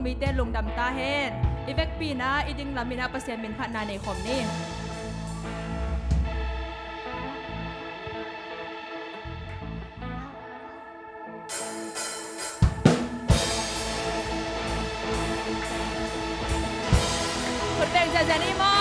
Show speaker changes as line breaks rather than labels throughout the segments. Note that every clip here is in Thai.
มีเต้นลงดำตาเฮนอีเวกปีนะอีดิงลามินาเปอร์เซ็นต์เป็นพันนาในคอมนี่คุณเต็งเจเจนี่มอ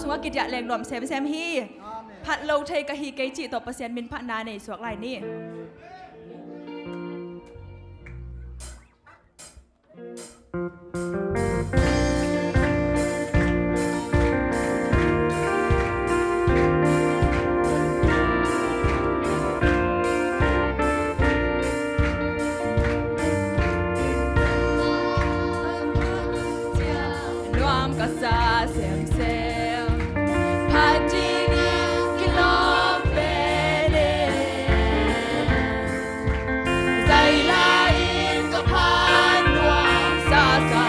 สุงกิจแรงรวมเซมฮีผัดโลเทกะฮีเกจิต่อเปอร์เซ็นต์มินพันนาในสวกไหลนี่รวมกษาเสียงSa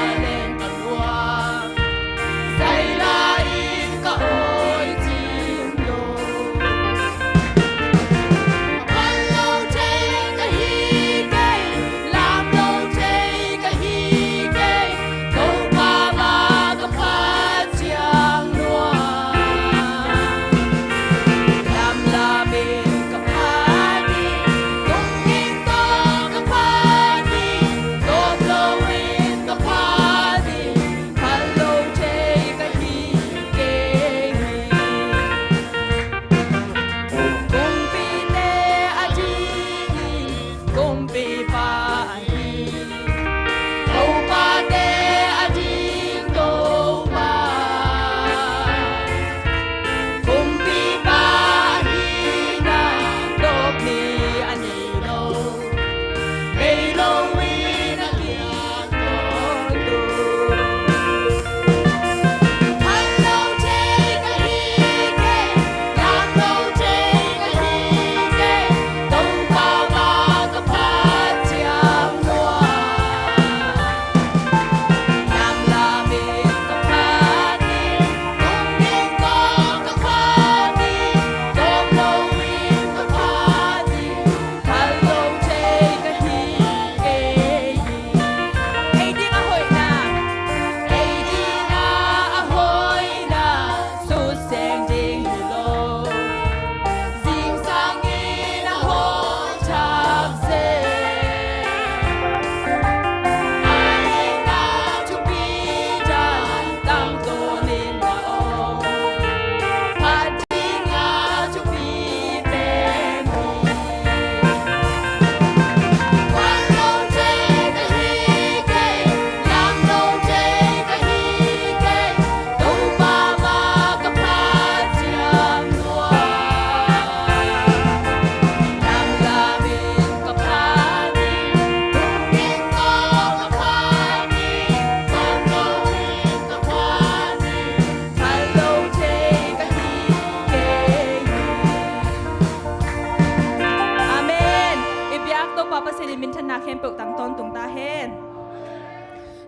papa se min thana khem pe tang ton tung ta hen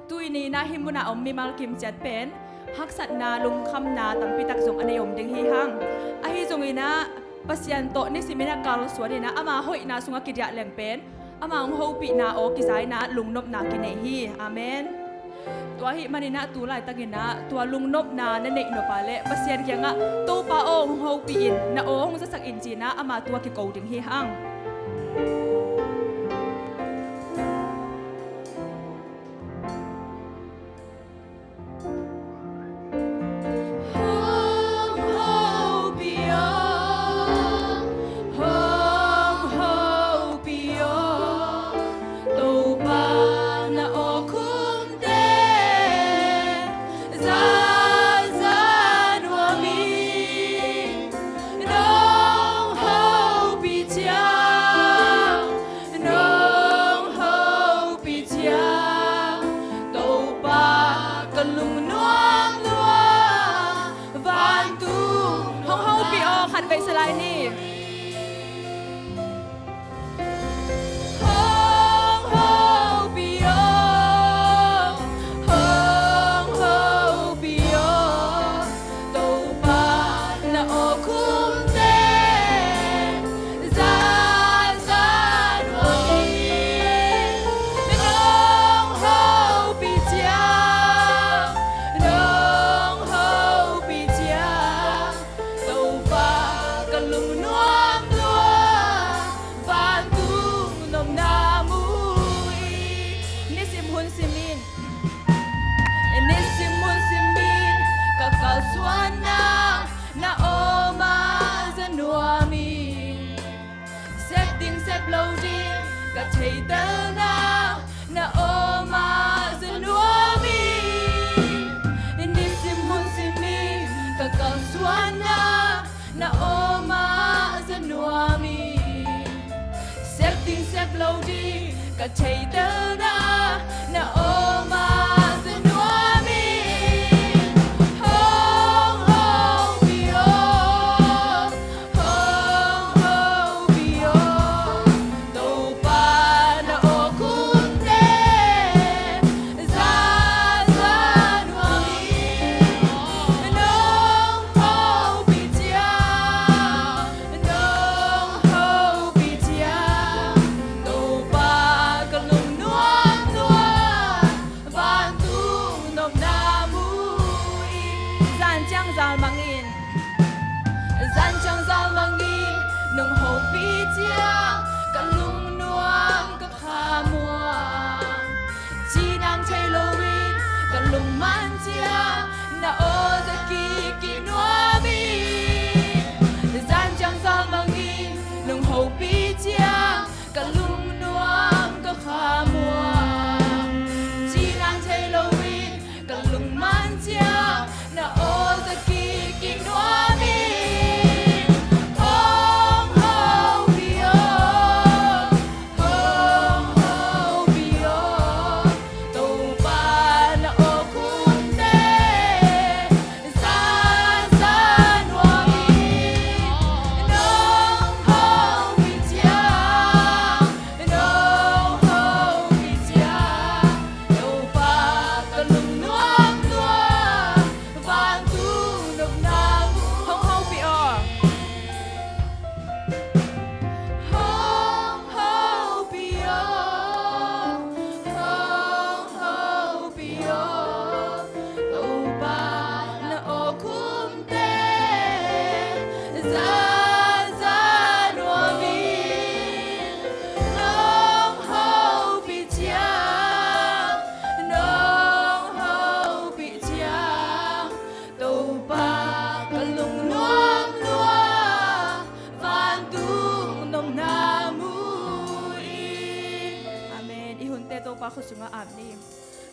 tui ni na himuna om mi mal kim chat pen hak sat na lung kham na tampi tak jong ane om ding hi hang a hi jong ina pasian to ni simina kal suani na ama hoi na sunga kidya leng pen ama ong ho pi na o ki sai na lung nop na ki nei hi amen tua hi manina tu lai tagina tua lung nop na na nei no pale pasian kya nga to pa ong ho pi in na o hong sa sak in chi na ama tua ki ko ding hi hang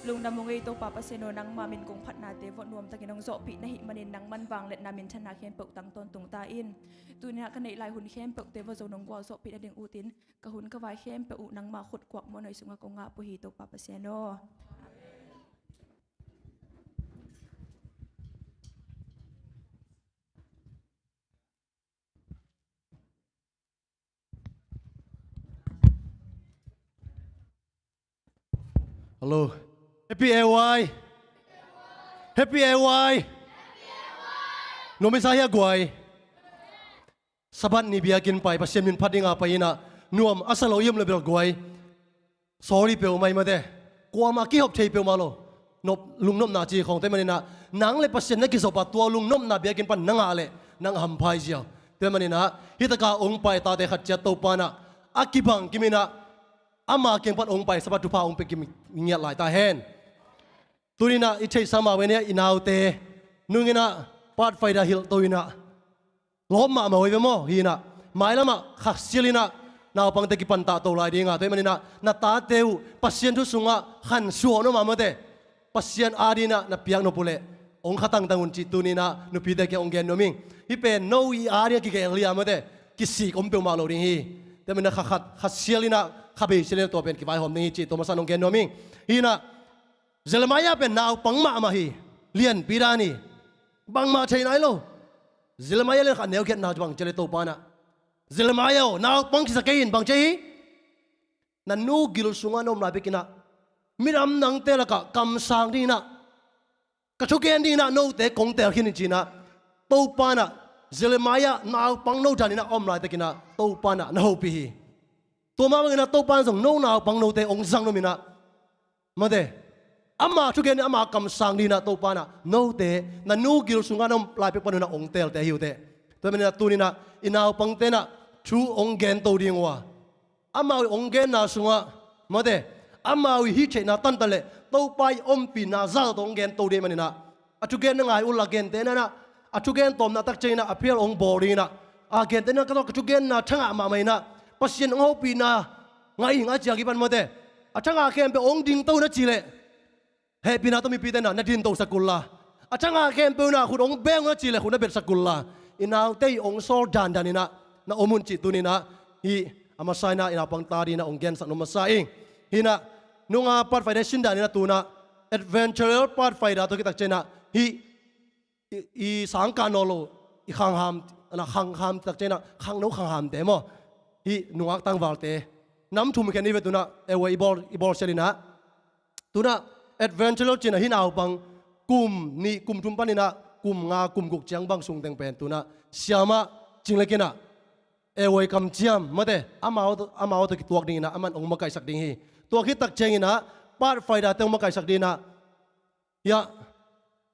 lung na mong ito papaseno nang mamin kong pat nate vo nuam takinong zopi na himanin nang manwang let namin chana khen pok tang ton tung tain tu na kanai lai hun khen pok te vo zo nong gwa zopi na ding utin kahun ka vai khen pe u nang ma khut kwak mo noi sunga ko nga po hi to papaseno
Hello Happy AY Happy AY No Messiah guai Sabat ni biakin pai pasien min padinga paina nuam asalo yum lebel guai Sorry pe umai mate kwa ma ki hop thei pe malo nop lungnom na chi khong te manina nang le pasien na ki sopa tua lungnom na biakin pan nanga le nang ham phai jiao te manina hitaka ong pai ta te khat cha to pana akibang kimina ama keng pat ong pai sabat tu pa ong pe kim ngia lai ta hen turina i thei sama wene inaute nungina pat faida hil toina lom ma oi be mo hina mai lama khaksilina naw pang te ki pan ta to lai dinga te manina na ta teu pasien thu sunga khan suo no ma mate pasien adina na piang no pule ong khatang tangun chi tunina nu pi de ke ong gen no ming hi pe no i aria ki ke lia mate ki si kom pe ma lo ding hi te manina khasilina khabe sile to pen ki vai hom ni chi to ma san ong gen no ming hina Jeremiah pen naw pang ma ma hi lian pirani bang ma thei nai lo Jeremiah le khan neu khet naw bang chele to pana Jeremiah naw pang ki sakein bang chei na nu gil sunga nom la bekina miram nang te la ka kam sang ni na ka chuken ni na no te kong te khin chi na to pana Jeremiah naw pang no jani na om la te kina to pana na ho pi hi to ma ngina to pan song no naw pang no te ong sang no mina ma de ama chuken ama kam sang ni na to pana no te na nu gil sunga nom la pe panu na ong tel te hiu te to me na tu ni na inaw pang te na chu ong gen to ding wa ama ong gen na sunga ma de ama hi che na tan tale to pai om pi na zal to ong gen to de manina a chu gen na ngai ul gen te na a chu gen tom na tak che na a phial ong bori na a gen te na ka chu gen na thanga ma mai na pasien ong ho pi na ngai nga chia ki pan ma de a thanga khem pe ong ding to na chi le he pi na to mi pi te na na din to sakulla a thanga khem pe na khut ong beng na chi le khut na bet sakulla inaw te ong sol dan danina na omun chi tunina hi amasai na ina pang tari na onggen sak no masai hina nunga part faida sinda ni na tuna adventure part faida to kitak chena hi i sang kanolo i khang ham na khang ham tak chena khang no khang ham demo hi nunga tang walte nam thum khen ni ve tuna e we ibol selina tuna adventure chena hinaw pang kum ni kum tum panina kum nga kum guk chiang bang sung teng pen tuna siama jinglekina ewoi kam chiam mate amao to ki tuak ding na aman ong makai sak ding hi tuak hi tak chengina par faida te ong makai sak dina ya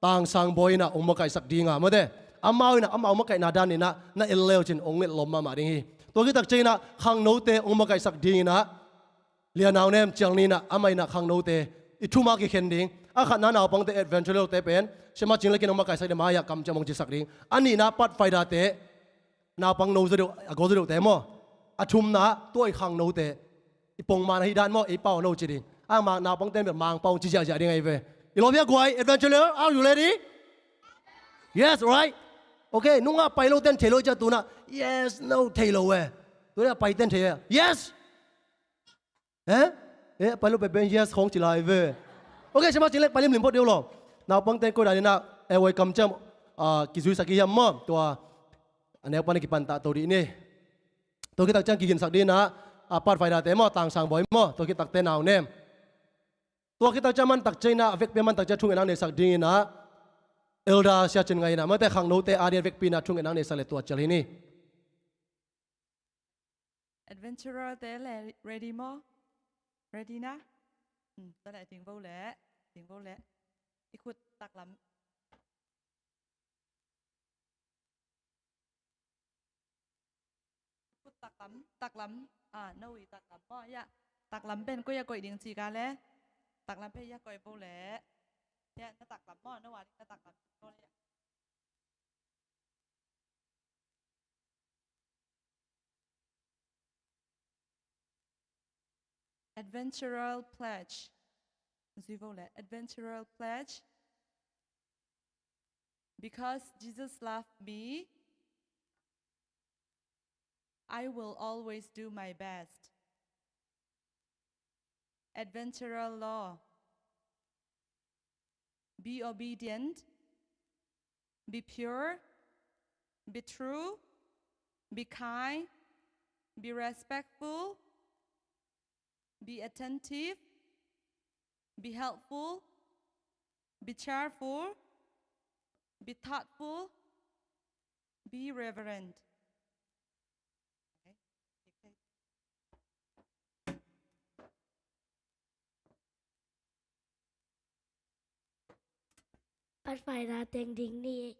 tang sang boy na ong makai sak dinga mate amao makai na dan ni na eleo chin ong met lom ma ding hi tuak hi tak chengina khang no te ong makai sak ding na lianaw nem chang ni na amai na khang no te i thuma ki khen ding a khat na naw pang te adventure te pen sema chinglekin ong makai sak de ma ya kam chamong chi sak ding ani na pat faida teนาปังโนจะดูก็จะดูแต่หม้ออาชุมนะตัวไอ้ขังโนแต่ไอ้ปงมาให้ด้านหม้อไอ้เป้าโนจีดิอ้างมานาปังเต้นแบบมังเป้าจีจ่าได้ไงเว้ยอีหลอพี่กวย adventure are you ready yes right okay นุ่งไปโลเต้นเทโลจะตัวน่ะ yes no เทโลเว้ยตัวนี้ไปเต้นเท yes ไปโลไปเป็น yes ของจีไรเว้ยโอเคใช่ไหมจีเล็กไปเล่มหลิมพอเดียวหรอนาปังเต้นก็ได้นี่นะเอวไอ้กำเจ้ากิจุยสักกี่ยามมั้งตัวอันนี้ปันกิปันตาตัวดีนี่ตัวกิตักจังกินสักดีนะปัดไฟดาเตมอต่างสังบ่อยมอตัวกิตักเตนเอาเนมตัวกิตักจะมันตักใจนะเวกเปียมันตักจะทุ่งเอ็นางในสักดีนะเอลดาเสียจนไงนะเมื่อแต่ขังโนเตอาเดียเวกปีนะทุ่งเอ็นางในสักเลตัวเจริญนี่
Adventurer เตะ ready มั้ย ready นะตอนไหนถึงโบแหละอีขุดตักลำตักลำน้อยตักลำยะตักลำเป็นก็ยากอยดิ้งจีกันแล้วตักลำเป็นยากอยโบแหละเนี่ยน่าตักลำน้อยน่าตักลำก็เลย Adventurer pledge Adventurer pledge because Jesus loved me I will always do my best. Adventurer law. Be obedient. Be pure. Be true. Be kind. Be respectful. Be attentive. be helpful, be cheerful, be thoughtful, be reverent.
Bắt phải ra tiếng đỉnh đi.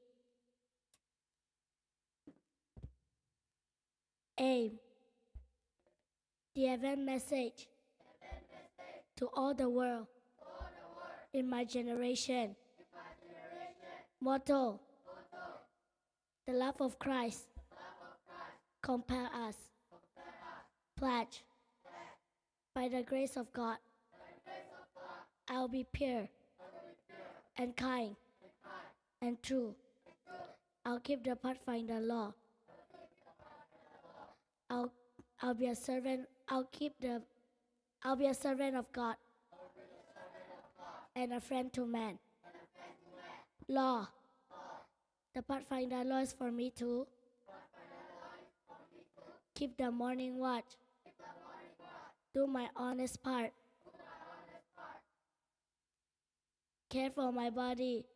Aim. The event message to all the world in my generation. Motto. The love of Christ compel us. Pledge. By the grace of God, I'll be pure and kind and true. I'll keep the Pathfinder law. I'll be a servant. I'll be a servant of God and a friend to man. Law. The Pathfinder law is for me to keep the morning watch. Do my honest part. Care for my body.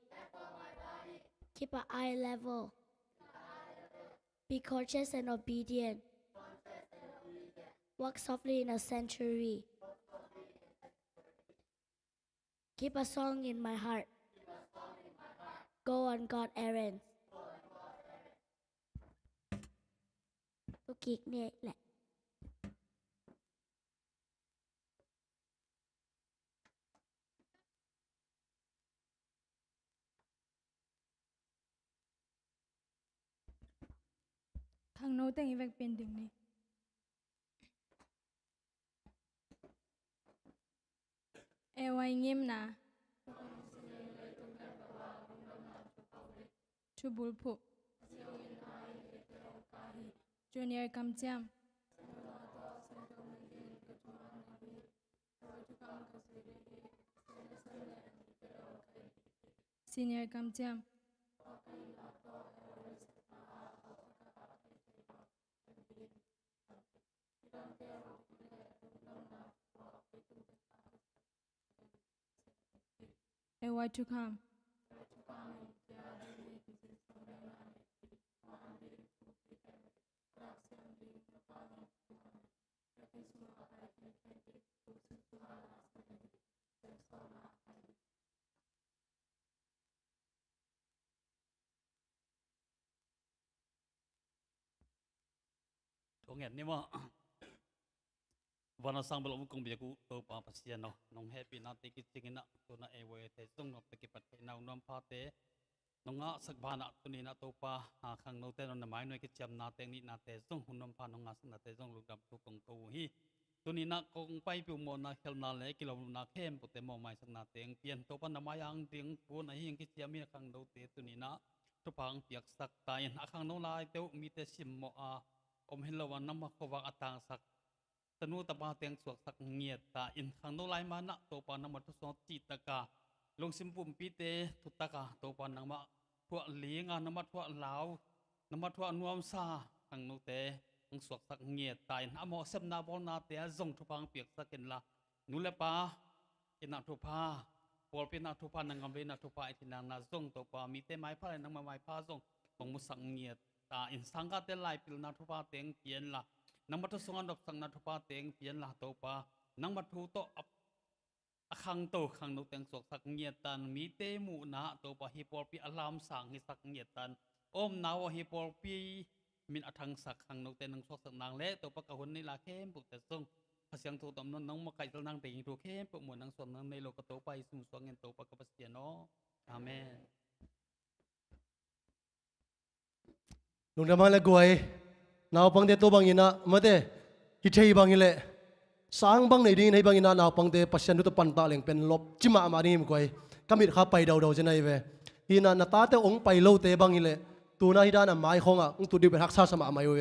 Keep an eye level. Be cautious and obedient. Walk softly in a sanctuary. Keep a song in my heart. Go on God errands. ตุกิกเนี่ยแหละ
thằng nô tên vạch bên đỉnh này ewai nghiêm na chu bul phu junior kam cham senior kam cham ewai to come
Tôi nghe ni màวันsang belum kong biaku to pa pasien no nong happy na te ki chingina to na ewe te sung no te ki pat na nom pa te nonga sakbana to ni na to pa khang no te no na mai no ki cham na te ni na te sung hun nom pa nonga sang na te sung lu dam to kong to hi to ni na kong pai pu mo na khel na le ki lo na khem pu te mo mai sang na te pian to pa na mai ang ting pu na hi ki cham mi khang do te to ni na to pang piak sak ta in khang no lai te mi te sim mo om hin lo wan nam ko wa atang sakตนูตะบาเตียงสวกสักเงียตาอินขังโนไลมานะตัวปานังมาทุสอนจิตกาลงสิมปุ่มปีเตทุตกาตัวปานังมาพวกเลี้ยงานมาพวกลาวนมาพวกนวมซาขังโนเตงสวกสักเงียตาอินอโมเซมนาบอลนาเตะจงทุพังเปียกสักเกนละนูเลปาอินาทุพาพอลปีนาทุพานังกำเวนาทุพาอิทินังนาจงตัวปามีเตไม้พาเลยนังมาไม้พาจงบงมุสังเงียตาอินสังกัดเตไลปิลนาทุพาเตียงเกียนละนังมัทุสงอันดอกสังนัทุปาเตียงเปลี่ยนลาโตปานังมัทุโตขังโตขังนุเตียงสวกสักเงียตันมีเตมูนะโตปาฮิปอลปีอลามสังฮิสักเงียตันอมนาวฮิปอลปีมินอทังสักขังนุเตียงนังสวกสักนางเละโตปากะหุนนี่ลาเข้มปุกแต่ทรงภาษาโตตอมนังมาไก่ตะนางเตียงตัวเข้มปุกหมดนังส่วนนังในโลกโตไปสุ่มสวงเงินโตปากะปัสเตียนออาเมน
ลุงดำมันละกวยนาวปังเดตัวบางยินะมาเดฮิตเฮบางยิเละสางบางในดีในบางยินะนาวปังเดปัสยันดุตปันตาเลงเป็นลบจิมามานี่มกวยกำมิดข้าไปเดาจะไหนเวฮินานาตาเตองไปโลเตบางยิเละตัวน่าฮิดานะไม้ของอ่ะตัวดิวเป็นฮักษาสมาไม่เว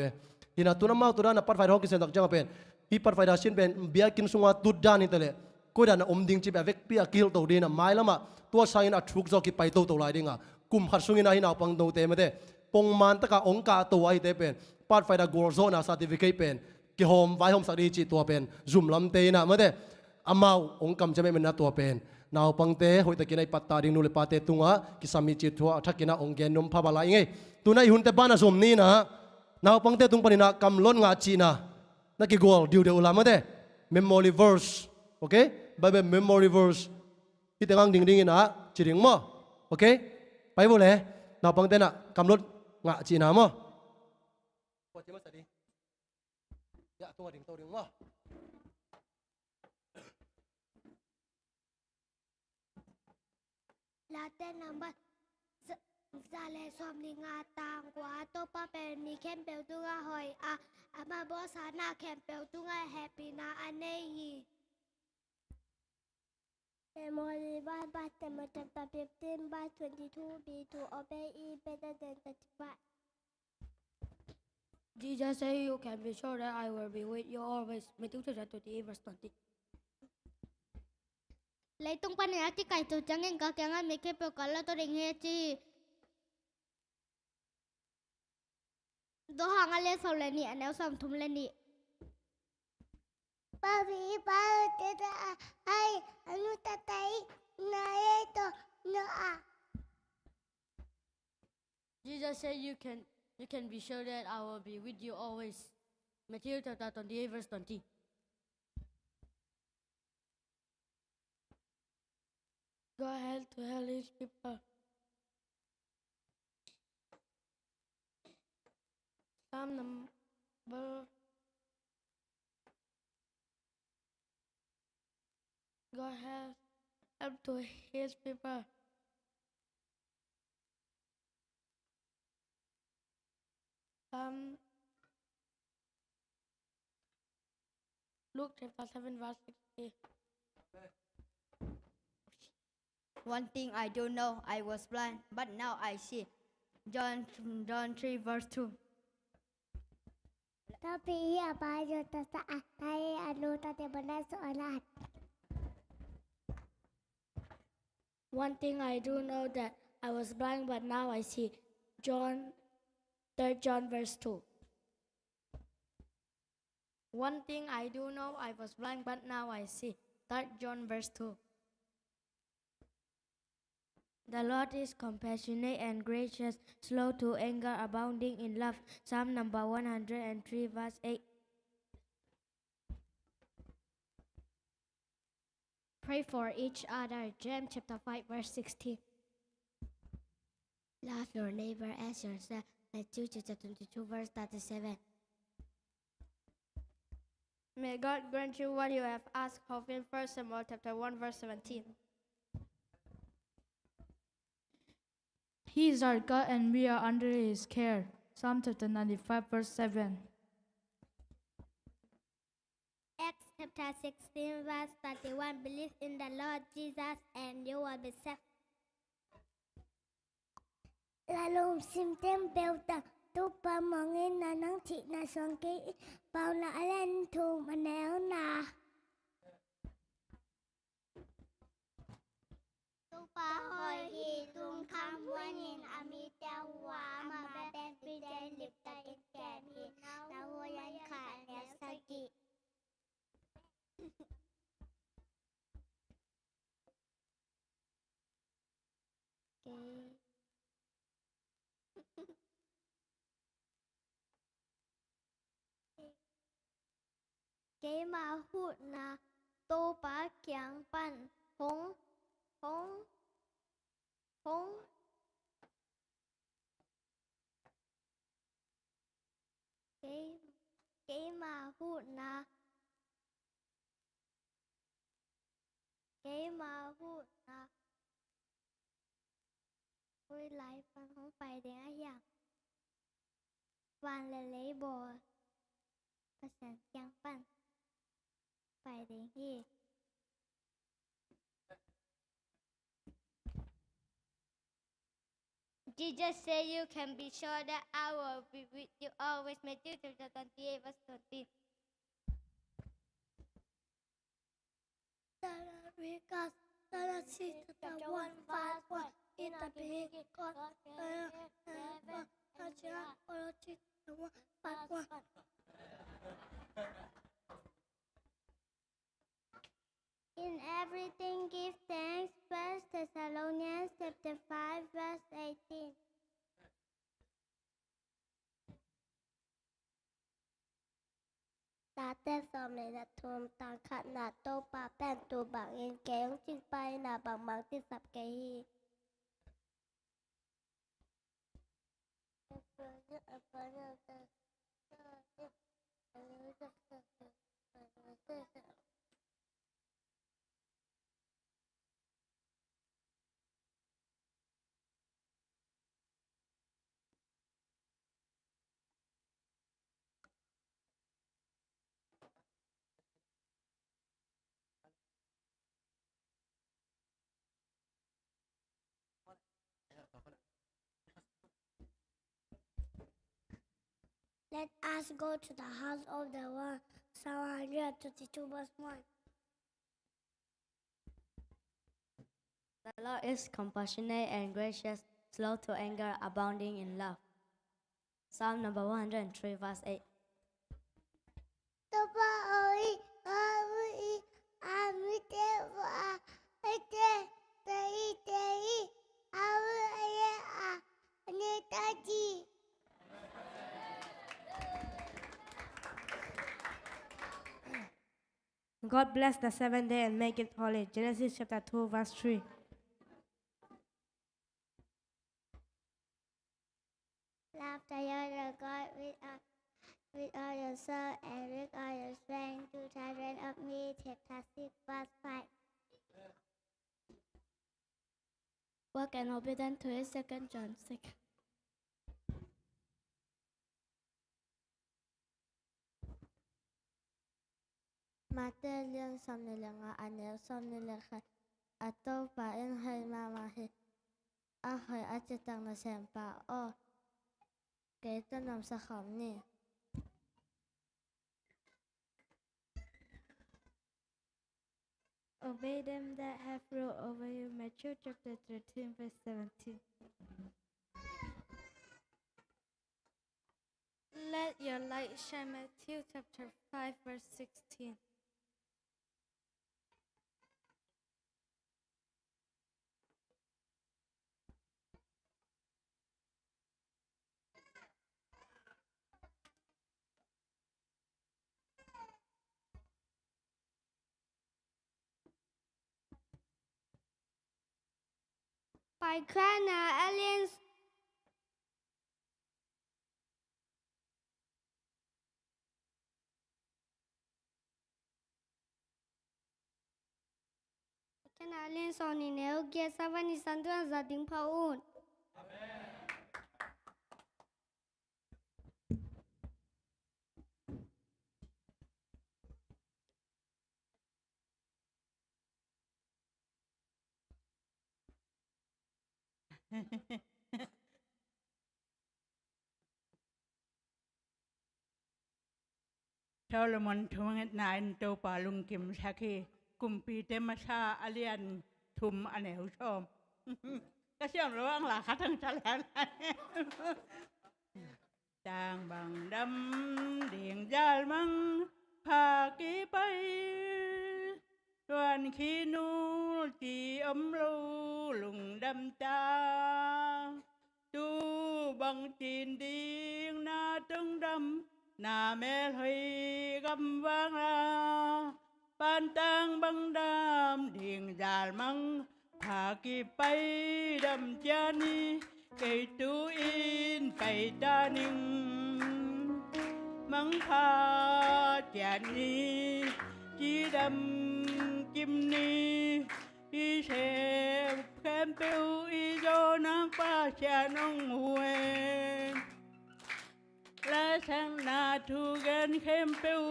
ฮินาตัวน้ำมาตัวนั้นปัดไฟทอกกินเซนตักจังเป็นฮิปัดไฟดาชินเป็นเบียกินสุงาตุดดานิเตเลกูดานะอมดิงจิบเอเวกเปียกิลตัวดีนะไม้ละมาตัวสายน่ะทุกจอกิไปตัวลายดิ่งอ่ะกุมขัดสุงินาฮินาปังโนเตมาเดปงมันตะกะองกาตัวไอเตเป็นปัดไฟดากอร์โซนาซาติฟิเคเป็นกิโฮมไวโฮมสักดีจิตัวเป็นจุ่มลำเตนะมาเด amau ong kam chame men na to pen naw pangte hoi takin ai patta ding nu le pate tunga kisami chi thua thakina ong gen nom pha bala nge tunai hun te bana som ni na naw pangte tung panina kam lon nga chi na ki gol diu de ulama de memory verse okay bible memory verse itengang ding ding ina chiring mo okay pai bo le naw pangte na kam lon nga chi na mo ko chi ma sa di ya tunga ding to ding mo
là tên number ra lệ xóm đi ngà tàng quá tô pa bèn mi kèm bèo tu ngà hỏi mà bó sa na kèm bèo tu ngà happy na anh ấy Memory 1 verse chapter 15 verse 22 be to obey is better than 35.
Jesus said, "You can be sure that I will be with you always." Matthew chapter 28 verse 20.
Lấy tung pan này thì cái tổ chẳng nghe cái ngan mấy cái bèo cả là tôi định nghe chi đó hàng anh lên sau lên nè nếu xong thùng lên nè ba vì ba thế là ai anh ta thấy này to nữa
Jesus said, "You can be sure that I will be with you always." Matthew chapter 28 verse 20. Go ahead to hell his people. Psalm number. Go ahead, help to his people. Luke chapter 7 verse 60.
One thing I do know, I was blind, but now I see. John 3 verse 2.
Tapi apa yo ta sa ai anu ta te bana soalan
One thing I do know that I was blind, but now I see. 3 John verse 2. One thing I do know, I was blind, but now I see. 3 John verse 2. The Lord is compassionate and gracious, slow to anger, abounding in love. Psalm number 103 verse 8.
Pray for each other. James chapter 5 verse 16. Love your neighbor as yourself. Matthew chapter 22 verse 37.
May God grant you what you have asked of him. 1 Samuel chapter 1 verse 17.
He is our God and we are under his care. Psalm chapter 95 verse 7.
Acts chapter 16 verse 31. Believe in the Lord Jesus and you will be saved. Lalong simtem belta tu pa mangin na nang thị na son cái bao na lên thu mà néo na tu pa hồi hi tung kham quan in ami cha wa mà ba ben pi den lip ta in kèn hi na wo yan kha ne sa ki cái mà hụt là tô bá kiang pan hong hong hong cái mà hụt là vui lại phần không phải để ai dạng và là lấy bòภาษาkiang pan phải đến gì
Jesus said, "You can be sure that I will be with you always." Matthew chapter 28 verse 20.
Because the seed chapter 1 verse 1 in the beginning God never chapter 1 verse 1 In everything give thanks. 1 Thessalonians chapter 5 verse 18. Ta tên xóm này là thôn tăng khát là tô bà bèn tù bằng yên kéo chinh bay là bằng bằng tiên sập kế hi. Let us go to the house of the one. Psalm 122 verse 1.
The Lord is compassionate and gracious, slow to anger, abounding in love. Psalm number 103, verse 8.
Topa oi, awi, amite wa, tei, awi aye a, anetaji.
God bless the seventh day and make it holy. Genesis chapter 2, verse 3.
Love the Lord God with all your soul and with all your strength. To children of me, chapter 6, verse 5.
Work and obedient to it, 2 John 6.
Mate lian som ni nga anel som ni kha ato pa en hai mama he a hai a chetang na sem pa o ke ta nam sa kham ni.
Obey them that have rule over you. Matthew chapter 13, verse 17. Let your light shine. Matthew chapter 5, verse 16.
By Krana aliens. Can aliens on in el get 7 is under zading paun.
Solomon thumangat nain to palung kim saki kumpi temasha alian thum aneu som. Kasiam luang lah katang salan. Tang bang đâm điện dal măng pha ký bay đoàn khí nu chỉ ấm lâu lùng đâm cha tu bằng tin điên na trứng đâm na mê hơi găm vang ra ban tang băng đam điện dal măng pha ký bay đâm cha ni cây tu in cây đa ninh măng pha chả ni chỉ đâm kim ni y sẽ khem tiêu y do nắng pha chả nông huệ la sang na thu gan khem tiêu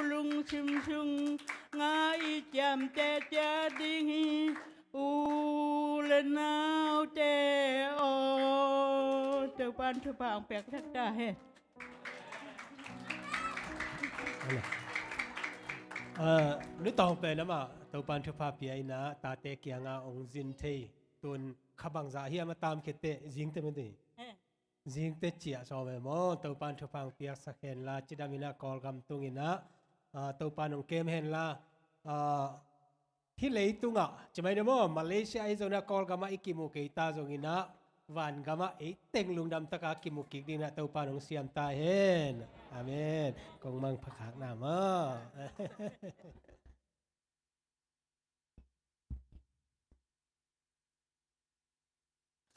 lung sim sung nga y chạm te cha ding u lên nào te o từ ban từ bang bẹt tất cả hết.
Nữ tòng về lắm à, tàu ban thu pha bia na ta te kia nga ông zin thei tuần khabang za hi ama tam khete jing te mede jing te chia so me mo tàu ban thu pha bia sa khen la chidamina call gam tungina tàu ban ong kem hen la
hi lei tunga chmai na mo Malaysia ai zona kol gama ikimu ke ta zongina van gama e teng lungdam taka kimu ki dina tau pa nong siam ta hen amen kong mang phakak na ma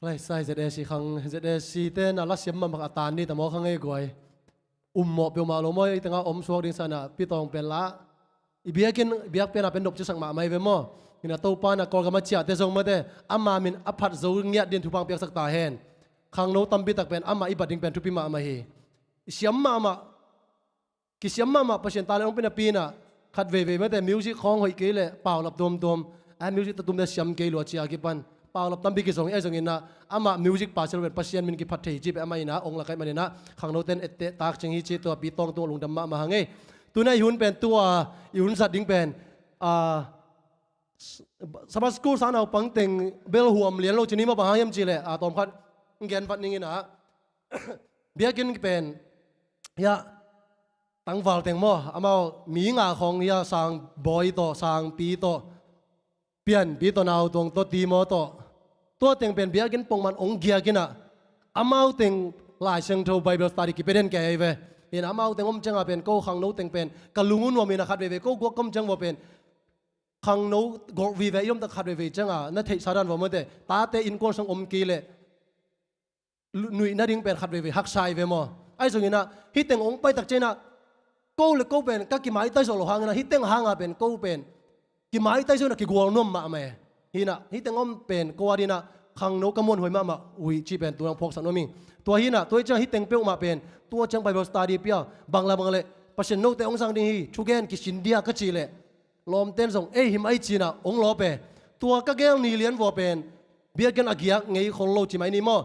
ไล่ใส่เจเดซีขังเจเดซีเต้นอาลัสยมมาบักตานนี่แต่หมอขังไอ้กวยหมอเปียวมาลงมอยตั้งแต่สวกดิ้งสนะพี่ตองเป็นละอีเบียกินเบียกเป็นเป็นดบจะสังมาไม่เวมอนี่นะตัวปานะกอลกามาเชียแต่ทรงมาเดอามามินอภัดโจเงียดินทุพังเปียกสักตาเห็นขังโนตัมบิตักเป็นอามาอิบัดดิ้งเป็นทุพิมาอามาเฮเสียมมากิเสียมมาประชันตาเลยองเป็นปีน่ะขัดเวมาแต่มิวสิกของหอยเกลเลยเปล่าหลับตัวไอ้มิวสิกตุ้มเดเสียมเกลหลัวเชียกิปันเปล่าหลับตั้มบิกิส่งไอ้ส่งอินนะอามามิวสิกป่าเชลเวตปัศยันมินกิพัดเทจิบอามาอินะองละไกมันนะขังโนเต้นเอเตตากเชงฮิจิตัวปีตองตัวลุงดำมาหางไงตัวนั้นยุนเป็นตัวยุนสัตว์ดิ้งเป็นสมัครสกูลสานเอาปังเต็งเบลหัวมเลี้ยงโลกชนิดมาปังหายมจีเลยตอมพัดเงินพัดนิ่งนะเบียกินเป็นยาตั้งวาลเต็งมั่วอามามีงาของยาสร้างบอยโตสร้างปีโตเปลี่ยนปีโตนาวตรงตัวตีมอโตตัวเต็งเป็นเบียกินปงมันองเกียกินอ่ะอามาเต็งหลายเชิงโทไบเบิลสตาดิกิเป็นแก่เวเห็นอามาเต็งอมจังว่าเป็นโก้ขังโนเต็งเป็นกะลุงุนว่ามีนะครับเวโก้กวกกมจังว่าเป็นขังโนกวีเวยมตะขัดเวจังอ่ะนั่นเทศาดันว่าเมื่อเดตาเตอินโกสังอมกีเลหนุ่ยนั่นดิ้งเป็นขัดเวฮักไซเวมอไอ้ส่วนนี้นะฮิตเต็งองไปตักเจนะกูเลยกูเป็นก็กิมายใต้สโลหางนะฮิตเต็งหางอ่ะเป็นกูเป็นกิมายใต้ส่วนนะกิกวงนุ่มมาไหมฮินะฮิตเต็งอมเป็นกูว่าดีนะขังโนกมวนหวยมาอุ้ยจีเป็นตัวนังพกสันนมิงตัวฮินะตัวเจ้าฮิตเต็งเปียวมาเป็นตัวจังไปบอสตาดีเปียบางละบางเลยปัจจุบันโนเตองสังดีฮีทุกแกนกิสินเดียก็จีเลยลมเต้นส่งหิมไอจีนะองล้อเปตัวก็แกงนีเลียนวัวเป็นเบียกันอากิยะไงคนโลจีไม่นี่มั่ว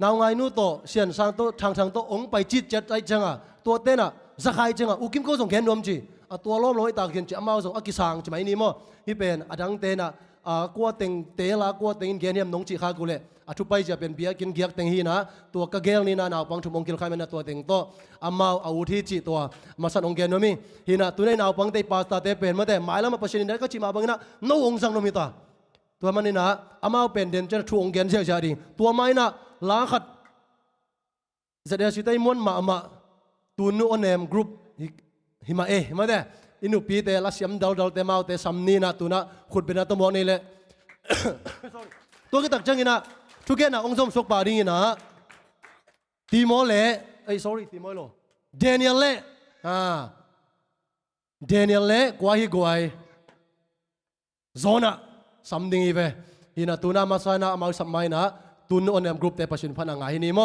นาวไงนู่นโตเสียนสร้างโตทางโตองไปจิตจัดใจจังอ่ะตัวเต้นอ่ะสักใครจังอ่ะอุกิมก็ส่งแขนนมจีตัวล้อมลอยตาเขียนจีอามาส่งอากิสังจีไม่นี่มั่วที่เป็นอดังเต้นอ่ะกัวเต็งเตละกัวเต็งเกียนเฮียมน้องจีข้ากูเลยทุบไปจะเป็นเบียกินเกียกเต็งฮีนะตัวก็แกงนี่นะนาวปังถุงมงกิลใครมันตัวเต็งโตอามาเอาที่จีตัวมาสั่นองแกนนมิฮีนะตัวนี้นาวปังเตปาสตาเตเป็นมาแต่หมายแล้วมาประชันได้ก็จีมาบังนะน้ององสังนมิตาตัวมันนี่นะอามาเป็นเด่นจะช่วงแกนเสียชาดิตัวไม้นะล้างขัดจะได้สิได้ม้วนมาตูนูอเนมกรุ๊ปหิมามาเด้อินุปีเตลัสยมดาวเตมาเตซัมนีนะตัวนะขุดเป็นตัวมองนี่แหละตัวก็ตักจังกินะทุกแกนะองค์สมศกปาริงินะตีโมเล่sorry ตีโมโลเดนิเอลเล่เดนิเอลเล่กว่าฮิกว่าโซน่ะซัมดิงอีเวฮินะตัวน่ะมาสายนะมาสัมไม่นะตูนูอเนมกรุ๊ปเตปัชชินพันงาฮินี่โม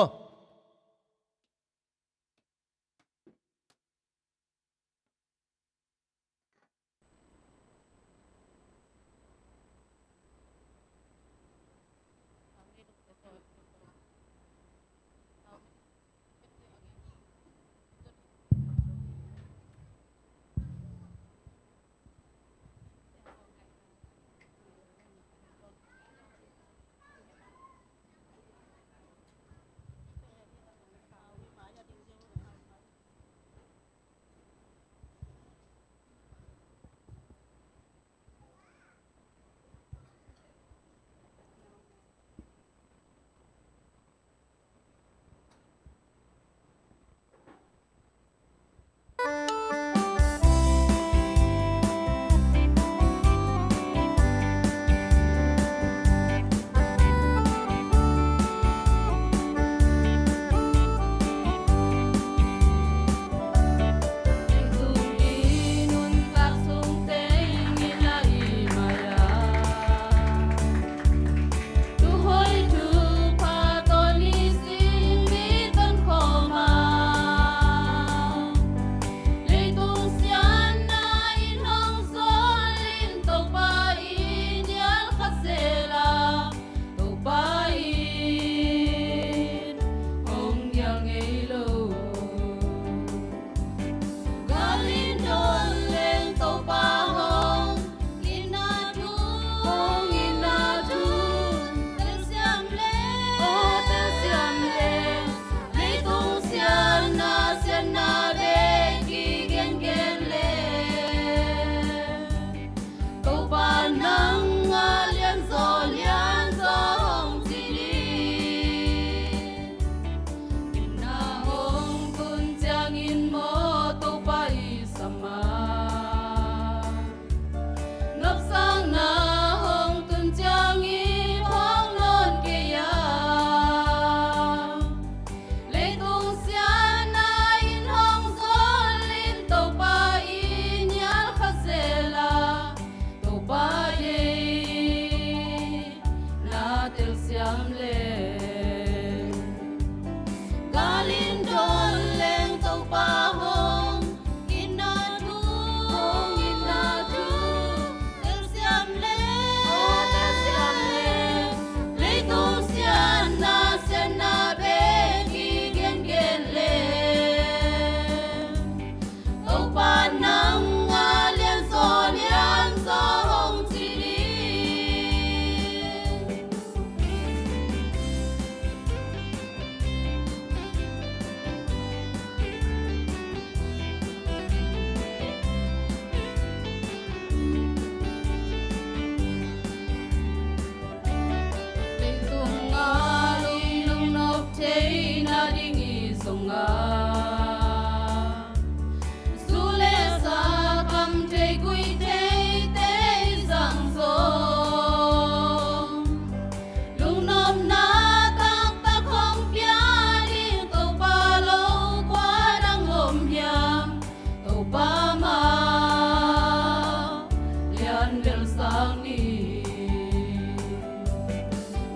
lel sang ni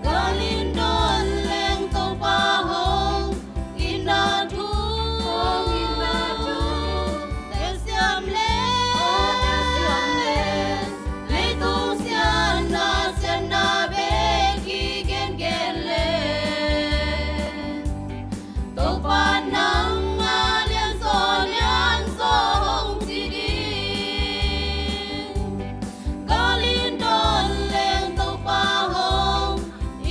galin don leng to pa hong ina tu te siam le le tu sian na be ki gen gen le to pa nang lian so hong ti di galin don leng to pa hong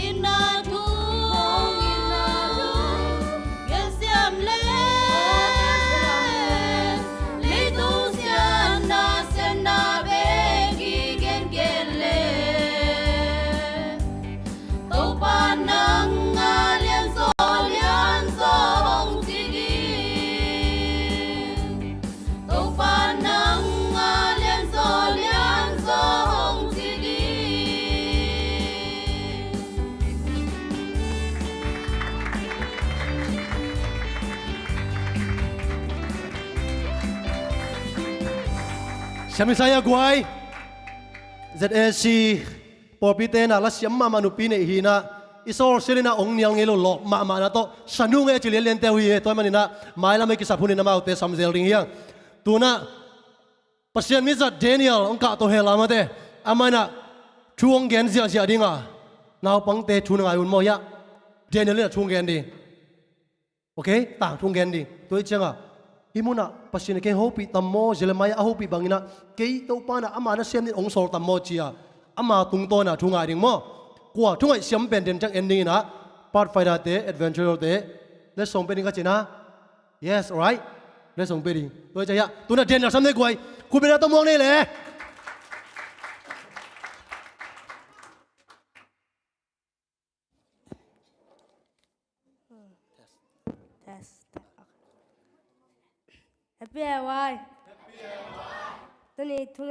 ina tu gen siam le tu sian na be ki gen gen le to pa nang lian so hong ti di to pa nang lian so hong ti di
ฉันไม่ใช่ยากวย ZAC ปอปีเตนะและเสียมมานุปีในหีนะอิสโอเซลินะองเนียงเงลหลอกมานะโตสนุกเอจิเลียนเตวีตัวมันนี่นะไม่ละไม่กิสาพุนินะมาเอาเตสัมเซลริงเฮียตัวน่ะปัศยามิจัดเดนิเอลองกาตัวเฮลามาเตอามานะช่วงเกนเสียดิ่งอ่ะนาวปังเตช่วงไงอุ่นมอยะเดนิเอลเนี่ยช่วงเกนดิ่งโอเคต่างช่วงเกนดิ่งตัวอีเจ้าฮิมุนะปัศยาเกฮอปีตัมโมเจเลมายาฮอปีบางอินะเกยตัวปานะอามานะเสียมนี่องโซลตัมโมจีอาอามาตุงโตนะช่วงไงดิ่งมั้งกว่าช่วงไงเสียมเป็นเด่นจังเอนดิ้งนะพาร์ทไฟดาเตแอดเวนเจอร์เตเลสส่งเป็นยังไงจีนะ yes right เลสส่งเป็นดิ่งตัวเจ้าตัวน่ะเด่นนะสำเร็จกวยคุณเป็นอะไรต้องมองนี่แหละ
Test. Happy Hawaii. Tôi này thu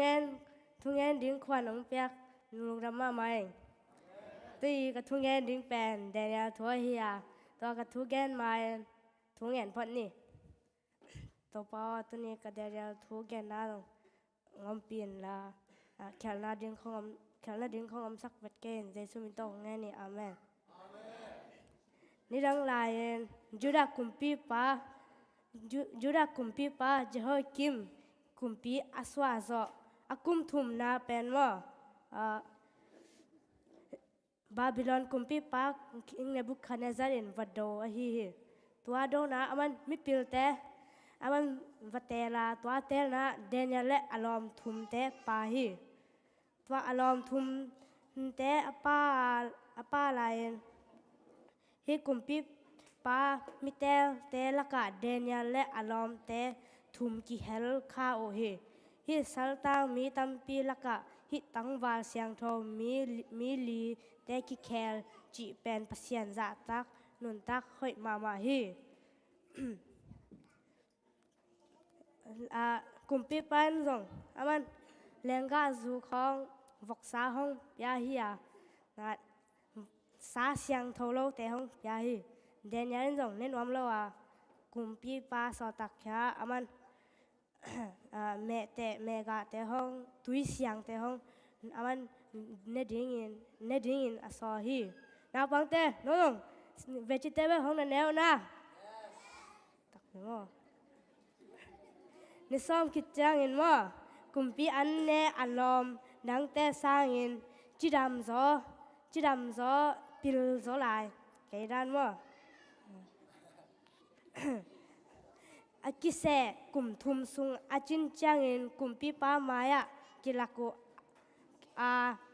nghe tiếng khoan ông bẹc lùng đam ma mày. Tôi cái thu nghe tiếng bèn để nhà thua hia. Tôi cái thu nghe mày thu nghe phật nè. Tôi bảo tôi này cái để nhà thu nghe na ngom pin là khel na tiếng không âm sắc vật kén Giêsu mình tông nghe nè amen. Ni dang lai Judah kumpi pa Jehoiakim kumpi aswa zo akum thum na pen mo Babylon kumpi pa king Nebuchadnezzar in vado hi tua do na aman mipil te aman vatela tua tel na Daniel le alom thum te pa hi tua alom thum te apa lain hi kumpi pa mitel te laka Daniel le alom te thum ki hel kha o hi saltang mi tampi laka hi tangwal siang tho mi li te ki khel chi pen pasien za tak nun tak hoi mama hi kumpi pan zong aman lenga zu khong vok sa hong ya hi na sa siang thâu lâu té hong ya hi Daniel zong nên om lo kumpi pa so tak kha aman me ga te hong tui siang te hong aman ne ding in aso hi na pang te no vegetable hong na neo na tak mo ni som kit chang in mo kumpi an ne alom dang te sang in chidam zo pil zo lại cái đàn mà akise kum thum sung achin changin kumpi pa maya kilako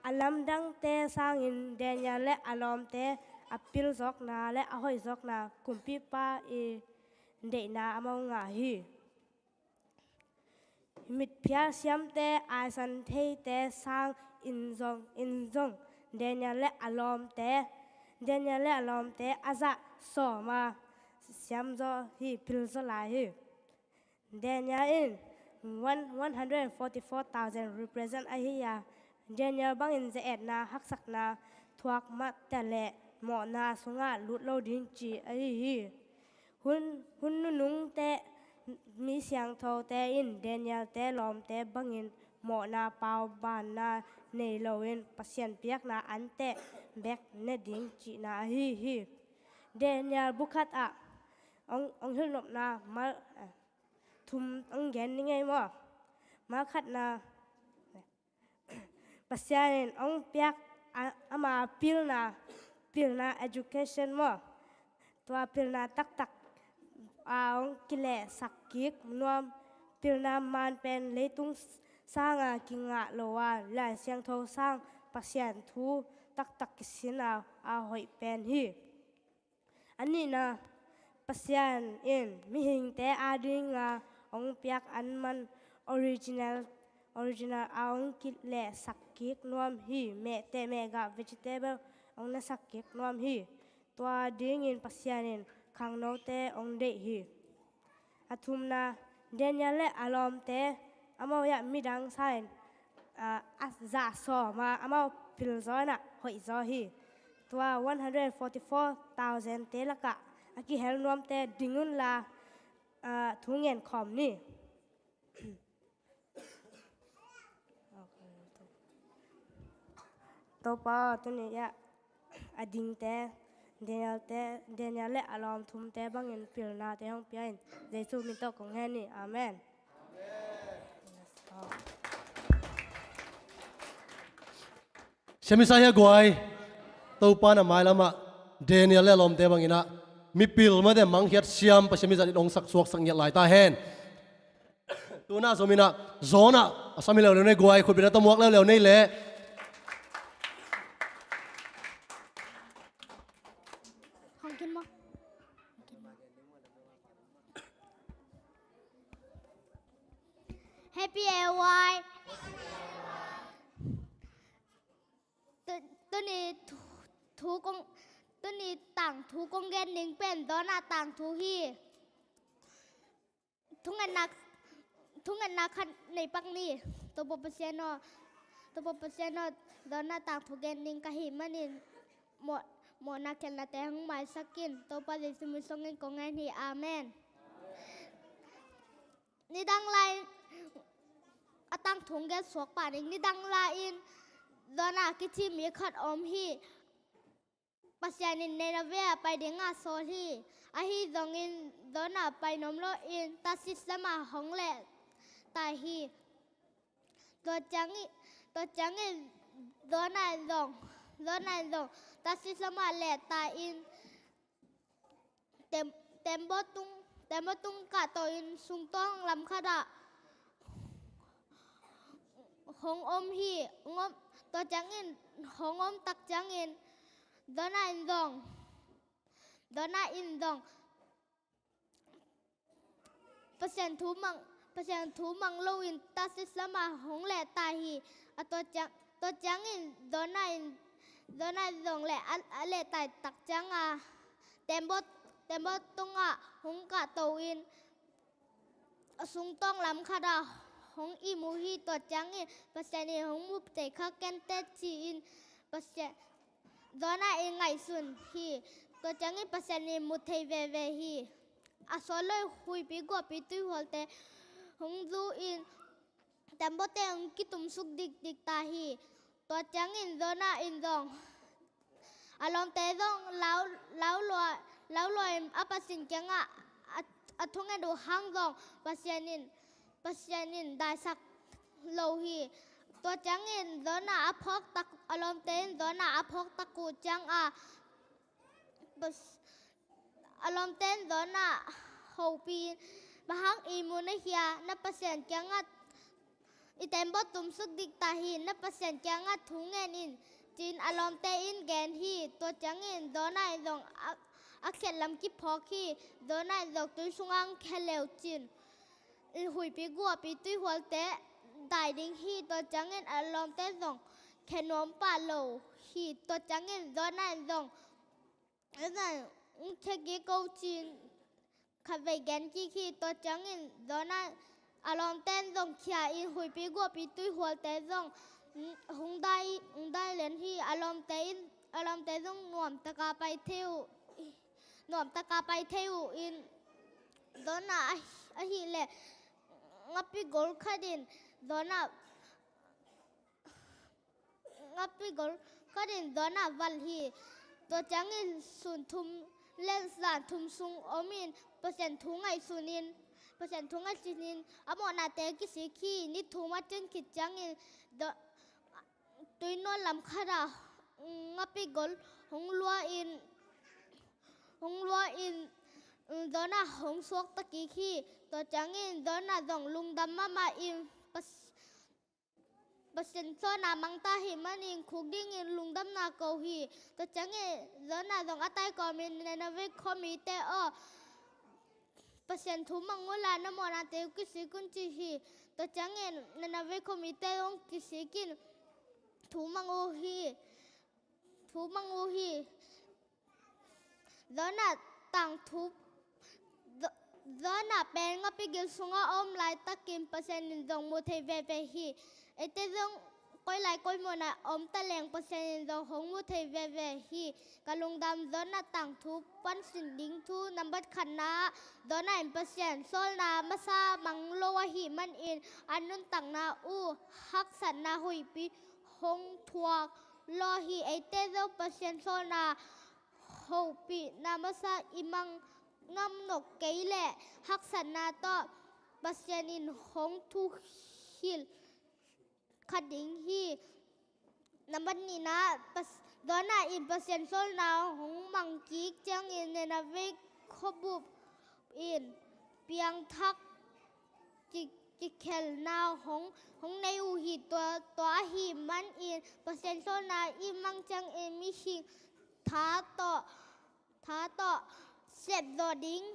alam dang te sangin Daniel le alom te apil zok na le ahoi zok na kumpi pa e de na amau nga hi mit pia siam te aisan thei te sang in zong Daniel le alom te aza so ma siam zo hi pil zo la hi Daniel in 144,000 represent a hi ya Daniel bang in ze na hak sak na thuak ma te le mo na sunga lut lo ding chi a hi hun nung te mi siang tho te in Daniel te lom te bang in หมอนาเปาบานนาในโลเวนปัสเซียนเปียกนาอันเตแบกเนดิงจีนาฮีเดนยาบุคัดอะองหิลนบนามาทุมองแกนยังไงมั้มาคัดนาปัสเซียนองเปียกอามาพิลนา education มั้ตัวพิลนาตักองกิเลสักกิกนวมพิลนามันเป็นเลยตุงสร้างกิงะโลวาและเสียงโทสร้างปัสเซียนทูตักกิสินาหอยเป็นฮีอันนี้นะปัสเซียนมีหิงแต่อาดิงองเปียกอันมันออริจินัลองกิเลสักกิกนวมฮีเมแต่เมกะ vegetable องนัสักกิกนวมฮีตัวดิ่งปัสเซียนขังโนเตองเดฮีอาทุมนาเดนยาเลอารมณ์เตอามายามีดังไซน์จ่าสอมาอามาวพิลซอยน่ะหอยซอฮีตัว144,000เตละกะอากิเฮลนวมเตดิ่งุนลาทุงเงินคอมนี่ตัวปอตัวนี้ยะอดิ่งเตเดียนเลอารมณ์ทุมเตบังเงินพิลนาเตห้องเปียนเยซูมิโตของแห่นี่อาเมน
เชมิสายกวยตัวปานะไม้ละมาเดนิเอลลอมเตบังอินะมีปิลมาเดมังเฮียเชียมปะเชมิสายองสักสวกสังเกตหลายตาเห็นตัวน่าสมินะโซน่ะสมิเลวในกวยคุณเป็นตัวมวกเลวในเละ
ของกินมั้ง Happy AY ตัวนี้ทูกงตัวนี้ต่างทูกงเกนหนึ่งเป็นตัวหน้าต่างทูฮีทุกงานนักขันในปักนี้ตัวปปเซนอตัวหน้าต่างทูเกนหนึ่งกะหิมันนี่หมอนักแข่งแต่ห้องหมายสกินตัวปฏิสมุสงเงินกงเงินที่อาเมนนี่ดังไลตั้งถุงแกสวกป่านี่ดังไลอินดอนาคิที่มีขัดอมฮีปัสยานินในนาเวไปเดงาโซฮีอาฮีดงอินดอนาไปนมโลอินตัดสิสมาหงเล่ตายฮีตัวจังอินดอนาดงตัดสิสมาเล่ตายอินเต็มบตุงกะตัวอินสุงต้องลำขดาหงอมฮีงอมตัวจังอินหงอมตักจังอินดอนาอินดงเปอร์เซ็นต์ทูมังโลวินตัดสิสมาหงแหล่ตาฮีตัวจังอินดอนาอินดงแหล่แหล่ตายตักจังเต็มบดตุงหงกะตัวอินสุงต้องลำคดาหงอีมูฮีตัวจังอินเปอร์เซ็นต์หงมุบเตะข้าแกนเตจีอินเปอร์เซ็นต์ดอนาเองไงสุนฮีตัวจังอินเปอร์เซ็นต์มุทเทเวฮีอาโซเลยหุยปีกว่าปีตุยหัวเตหงดูอินแต่บ่เตงกิตุมสุกดิกตาฮีตัวจังอินดอนาอินดงอารมณ์เตดงแล้วลอยอัปสินจังทุงเงินดูหางดงปัสยานินได้สักโลฮีตัวจังอินดอนาอภอกตักอารมณ์เตนดอนาอภอกตักกูจังอารมณ์เต้นดอน่ะหูปีบางครั้งอีมูนเฮียนับเปอร์เซ็นต์จังอีเต็มบตุมสุกดิกตาฮีนับเปอร์เซ็นต์จังถุงเงินอินจีนอารมณ์เตอินแกนฮีตัวจังอินดอน่ะดงอักเสบลำกิพอคีดอน่ะดอกตุยสุงังแคเลวจีนหุยปีกัวปีตุยหัวเตะได้ดิ้งฮีตัวจังอินอารมณ์เต้ดงแค่นมป่าโลฮีตัวจังอินดอน่ะดงนั่นเทกิโกจีนขับไปแกนขี้ตัวจังอินดอน่าอารมณ์เต้นดงเขียอินหุยปีกัวปีตุยหัวเต้ดงหงได้เล่นที่อารมณ์เต้นดงหน่วมตะกาไปเที่ยวอินดอน่าอหิเล่งับปีโกลคดินดอน่า ngapi gol kadin dona valhi to changin sun thum len san thum sung omin persen thungai sunin persen thungai sinin amona te kisiki ni thuma chen ki changin do tuino lam khara ngapi gol honglua in dona hong suok taki khi to changin dona dong lungdam mama in persen so na mangta hi manin khugding in lungdam na ko hi to changin dona dong atai ko min na ve komite o persen thu mangula na mona te kisikun chi hi to changin na ve komite ong kisikin thu mangu hi dona tang thu dona pen ngapigil sunga om lai takim persen dong mu thei ve hi ete dong koi lai koi mona om taleng persen dong hong mu thei ve hi kalung dam dona tang thu pan sin ding thu number khana dona in persen sol na masa manglo wa hi man in anun tang na u hak san na hui pi hong thuak lo hi ete dong persen sol na ho pi na masa imang ngam nok keile hak san na to persen in hong thu hil khading hi number ni na dona in persen sol na hong mang ki chang in na ve khobup in piang thak chi khel na hong nei u hi to hi man in persen sol na i mang chang in mi hi tha to sep do ding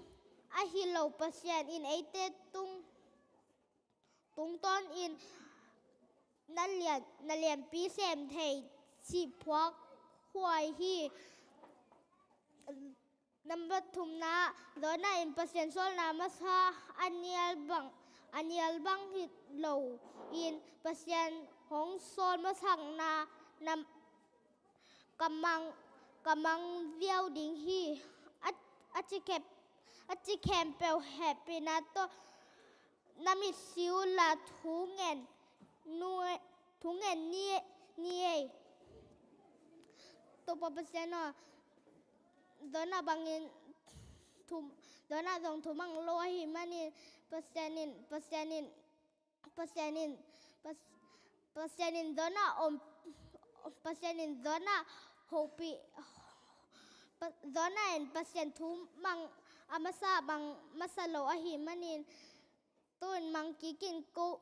a hi lo persen in ate tung ton in na lian pi sem thei chi phwak khwai hi number thum na dona in persen sol na masa anial bang hi lo in persen hong sol masang na nam kamang viau ding hi achi kem pel happy na to nami siu la thungen nie to pa persen no dona bangin thum dona dong thumang lo hi mani persenin dona persenin dona hopi dona en persen thum mang amasa bang masalo ahi manin tun mang kikin ko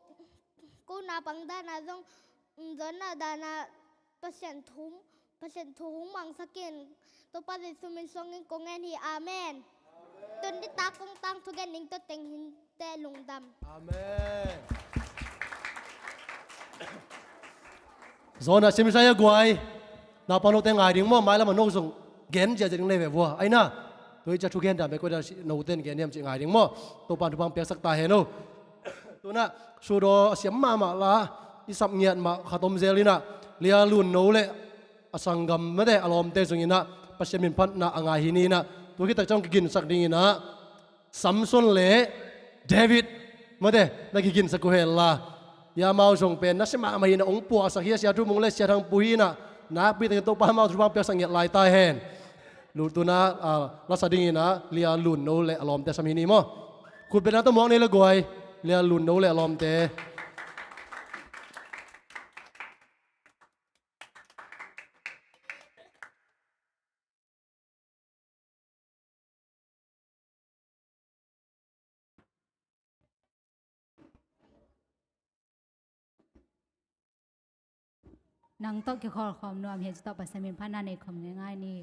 na pangdana dong dona dana persen thum mang sakin to pa de sumin songin kongen hi amen tun di takung tang thugen ning to teng hin te lungdam
amen zona sim saya guai na pano te ngai ding mo mai la ma no sung gen ja jing le ve wa ai na toi cha thu gen da be ko da no ten gen nem chi ngai ding mo to pan tu bang pe sak ta he no tu na su do siam ma la i sap ngiat ma khatom zelina lia lun no le asangam ma de alom te sungina pasyamin phat na angai hi ni na tu ki tak chong ki gin sak ding ina samson le david ma de na ki gin sak ko hela ya mau song pen na sema ma hi na ong pu asa hi sia tu mong le sia thang pu hi na pi te to pa mau tu bang pe sang ngiat lai ta hen lu tu na la sa ding ina lia lun no le alom te sam hi ni mo ku pe na to mong ne le goi lia lun no le alom te
นังต้องเกี่ยวกับความนวมเห็นจะต้องปัสสาวะพันนาในคำง่ายๆนี่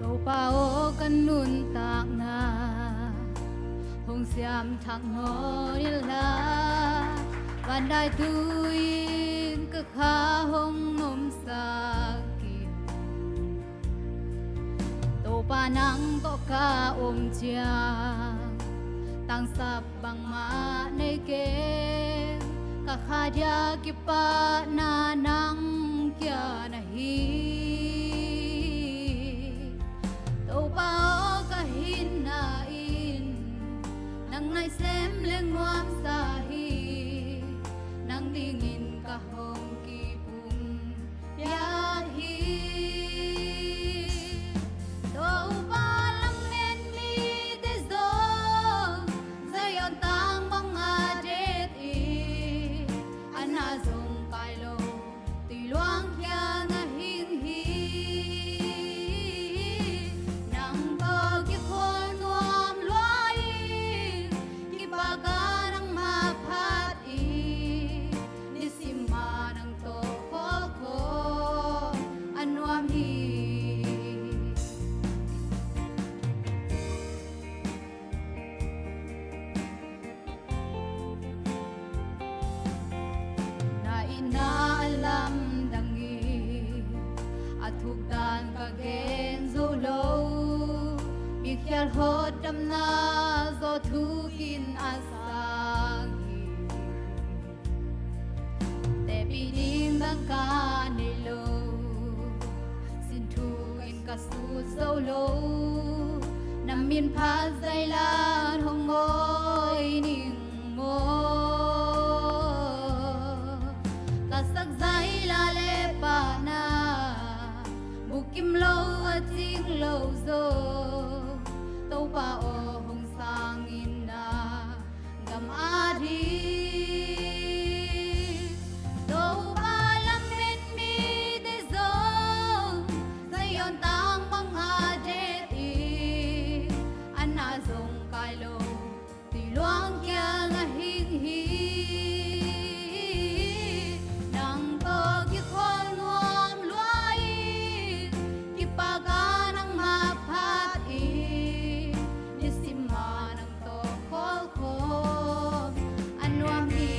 ตัวเป่ากันนุนตากนาหงเสียมทักหอนิลาวันได้ตุยก็ขาหงนมสากินตัวปานังก็กาอมเจียตั้งสับบังมาในเก kakhadia kipa na nang kya nahi tàu bao kahin nain nang nai sem leng ngoam sahi nang dingin kahong kipum yahi tàu ba lam nen mi te zo zayon tang bang adet i ana zong kai lo tùy loang kya na hin hi nang to ki khol nuam loi ki baga nang ma phat i nisima nang to khol ko anwam hi na inaalam dangi at hugdan kagen zolo mikyal hodam na zo thukin asangi te pidim bang kanilo sintu in kasu zolo namin pa zailan hongoy ning mo kasak zai la le pa na bukim lo a ting lo zo tàu pa o hong sang in na gam a di tàu pa lam men mi de zo zayon tang bang ha de ti ana zong kai lo ti luang kya nga hing hi nang to ki khol nuam luai ki paga nang ma phat i nisima nang to khol ko anwam hi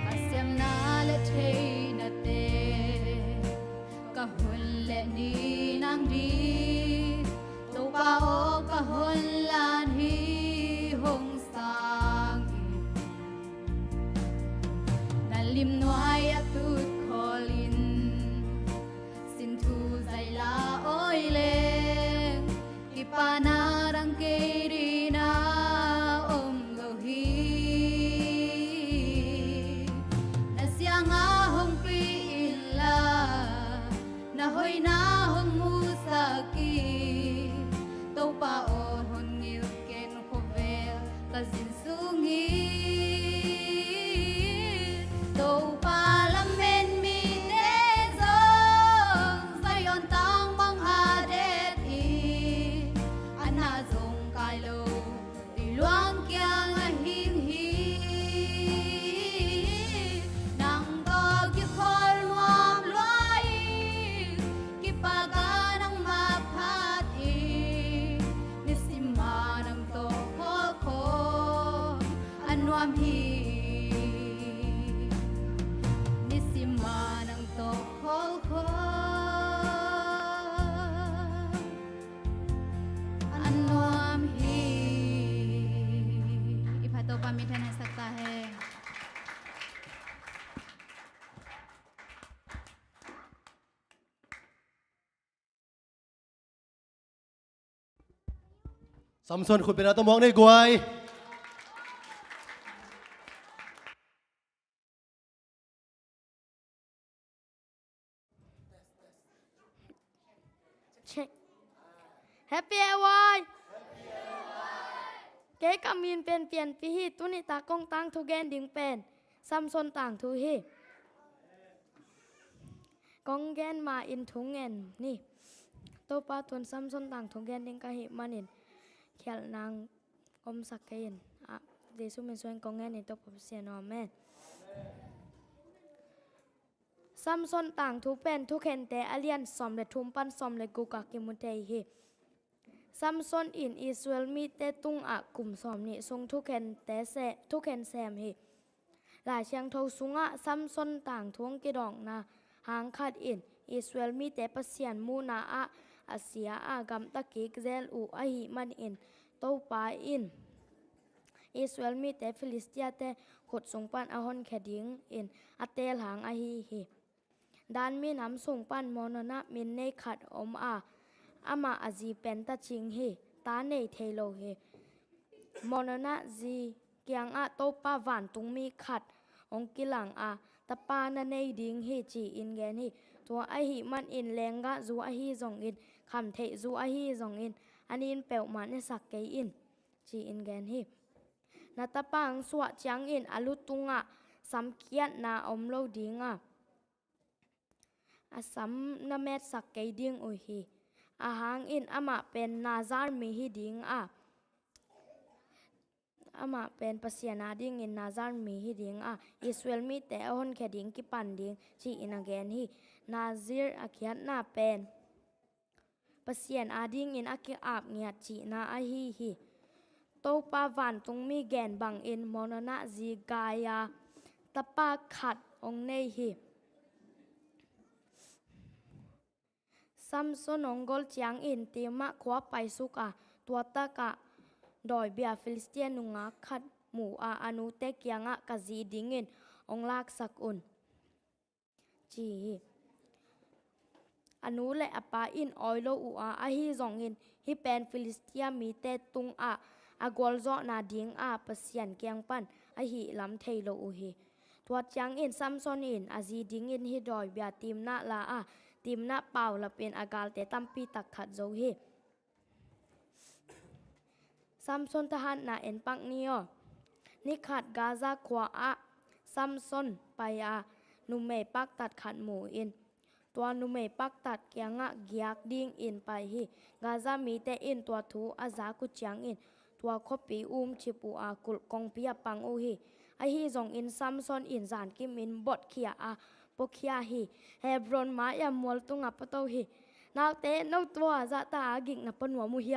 kasyam na le thei na te kahul le ni nang di tàu pa o kahul lan hi hong sang na lim noai atut kholin sin thu zai la oi le ki pa na rang ke ri na om lo hi na siang a hong pi illa na hoi na hong mu sa ki tàu pa o hon ngil ken khovel ka zin sungi tàu pa lam men mi te zo zayon tang bang ha de ti ana zong kai lo ti luang kya nga hin hi nang to ki khol nuam loi ki paga nang ma phat i nisima nang to khol ko anwam hi nisima nang to khol ko anwam hi iphato pamitan hai sakta hai
Samson คุณเป็นอาตมองในกวย
check happy away kế cam min pen pian pi hi tu ni ta kong tang thu gen ding pen samson tang thu hi kong gen ma in thu ngen ni to pa tuan samson tang thu gen ding ka hi manin khel nang om saken a de su men soen kong ngen ni to pa sia no men samson tang thu pen thu khen te alian som le thum pan som le gu ka ki mu te hi Samson in Israel mi te tung a kum som ni sung thu ken te se thu ken sem hi
หลายเชียงโทสุงะซ้ำซ้นต่างท้วงกิดองนาหางขัดอินอิสราเอลมีแต่ปัสยานมูนาอาเซียอากำตะกิกเซลอูอาหิมันอินโตปาอินอิสราเอลมีแต่ฟิลิสเตียแต่ขดสงปันอาฮอนแคดิงอินอาเตลหางอาฮีฮีด้านมีน้ำส่งปันมอนนะมินในขัดอมอามาอาจีเป็นตะชิงฮีตาในเทโลฮีมอนนะจีเกียงโตปาหวานตุงมีขัดองกิลังตะปานะในดิงฮีจีอินแกนฮีตัวอาหิมันอินแรงกะจูอาฮีจงอินคำเทจูอาฮีจงอินอันนี้เปลวมันสักเกยอินจีอินแกนฮีนาตะปังสวะจังอินอลุตุงสัมเกียนนาอมโลดิงสัมนาเมตสักเกยดิงโอฮีอาหางอินอามาเป็นนาซาร์มีฮีดิงอามาเป็นปัสยานาดิงอินนาซาร์มีฮีดิงอิสราเอลมีแต่ออนแค่ดิงกิปันดิงจีอินแกนฮีนาซิร์อาเกียนนาเป็นปัสยานาดิงอินอากิอาบเงียจีนาอาฮีโตปาวันตรงมีแกนบังอินมอนนะจีกายาตะปาขัดองเนฮีซัมซอนองกอลจางอินเตียมะขวาไปสุกตัวตะกะดอยเบียฟิลิสเตียนุงขัดหมู่อนุเตกยังกะจีดิงอินองลากสักอุนจีอนุและอปาอินออยโลอูอาฮีจงอินฮิเป็นฟิลิสเตียมีเตตุงอากอลโซนาดิงปัสยันเกียงปันหิลำเทโลอูฮีตัวจังอินซัมซอนอินอาจีดิงอินฮิดอยเบียทีมนาลาทีมนาเป่าละเป็นอากาลเตตัมปีตักขัดโจฮีซัมซอนทหารนาเอ็นปักนิโอนิขัดกาซาขวาซัมซอนไปนุเมปักตัดขัดหมู่อินตัวนุเมปักตัดเกียงเกียกดิ้งอินไปฮีกาซามีแต่อินตัวทูอาซากุจังอินตัวคบปีชิปูกุลกองปีปังโอฮีฮีจงอินซัมซอนอินจานกิมอินบดเขียปกเขียฮีเฮบรอนมายามวลตุงปะโตฮีนาวเตนาวตัวจะตากิกนับปนหัวมุฮี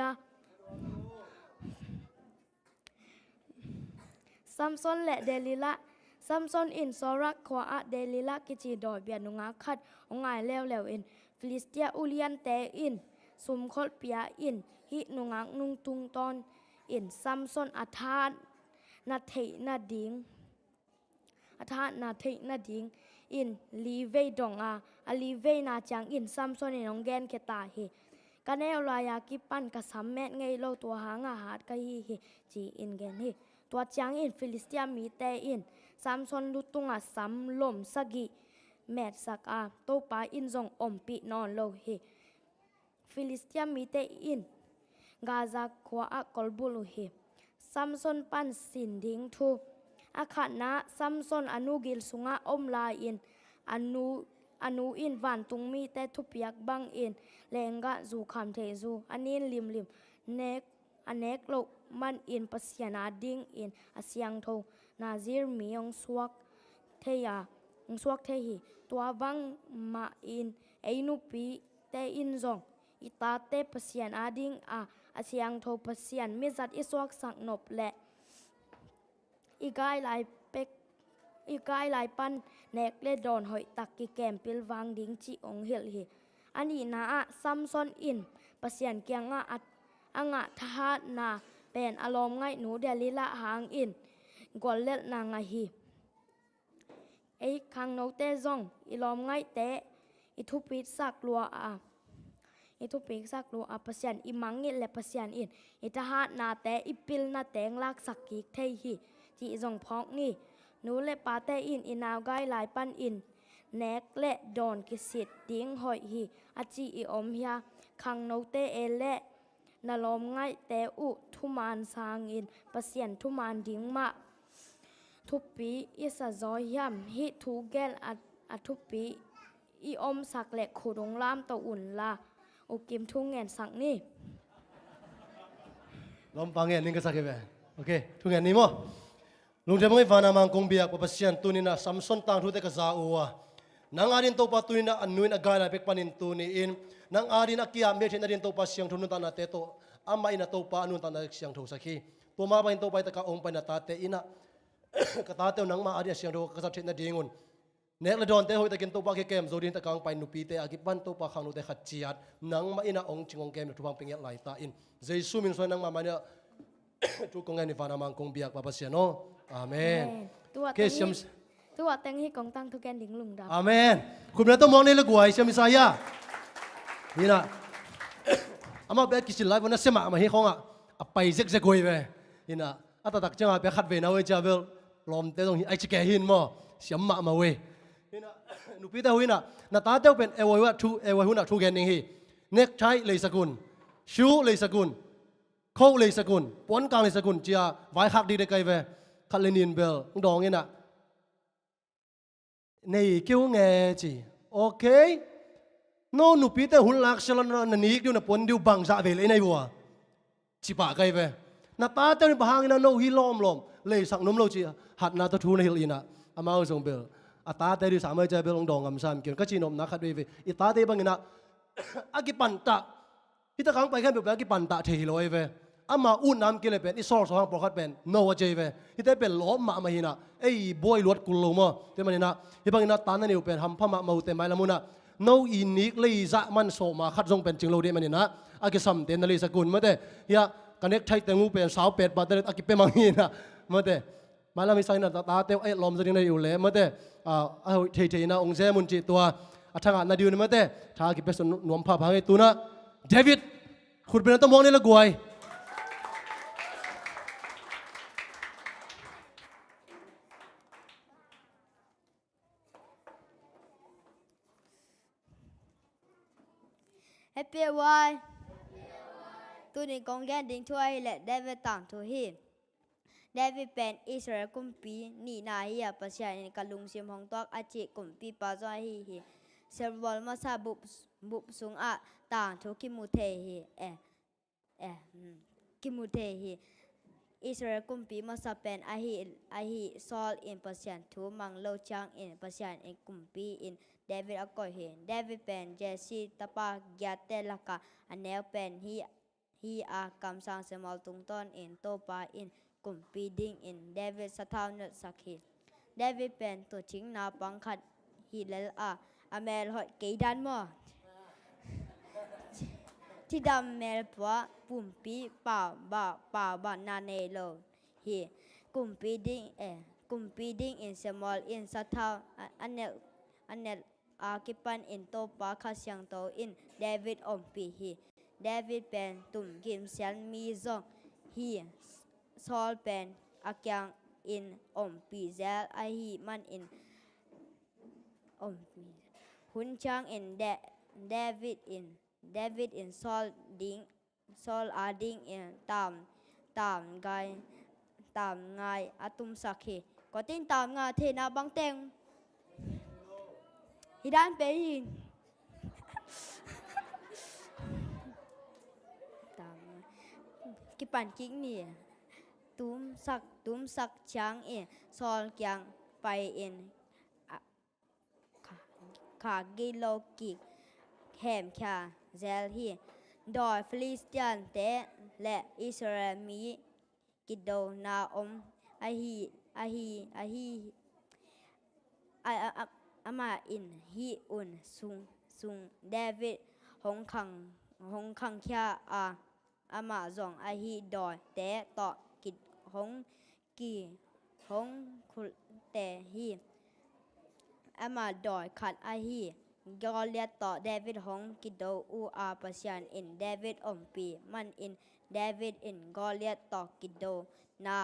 ซัมซอนและเดลิละซัมซอนอินซอรักขวาเดลิละกิจีดอยเบียนุงขัดองไงแล้วอินฟิลิสเตียอุลิยันเตอินสุมคอลเปียอินฮินุงนุงตุงตอนอินซัมซอนอาทานนาเทนาดิงอาทานนาเทนาดิงอินลีเวดองลีเวนาจังอินซัมซอนอินองแกนเคตาเฮกันเอลลายากิปันกะสัมเมตไงโลตัวหางหาดกะฮีจีอินแกนเฮตัวจังอินฟิลิสเตียมีเตอินซัมซอนลุตุงซัมลมสกิแมดสักโตปาอินจงอมปีนอนโลเฮฟิลิสเตียมีเตอินกาซาขวากอลบุลเฮซัมซอนปันสินดิงทูอาคานะซัมซอนอนุกิลสุงอมลาอินอนุอินวันตุงมีแต่ทุบยักบังอินแรงกะจูคำเทจูอันนี้ลิมเนกอันเนกโลมันอินปัสยานาดิงอินอาเซียงโทนาซิร์มีองสวกเทียองสวกเทหีตัววังมาอินไอนุปีเตอินจงอิตาเตปัสยานาดิงอาเซียงโทปัสยานมิจัดอิสวกสังนบและอีกายหลายเป็กอีกายหลายปันเนกเลดอนหอยตักกิแกมปิลวังดิงจีองเฮลเฮอันนี้นาซัมซอนอินปัสยานเกียงทหารนาเป็นอารมณ์ไงหนูเดลิละหางอินกอลเล็ดนางฮีไอคังโนเตซองอีลอมไงเตอีทุปิดสักลัวอีทุปิดสักลัวปัสยันอีมังเงและปัสยันอินอีทหารนาเตอีปิลนาแตงลากสักกิกเทฮีจีจงพองนี่หนูเละปาเตอินอีนาวไกหลายปันอินแนกและดอนกิสิตดิ้งหอยฮีอาจีอีอมเฮียคังโนเตเอและนาลมไงแต่ทุมานสางอินปัสยันทุมานดิ้งมาทุปีอิสะจอยยำฮิทูเกลทุปีอีอมสักและขุดงลามตะอุ่นละอุกิมทุ่งเงินสักนี่
ลมปังเงินนี่ก็สักเบโอเคทุกเงินนี่มั้งลุงจะไม่ฟังนามังคงเบียกปัสยันตุนินะซัมซอนต่างทุเตกซาอัวนางอารินโตปาตุนินะอันนุนอากาลเป็กปันินตุนีอินนางอารินอากิยาเมชินอารินโตปาเสียงทุนุตันนาเตโตอามาอินาโตปาอนุตันนาเสียงทุสักฮีตัวมาไปโตไปตะกาองไปนาตาเตอินะ กตาเต้านังมาอาเดียเสียงโดกษัตริย์เทนนาดีงุนเนกละดอนเตหอยตะกินตัวปากเกมโซดินตะกังไปนุปีเตอากิปันตัวปากขังนุเตขัดเจียดนังมาอินาองจิงองเกมทุบังเป็นยัดไหลตาอินเจสุมินสวยนังมาเนี่ยทุกกองเงินนิฟานามังคงเบียกปาปัสเซียโนอาเมน
ตัว
เค
เต็ง
เซียม
ตัวเต็งให้กองตั้งทุกแกนดิ่งลุงดำ
อาเมนคุณไม่ต้องมองในละกวยเซียมิสายานี่นะอามาเบกิสิไลฟ์วันนั้นเสมามาให้ของไปเซ็กกวยไปนี่นะอาตตักจังไปขัดเวนาเวจาเวลลอมเตตรงไอชิแกหินมั้งเสียมมาเวนี่นะนุปีเตหุยนะนาตาเตเป็นเอวว่าทูเอวหุนะทูแกนนิ่งฮีเน็กไทเลยสกุลชูเลยสกุลเข้าเลยสกุลปนกลางเลยสกุลเจียไว้หักดีได้ไกลเวคัลเลนินเบลดองนี่นะนี่คิวเงจีโอเคโน่นุปีเตหุ่นลักษณะนันนี่คิวน่ะปนดิวบังซาเวเลยในวัวจิปะไกลเวนาตาเตนี่บางนะโนฮิล้อมเลยสักนุ่มโลจีหัดนาตทูนฮิลอินะอามาอุสงเบลอาตาเตดิสามารถจะเบลงดองกำซามเกี่ยวกับจีนอมนักขัดด้วยอิตาเตบังนะอากิปันตะฮิตะขังไปแค่แบบอากิปันตะเทฮิโลเวอามาอุ่นน้ำกิเลเป็นอิสอร์สองปลอกขัดเป็นโนวเจเวฮิตะเป็นล้อมมาหินะไอ้บอยลวดกุลโลมเตมันนะฮิบังนะตานันนิวเป็นฮัมพม่ามาอุเตไม่ละมุนะโนอินิกเลยจะมันโสมาขัดจงเป็นจึงโลเดมันนะอากิสัมเตนนาลีสกุลมาเตยากันเน็กไทยแต่งูเป็นสาวเป็ดบาดเจ็บอากิเป็นมังหินะมาเตมาแล้วมีไซน์ตาเตไอ้ลมจะดิ้งในอยู่เลยมาเตเทนะองค์เซมุนจิตัวทางนาดิวนี่มาเตทากิเป็นส่วนนวมผ้าพังไอ้ตัวนะเดวิดคุณเป็นต้องมองในละกวย
Happy Why ตัวนี้กองแกนดิ่งช่วยและเดวิดต่างทุฮีเดวิดเป็นอิสราเอลกุมปีนี่นาฮียประชาชนกลุงเสียมของตัวอาเจกุมปีปาจอยฮีเซอร์วอลมาซาบุบสุงอะต่างทุกิมุเทฮีกิมุเทฮีอิสราเอลกุมปีมาซาเป็นอาฮีซอลอินประชาชนทูมังโลจังอินประชาชนอินกุมปีอินเดวิดอากอยเห็นเดวิดเป็นเจสซี่ตะปากยาเตลกาอันแนวเป็นฮีอากำสังเสมอตุงต้นอินโตปาอินกลุ่มปีดิ้งอินเดวิดสะท้าวเนสักฮิเดวิดเป็นตัวชิงนาปังคัดฮีเลลอเมลหดกีดันมอที่ดำเมลปัวปุ่มปีป่าบนาเนโลฮีกลุ่มปีดิ้งอินเสมอลอินสะท้าวอันเนลอากิปันอินโตปาคาเซียงโตอินเดวิดอมปีฮีเดวิดเป็นตุ่มกิมเซียนมีซองฮีซอลเป็นอายังอินอมปีเซลไอฮีมันอินอมปีหุนช่างอินเดวิดอินซอลอาดิงอินตามไงอาตุมสักฮีก็ติ้งตามงาเทนาบังเต็งฮิดานเปยินตามกิปันกิ๊กนี่ตุ้มสักช้างเอ็นซอลยังไปเอ็นขากิโลกิกแหมแค่เซลฮีดอยฟิลิสเตียนเตและอิสราเอลมีกิโดนาอมอาฮีอามาอินฮีอุนซุงเดวิดหงคังแค่อามาจงอาฮีดอยแต่ต่อกิดหงคุแต่ฮีอามาดอยขัดอาฮีกอเลียต่อเดวิดหงกิดโดอูอาปัสยันอินเดวิดอมปีมันอินเดวิดอินกอเลียต่อกิดโดนา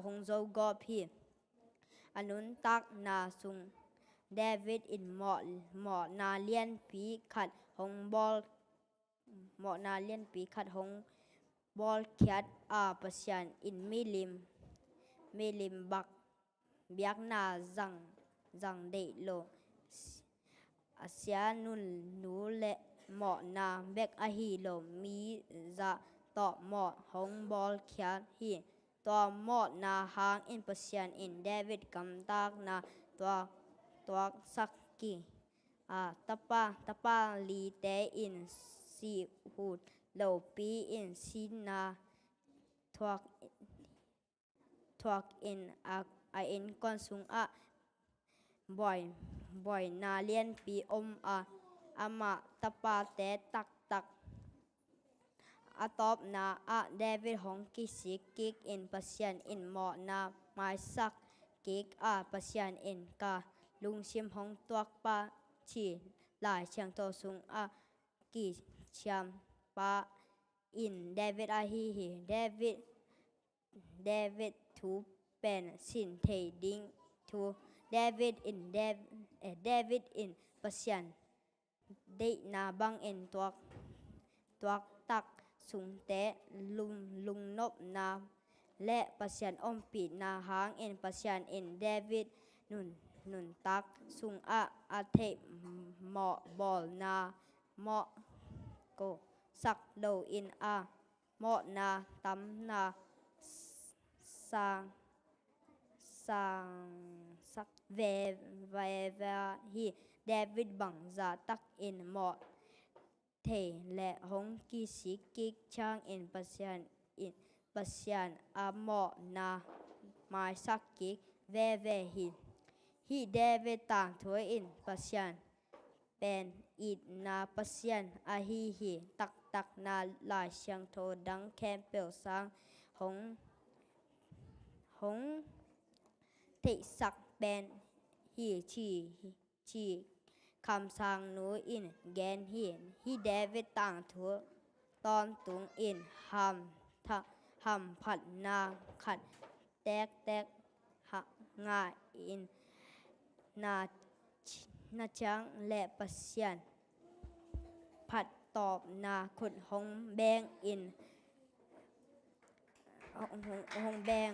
หงโจกอพีอนุนตักนาซุงเดวิดอินหมอนาเลียนปีขัดหงบอลหมอนาเลียนปีขัดหงบอลแคทปัสยันอินมิลิมบักเบียกนาจังเดโลเสียนุนนูและหมอนาเบกอฮีโลมีจะต่อหมอหงบอลแคทฮีต่อหมอนาหางอินปัสยันอินเดวิดกำตากนาตัวสักกีตะปาลีเตอินซีฮูดโลปีอินซีนาทวกอิน อินก่อนสุงอะบ่อยนาเลียนปีอามาตะปาเตตักอาตอบนาเดวิดฮองกิสิกิกอินปัสยันอินหมอนาไม้สักกิกปัสยันอินกาลุงชิมฮองตัวปาชีหลายเชียงโตสุงกีเชียมปาอินเดวิดฮีเดวิดทูเป็นสินเทดิงทูเดวิดอินปัสยันได้นาบังอินตัวตักสุงเตลุงนบนาและปัสยันอมปีนาหางอินปัสยันอินเดวิดนุนตักสุงอาเทเหมาะบอลนาเหมาะโกสักโดอินเหมาะนาตำนาสร้างสักเวฮีเดวิดบังซาตักอินเหมาะเทและฮงกิสิกิกช่างอินปัสยันเหมาะนาไม้สักกิกเวฮีเดวิดต่างถวยอินปัสยันเป็นอิดนาปัสยันฮีตักนาลายเชียงโทดังแคมเปลสังหงทิสักเป็นฮีชีคำสั่งหนูอินแกนฮีเดวิดต่างถัวตอนตุงอินหำผัดนาขัดแตกหักง่ายอินนาจังและปัสยันผัดตอบนาขุดหงแบงอินหงแบง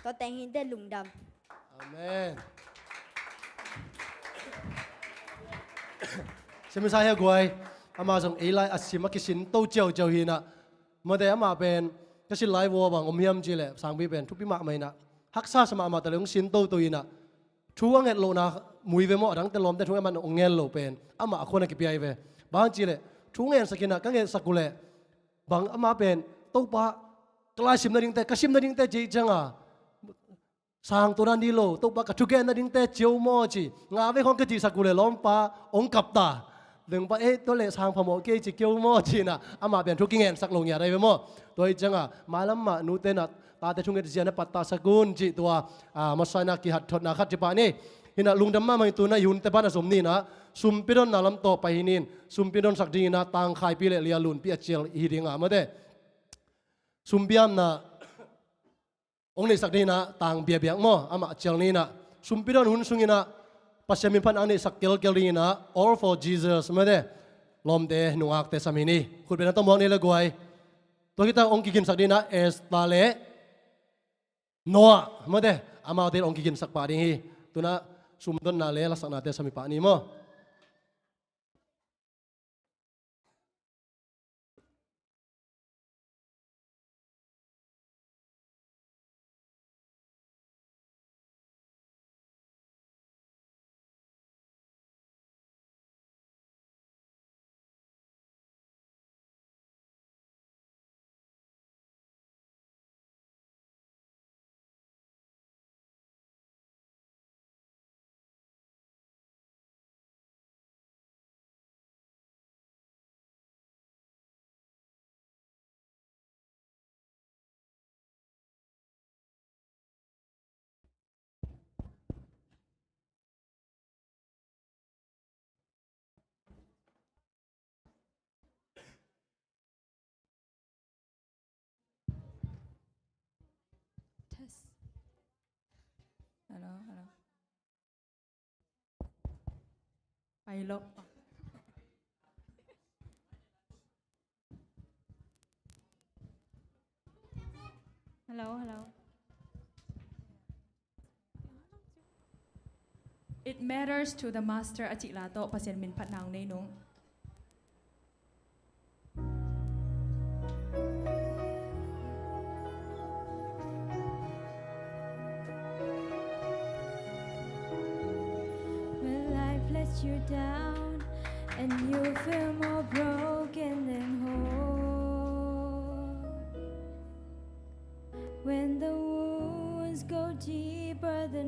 ก็แต่งหินได้ลุงดำ
อาเมนเชื่อมสายกวยอามาส่งเอไลอาศิมากิสินโตเจ้าหินะเมื่อแต่อามาเป็นก็สิไลวัวบางอมยมจีเล่สังบีเป็นทุกปีมาไม่นะฮักษาสมามาแต่เรื่องสินโตตัวหินะช่วงเงินโลนะมวยเวมอดังแต่ลมแต่ช่วงมันองเงินโลเป็นอามาคนนักเปียเวบางจีเล่ช่วงเงินสกินะก็เงินสกุลเล่บางอามาเป็นโตปะกลายสิมนาดิงแต่กสิมนาดิงแต่จีจังสร้างตัวนั้นดีโลตุบกทุกแกนดิ้งเตเจียวมอจีงาเวของกจีสักุเลล้อมปาองกับตาเรื่องปะตัวเลสร้างพมเกจิเกียวมอจีนะอามาเป็นทุกแกนสักลงอย่างไรเวมอตัวจังมาลัมมานูเตนัดตาแต่ช่วงเดือนปัตตาสกุลจีตัวมาสายนักกิหัดทดนาคัดจีปานี่หินะลุงดำมาไม่ตัวน่ายุนแต่บ้านสมนี่นะสุมพิดอนนาลัมโตไปหินินสุมพิดอนสักดีนะต่างขายปีเลียลุนปีเจียลฮีดิงมาเด้สุมเบียมนะองค์นี้สักดีนะต่างเบียบมั่วอามาเจลนี่นะสุมพิดอนหุ่นสุงินะปัจจัยมีพันอันนี้สักเกลนี่นะ all for Jesus มาเด้ลมเดหนุ่งอักเตสามินีคุณเป็นนักต้องมองนี่เลยกวยตัวkitaองค์กินสักดีนะเอสตาเลโนอามาเด้อามาเดองค์กินสักปาดีตัวนะสุมต้นนาเลลักษณะเตสามิปานี่มั่ว
HelloไปลบHello It matters to the master อจิลาโตปัสยันมินพัดนางในนุง
You down and you feel more broken than whole when the wounds go deeper than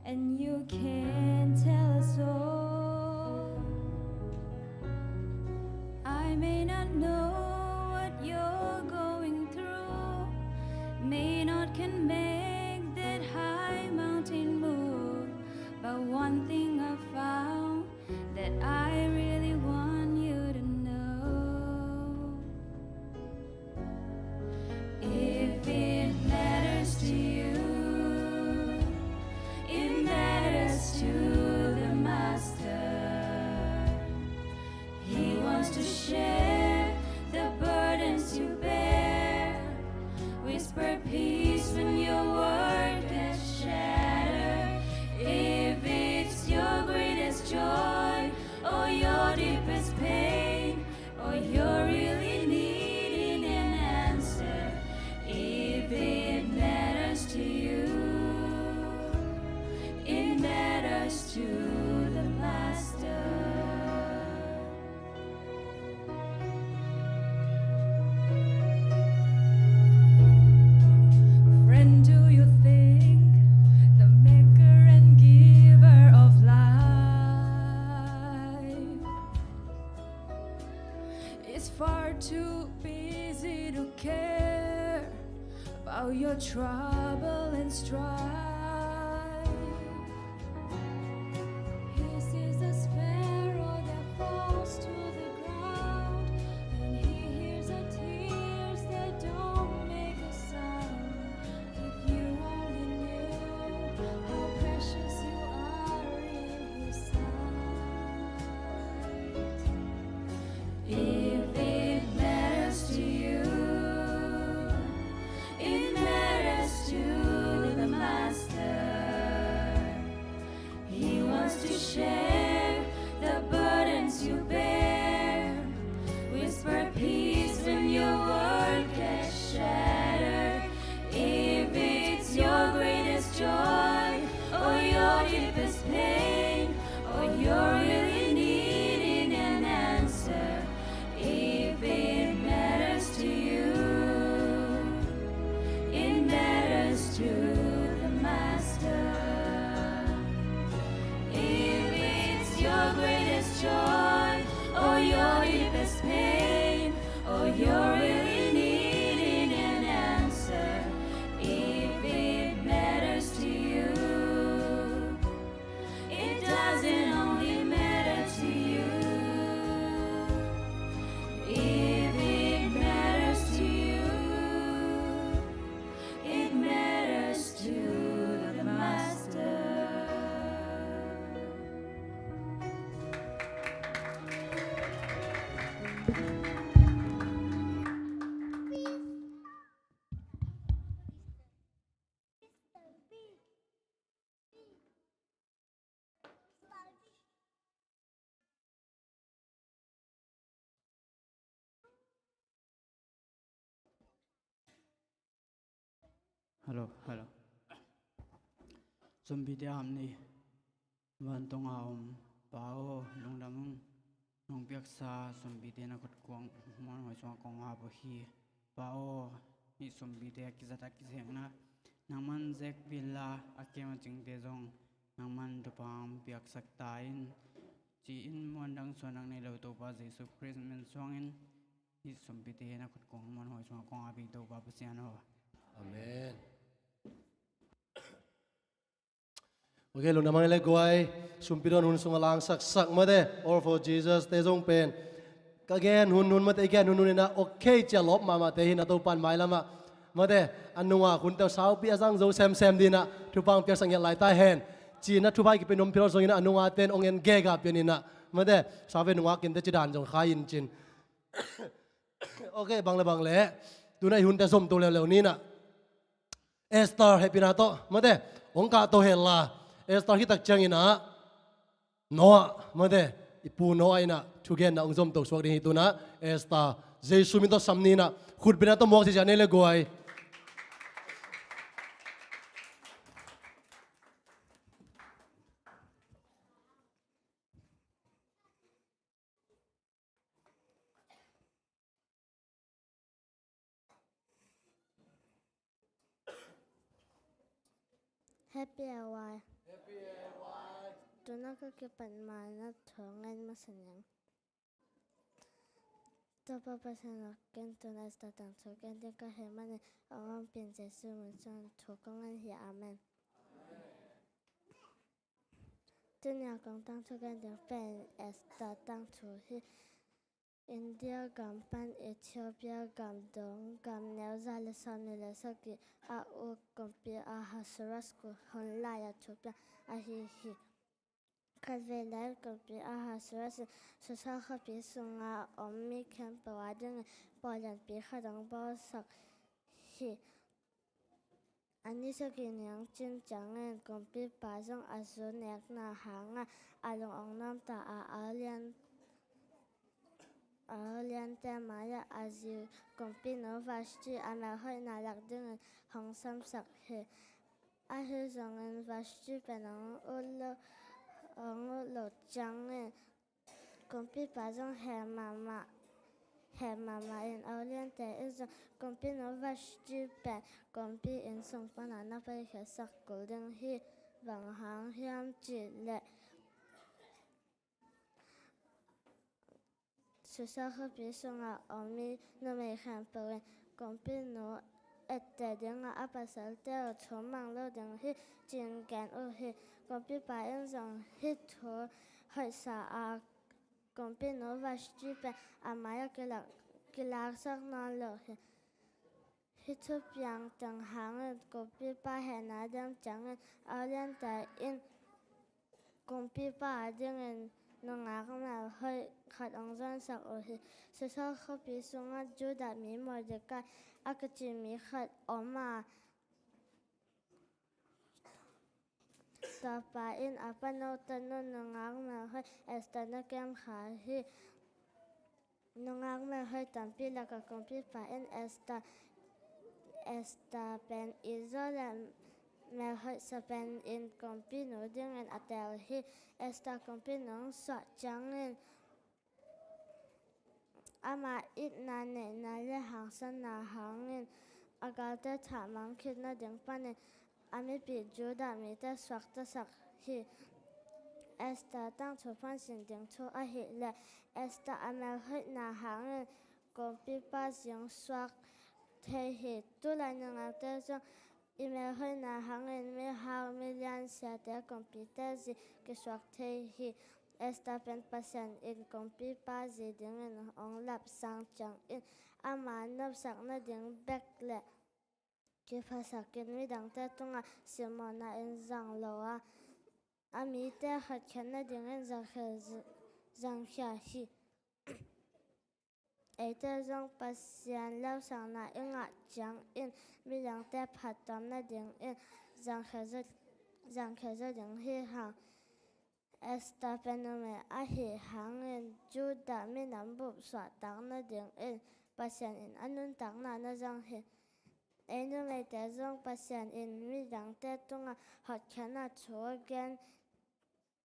and you can tell us all. I may not know what you're going through, may not can make that high mountain move, but one thing I found that I really want you to know. If it matters to you, it matters to the Master. He wants to share the burdens you bear, whisper peace when your word gets shattered. If it's your greatest joy or your deepest pain, or you're really needing an answer, if it matters to you, it matters to the Master. Friend, do you think the maker and giver of life is far too busy to care about your trouble and strife? He sees the sparrow that falls to the ground, and he hears the tears that don't make a sound. If you only knew how precious you are in his sight. If it matters to you, it matters to the Master. He wants to share the burdens you bear, whisper peace when your world gets shattered. If it's your greatest joy or your deepest pain, or you're really needing an answer, if it matters to you, it matters to the Master. If it's your greatest joy or your deepest pain, or you're really needing an answer, if it matters to you, it doesn't only matter to you. If it matters to you, it matters to the Master.
Hello. Zombie dia hamni van tong aum pao lungdam nong biak sa zombie dia na kot kuang mon hoi chong kong a bo hi pao ni zombie dia ki zata ki seng na nangman zek villa akem ching de jong nangman dupam biak sak tain chi in mon dang sonang nei lo to pa jesu christ men song in ni zombie dia na kot kuang mon hoi chong kong a bi to pa pasiano.
Amen. Okay, lung namang ilay guay, sumpiron hun sungalang sak made, all for Jesus, te zong pen. Again, hun mate again, hun na okay chalop mama te hin ato pan mai lama. Made, anunga kun te sao pi azang zo sem dina, tupang pia sang yalai ta hen. Chi na tupai ki penom piro zong ina anunga ten ong en gega pianina. Made, sabe nunga kin te chidan zong khain chin. Okay, bangle. Tunay hun te som to lew ni na. Esther happy na to, made, ong ka to hella. Esther hitak changina Noah made ipu Noah ina tugen na ongzom to swak ri hituna Esther Jesu min to samnina khut bina to mok si janele goai.
Happy Hawaii. ตัวนั้นก็เก็บปันมานะถั่วเงินมาสัญญาตัวปปสนกันตัวนั้นสตางถั่วกันเด็กก็เห็นมันเอามันเปลี่ยนใจสู้เหมือนจนถั่วก็เงินเหี่ยอาเมนตัวนี้กองตั้งถั่วกันเด็กเป็นสตางถั่วที่อินเดียกัมปันเอธิโอเปียกัมดงกัมเนวซาเลซอนเนลสกิอาโอกัมปีอาฮัสรัสกุฮอนไลอาทูเปียอาฮิฮิคัดเวลากัมปีอาฮัสรัสสุสาขปีสุงอาอมมีแคมปวาดึงปอยันปีขดังบอสักฮิอันนี้สกินยังจินจังเงินกัมปีปาจงอาซุเนกนาหางอาลงองน้ำตาอาเลียนแต่มาอยอาจิวกงปีโนวัชจีอามาให้นาลักดึงห้องซ้ำสักเหอาเฮจงเงินวัชจีเป็นองโลจังเงินกงปีป้าจงแห่มาอินเอาเลียนแต่อิจงกงปีโนวัชจีเป็นกงปีอินส่งปนานาไปแค่สักกุลดึงฮีบังหางยามจีเละสุสาขปีสุงอาอมีโนเมขันเปรนกงปีโนเอตแต่ดึงอาปัสสัลเตอชมมังโลดึงฮิจินแกนโอฮิกงปีปาอินจังฮิทัวให้สาอากงปีโนวัชจีเป็นอามายกิลาสักนอนโลฮิฮิทุบยังจังหางกงปีปาเห็นนาดังจังเอาเลียนแต่อินกงปีปาดึงนงอาก็มาให้ขัดองจันสักโอฮิสุดท้ายเขาพิสูจน์จูดามีหมดเด็กกันอากจิมีขัดออกมาต่อไปอินอาปนโนตันนงอาก็มาให้เอสตันเกมขาฮีนงอาก็มาให้ตัมปีละกับคอมพิวเตอร์อินเอสตาเป็นอิโซเลมมาให้สเปนอินคอมพิวเตอร์ดึงอัตเตอร์ฮีesta compinong sa changin ama it na ne na le hang san na hangin agate thamang khit na ding panin ami pi juda mi ta swak ta sak hi esta tang chopan sin ding cho a hi le esta amel hit na hangin kompi pa jing swak the hi tu la nang a te so email hơi na hangin me how million sa te computer zi ke swak the hi esta pen pasan in computer pa zi ding ong lap sang chang in ama nop sak na ding back le ke phasa ken mi dang te tunga simona in zang loa ami te khat khan na ding in zang kha hi ete zong pasian lau sang na inga chang in mi dang te phat tam na ding in zang khaza ding hi hang esta penome a hi hang in ju da mi nam bu swa tang na ding in pasian in anun tang na na zang hi enu me te zong pasian in mi dang te tunga hot khana chu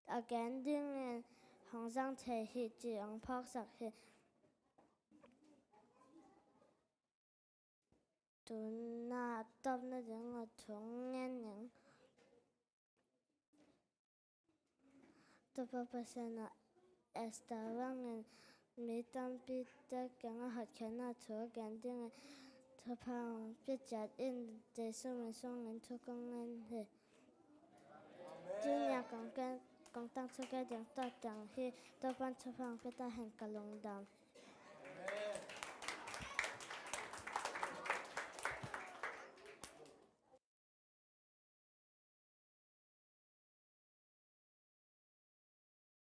again ding in hong zang the hi ji ong phok sak hi tu na top na ding a thong ngen yang to papa sana esta wang mi tam pi ta kang a hat khana tho gan ding to phang pi chat in de song ngen to kang ngen he jinya kang tang so ga ding to tang he to pan to phang pi ta hen kalong dam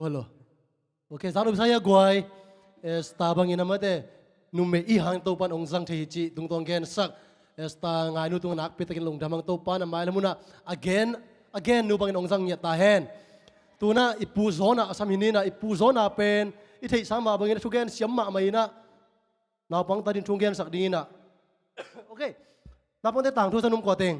Halo. Okay, zanu saya guai esta bangin amate nume I hang topan ong zang thi chi tung tong gen sak esta ngai nu tung nak pitakin long damang topan amai lamuna again nu bangin ong zang nya ta hen tuna ipu zona asam hinina ipu zona pen I thei sama bangin thugen siamma mai na na pang tadin thungen sak dingina okay na pang te tang thu sanum ko teng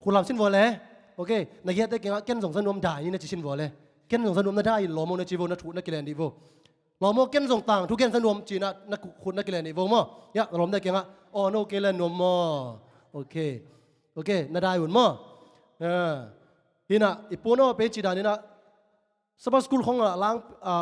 kulam sin vole okay na ye te ken jong sanum dai ni na chi sin voleเกณฑ์ส่งสนวมน่าได้หลอมในจีโวนัทุนักกีฬาดีโวหลอมเกณฑ์ส่งต่างทุกเกณฑ์สนวมจีน่ะนักคุณนักกีฬาดีโวมั้งยะหลอมได้เก่งอ่ะอ๋อโนเกณฑ์นวมมั้งโอเคน่าได้หุ่นมั้ง hina ipuno pe chidanina sabah school khong lang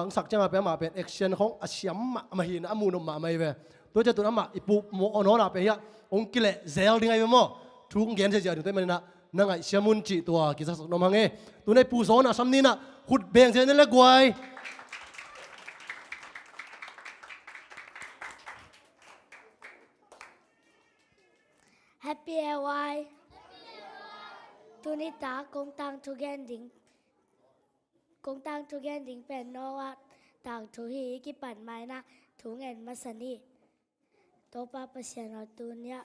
sak chama pe ma pe action khong asiam ma hin amun ma mai ve to cha tu ama ipu mo onona pe ya ong kile zel dingai mo thung gen se ja tu te manina nangai siamun chi tua ki sa no mangi tu nei pu zona samni na khut beng se ne le gwai
Happy AY tu ni ta kong tang tu gen ding kong tang tu gen ding pen no wa tang tu hi ki pan mai na tu ngen masani to pa pasien no tu nya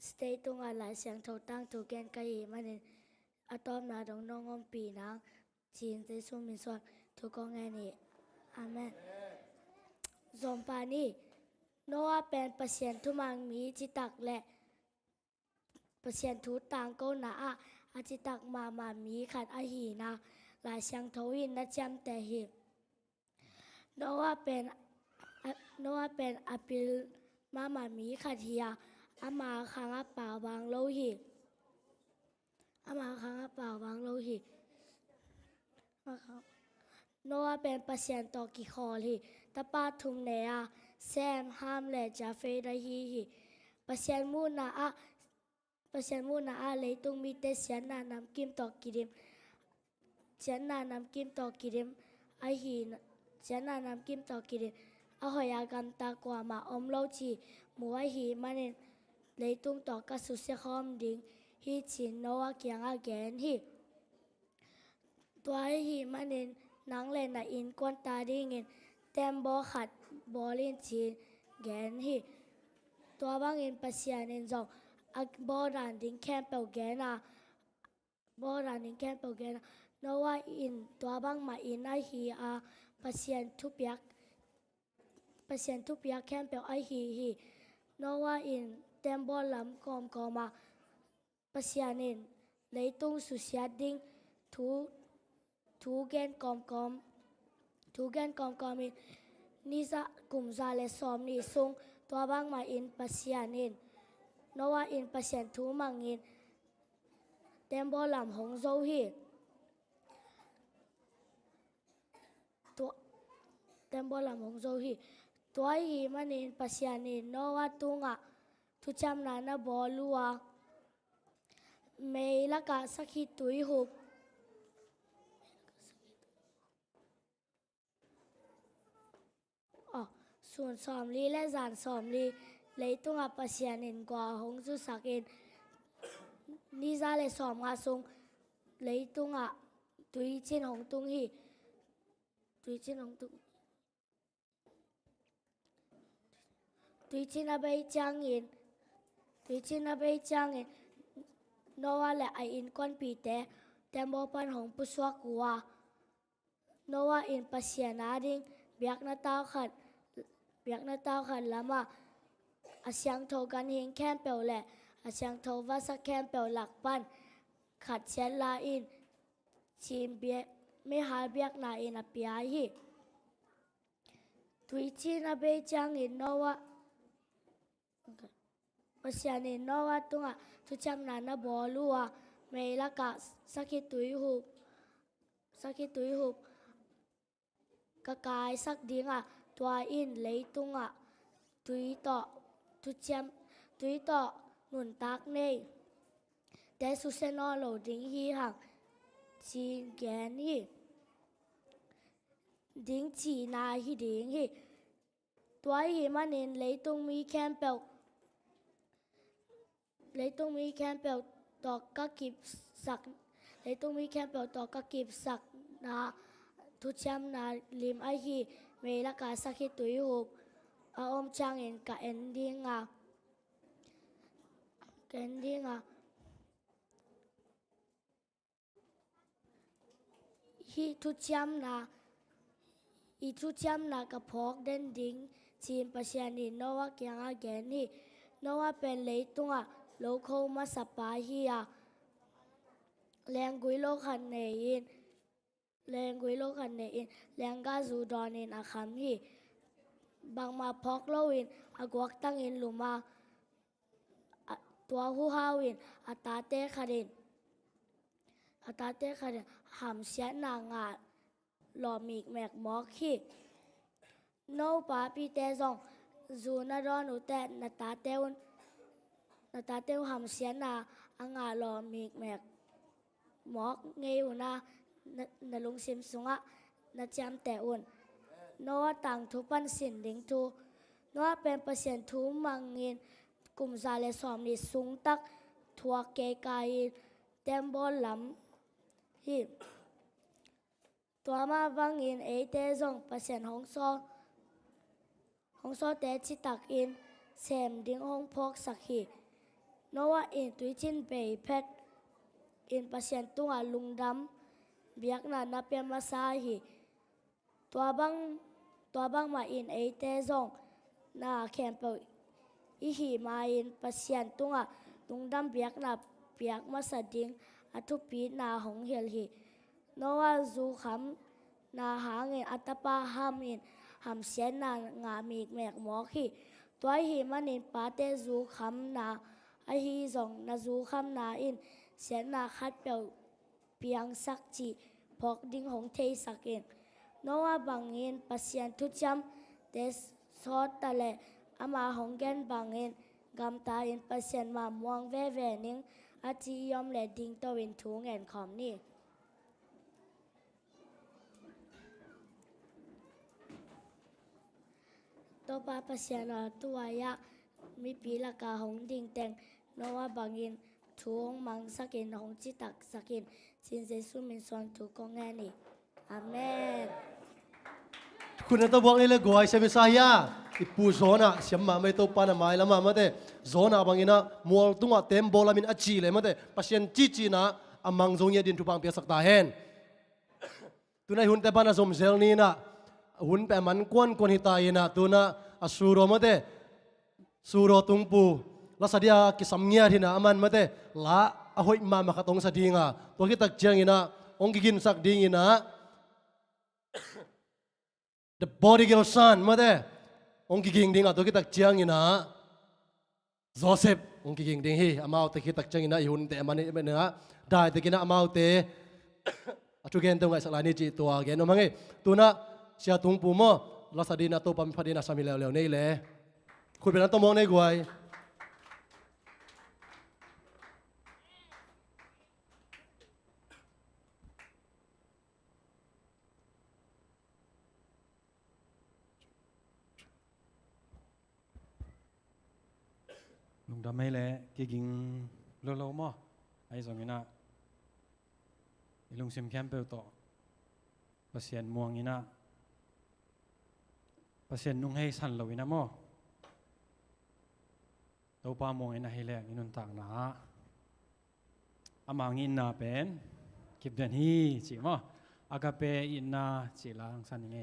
stay tu nga la siang thau tang tu gen kai manin atom na dong nong om pi na chin te sum min so tu ko nge ni amen zom pa ni no wa pen pasien tu mang mi chi tak le pasien tu tang ko na a chi tak ma mi khat a hi na la siang thau in na cham te hi no wa pen apil ma mi khat hi ama khang a pa wang lo hi ama khang a pa wang lo hi no wa pen pasien to ki khol hi ta pa thum ne sam ham le ja fe da hi pasien mu na lấy tung mi te sian na nam kim to kirim sian na nam kim to kirim ai hi sian na nam kim to kirim a hoya gam ta kwa ma om lo chi mu ai hi manen lấy tung to ka su se khom ding hi chin no wa kyang a gen hi to ai hi manen nang le na in kon ta ding in tem bo khat bolin chin gen hi to bang in pasian in zong bo ran ding camp pel gena bo ran ding camp pel gena no wa in to bang ma in ai hi pasien thu piak camp pel ai hi no wa in tem bo lam kom koma pasien in lấy tung su sia ding thu gen kom in ni za kum za le som ni sung to bang ma in pasien in no wa in pasien thu mangin tem bo lam hong zo hi to tem bo lam hong zo hi to ai hi manin pasien in no wa tunga thu cham na na bo luwa mei la ka sakhi tui hup sun som li le zan som li lấy tung pasien in qua hong su sakin ni za le som nga sung lấy tung tui chin hong tung hi tui chin hong tung tui chin a bay chang in no wa le ai in kon pi te tem bo pan hong pu swa kwa no wa in pasien a ding biak na tao khat lama asyang tho gan hing kem pel le asyang tho va sa kem pel lak pan khat chen la in chim bie me ha biak na in a pia hi tui chin a be chang in no wa pasien in no wa tunga tu cham na na bo luwa me la ka sakhi tui hup ka kai sak dinga tua in lấy tunga tui to nun tak nei te su se no lo ding hi hang chi gen hi ding chi na hi ding hi tua hi manin lấy tung mi campbell to ka kip sak lấy tung mi campbell to ka kip sak na thu cham na lim ai hi me la ka sakhi tui hup om chang in ka ending hi thu cham na ka phok den ding chim pasien in no wa kyang a gen hi no wa pen lấy tunga lo kho ma sapa hi leng gui lo khan ne in leng ga zu don in a kham hi bang ma phok lo in agwak tang in luma tua hu hawin atate kharin อาตาเต้ขันหำเสียนางาหล่อมีกแมกหมอขี้โนปาปีเตซองจูนาดอนอุเตนาตาเต้วหำเสียนาอังาหล่อมีกแมกหมอกเงยนาลุงซิมสุงะนาจำแต่อุ่นโนว่าต่างทุปันสินดิงทูโนว่าเป็นเปอร์เซ็นต์ทูมังเงินกลุ่มซาเลสอมนิสุงตักทัวเกกายเต็มบอลลำฮีตัวมาบังเงินเตซองเปอร์เซ็นต์ของโซเตจิตักอินเซมดิงห้องพกสักฮีโนว่าอินตุยจินเปย์เพชอินเปอร์เซ็นต์ตัวลุงดำเบียกนาเปียมาซาฮีตัวบังมาอินเตซองนาแคมเปอร์อีหีมาอินเปอร์เซ็นต์ตัวลุงดำเบียกมาสดิงอัตุปีนาหงเฮลฮีโนว่าจูคำนาหาเงินอัตปาหามินหำเสียนางามีแมกหมอขี้ตัวหีมันอินปาเตจูคำนาไอฮีซองนาจูคำนาอินเสียนาคัดเปียวเปียงสักจีพอกดิ้งหงเทสักเองโนว่าบางเงินปัสยันทุจำเตสซอดตะเลอามาหงแกนบางเงินกำตาอินปัสยันมามวงเวนิงอาจียอมเลดิ้งตัววินทูเงินคอมนี่ตัวปาปัสยันตัวยะมีปีละกาหงดิ้งแตงโนว่าบางเงินทูหงมังสักินหงจิตักสักินสินเซซุมินซอนทูกงแงนี่อาเมน
คุณนั่นตัวบอกนี่เลยกวยเซมิสายาอีปูโซน่ะเสียมาไม่ตัวปานมาแล้วมาเตโซน่ะบางอินะมัวตุงอ่ะเต็มบอลมินอจีเลยมาเตปัสยันจีนะอามังจงเยดินทุบังเปียสักตาเห็นตัวนั้นหุ่นแต่ปานะสมเซลนี่นะหุ่นแปมันกวนหิตายนะตัวน่ะอสูรมาเตสูรตุงปูแล้วสัตยากิสัมเงียที่นะอามันมาเตละอหอยมามาขัดตรงสัตยิงอ่ะตัวกิตักเจียงอินะองกินสักดิ่งอินะThe prodigal son มาเด้องกิงดิ่งอ่ะตัวกิตักเจียงอินะโจเซฟองกิงดิ่งฮีอามาเอาตะกิตักเจียงอินะหุ่นแต่มันนี่เนื้อได้ตะกินะอามาเอาเตะทุกเกนตรงไงสักลายนี่จีตัวเกนน้องมังไงตัวน่ะเสียตุงปูมั่วลักษณะดีนะตัวปั๊มพัดดีนะสามีเร็วๆนี่เลยคุณเป็นนักตัวมองในกวย
ลุงดำไม่แลกิงเร็วๆมั่วไอ้สองนี่นะลุงซิมแคมเปิลต่อปัสยันม่วงนี่นะปัสยันนุ่งให้สันเหลวินะมั่วตัวปลามองไอ้นะให้แหลกนี่นนต่างนะอามางินนาเป็นเก็บเดือนฮีจีมั่วอากาเปอินนาจีลางสันยังไง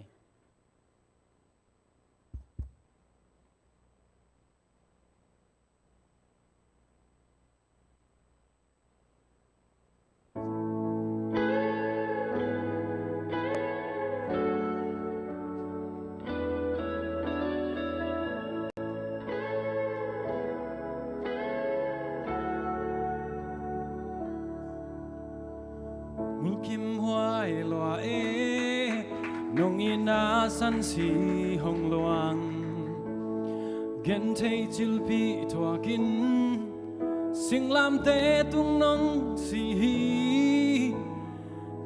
มุกิมหัวลวเอนงอินาสันสีหงลวงเกนเทจิลปีทวกินสิงลามเตตุงนงสีฮี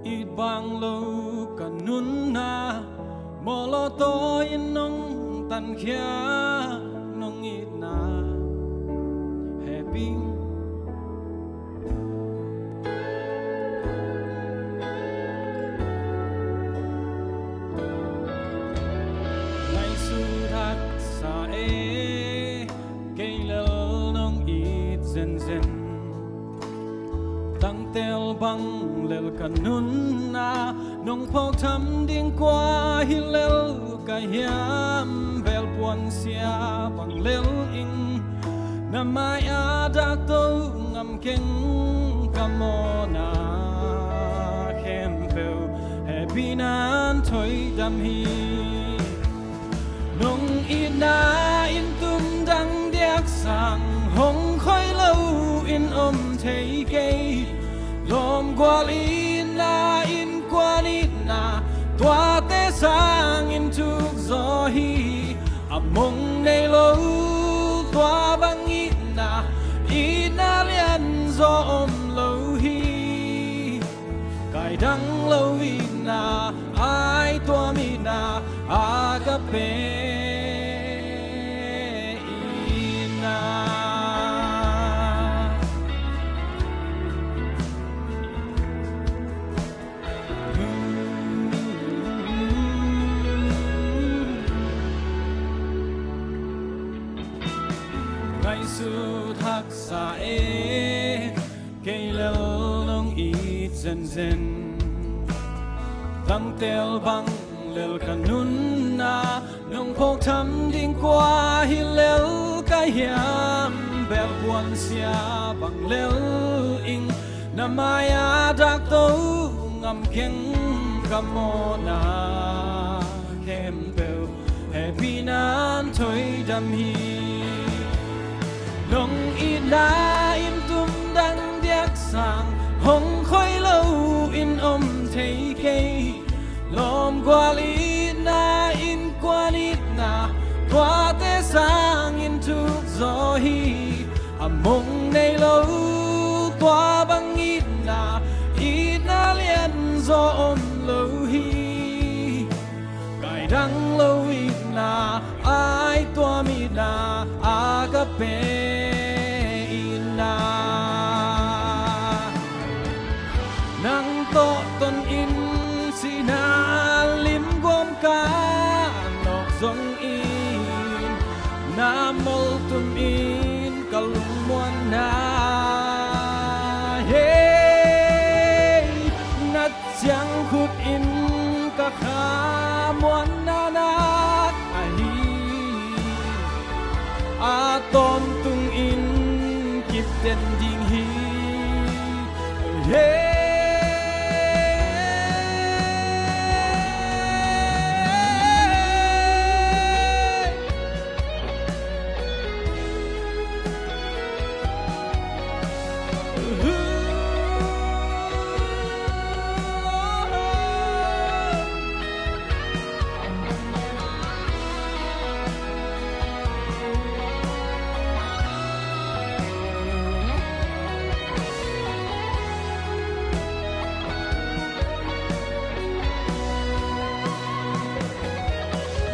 อีบางโลกันนุนนามอลโตยินนงตันเขียนงอีนาแฮปปี้ตั้งเตลบังเลลกันนุนนาน้องพอกทำดิ่งกว่าฮิเลลกะยามเบลปวนเสียบังเลลอิงน้ำไม่อาดักตัวงำเก่งกะโมนาเข้มเปลแฮปปี้นานถอยดำฮีน้องอีนาอินตุมดังเดียกสั่งหงคอยเล่าอินอมเทเกโล lom gwalina in kwanina tua te sang in tuk zo hi among nei lo tua bangina ina lian zo om lo hi kai dang lo ina ai tua mina agape ina ngày su thắc xa cây lel nong ít dần dần tăng tel băng lel kanun na nong phok tham ding qua hi lel kai hiam bel buan sia bang lel ing namaya dak to ngam keng kamona kem bel happy nan thoi dam hi nong ina im tum dang diak sang hong khoi lâu in om thấy cây lom gwalina in kwanina qua te sang in tuk zo hi among nei lâu tua bangina ina lian zo om lâu hi kai dang lâu ina ai tua mina agape ina nang to ton in sina lim gom ka nok zong in na mol tum in kalung muan na hey nat siang khut in ka kha muan na nak ahi a tom tung in kip ten ding hi hey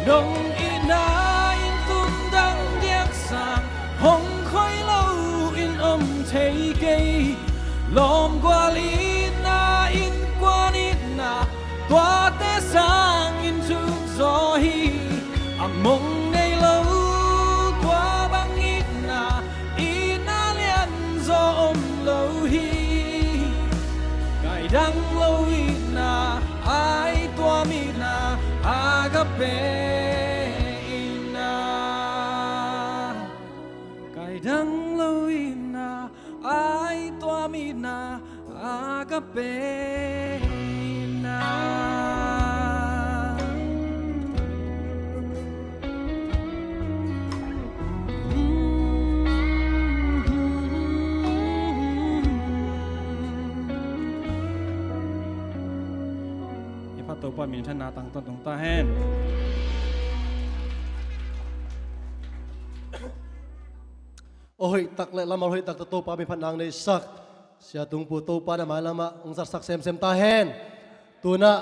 nong ina in tum dang diak sang hong khoi lâu in om thấy cây lom gwalina in kwanina tua te sang in tuk zo hi among nei lâu tua bangina ina lian zo om lo hi kai dang lo ina ai tua mina agape ina kai dang lo ina ai tua mina agape inaตัวปมีชนะตั้งต้นตรงตาแห่น
โอ้ยตักเละละมาเฮ้ยตักตัวปามีพันนางในสักเสียตุงปูตัวปาดมาละมาองสักเซมเซมตาแห่นตัวน่ะ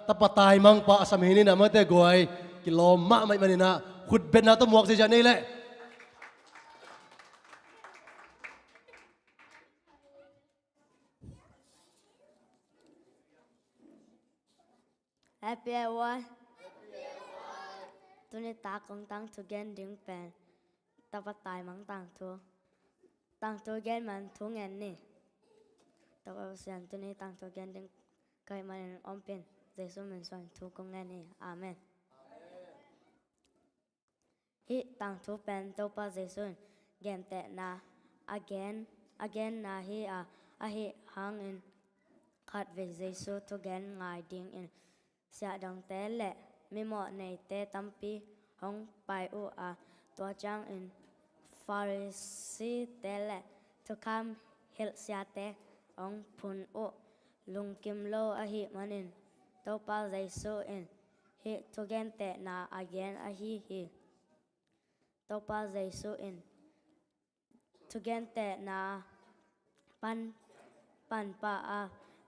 ตะปะตายมังปะสมินินะมันแต่กวยกิโลมะไม่มันนี่นะขุดเบ็ดนะตัวหมวกสิจันนี่แหละ
Happy hour. Tôi nên ta công tăng thu gen đứng bền. Ta bắt tài mắng tăng thu. Tăng thu gen mà thu ngàn nè. Ta bắt xem tôi nên tăng thu gen đứng cái mà nên ôm bền. Giê-xu mình soạn thu công ngàn nè. Amen. Hi tăng thu bền tâu pa Giê-xu gen tệ na again na hi hang in khát về Giê-xu thu gen ngài điên in xa đồng tế lệ mi mọ này tế tâm pi hong bài u tua trang in Pharisee tế lệ to come hil xa tế ong phun u lung kim lo a hi manin to pa Jesu in hi togen te na again a hi to pa Jesu in togen te na pan pa a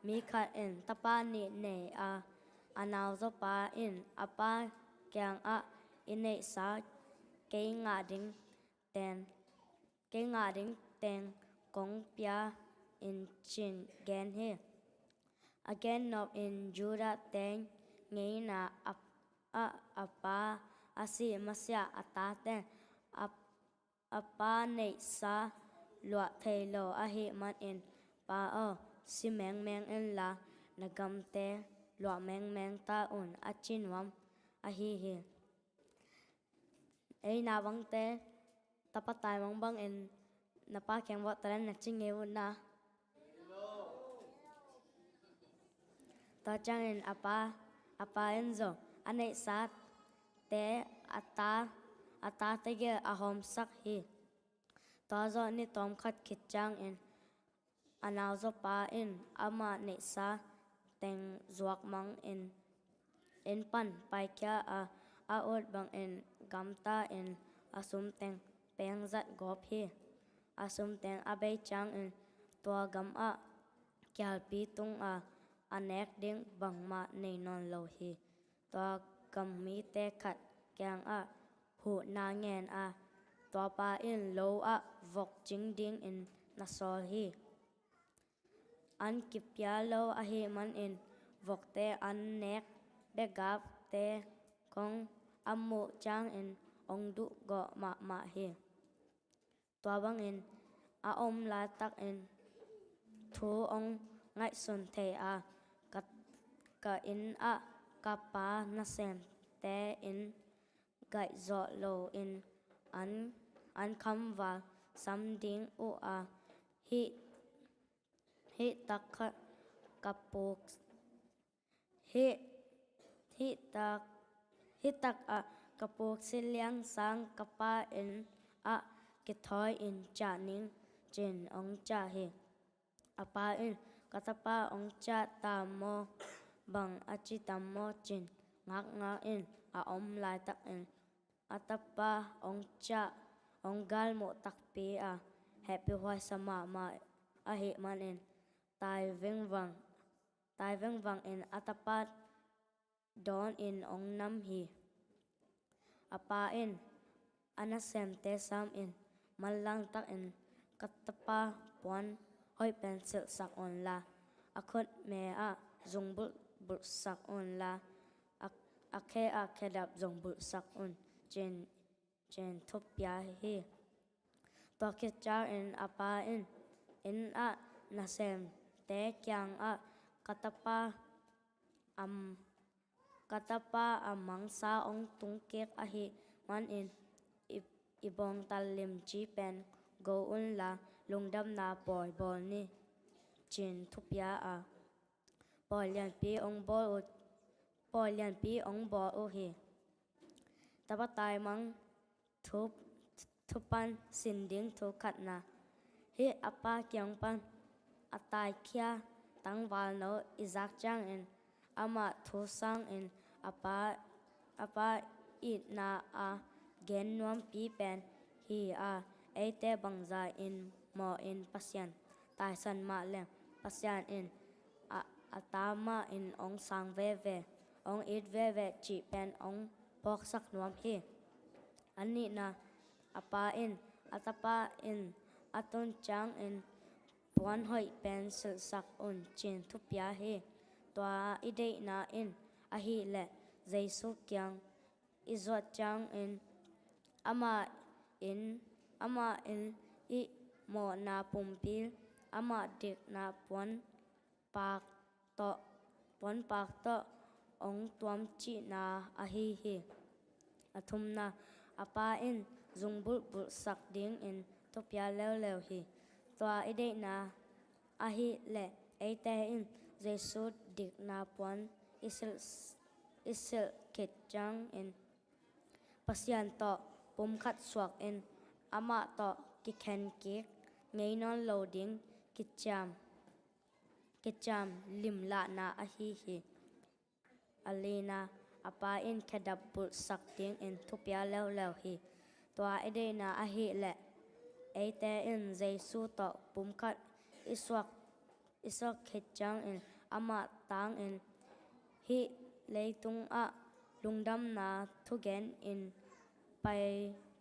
mi khat in tapa ni ne a anaw zo pa in apa kyang a ine sa ke nga ding ten kong pia in chin gen he again nop in Judah ten ngei na apa asi masya ata ten apa nei sa lua thei lo a hi man in pa o si meng in la nagam te lua meng ta un a chin wam a hi ei na bang te tapatai bang in napa kyang wa taran na chingeu na ta chang in apa in zo anei sa te ata te ge a hom sak hi ta zo ni tom khat khit chang in anaw zo pa in ama nei sa teng zuak mang in pan pai kya a ot bang in gamta in asum teng peng zat gop hi asum teng abe chang in tua gam a kyal pi tung a anek ding bang ma nei non lo hi tua gam mi te khat kyang a hu na ngen a tua pa in lo a vok ching ding in na sol hi an kipya lo a hi man in vok te an nek be gap te kong amu chang in ong du go ma hi tua bang in a om la tak in thu ong ngai sun the a ka in a ka pa na sem te in gai zo lo in an kham wa sam ding u a hi tak kapuk hi tak a kapuk siliang sang kapa in a kithoi in cha ning chin ong cha hi apa in katapa ong cha ta mo bang achi tam mo chin ngak in a om lai tak in atapa ong cha ong gal mo tak pi a happy hoi sama ma a hi man in tai veng vang in atapa don in ong nam hi apa in anasem te sam in malang tak in katapa puan hoi pencil sak on la akot me a zung bul sak on la akhe a khedap zung bul sak on chen thopya hi to ke cha in apa in a nasem te kyang a katapa amang sa ong tung kek a hi man in ibong talim chi pen go un la lungdam na boy bol ni chin thupya a polian pi ong bol u hi tapatai mang thupan sinding thu khat na hi apa kyang pan atai kya tang wal no izak chang in ama thu sang in apa it na a gen nuam pi pen hi a ate bangza in mo in pasyan tai san ma lem pasyan in atama in ong sang ve ong it ve chi pen ong pok sak nuam hi ani na apa in atapa in aton chang in puan hoi pen sil sak un chin thupya hi tua ide na in a hi le Jesu kyang izot chang in ama in i mo na pumpil ama dik na puan pak to ong tuam chi na a hi athum na apa in zungbul bul sak ding in topya lew hi tua ide na a hi le ate in Jesu dik na puan isil ket chang in pasyan to pum khat suak in ama to ki khen ki ngei non loading ki cham
ke cham lim la na a hi alena apa in khadap bul sak ting in thupya lew hi tua ede na a hi le eite in jesu to pum khat iswak khechang in ama tang in hi leitung a lungdam na thugen in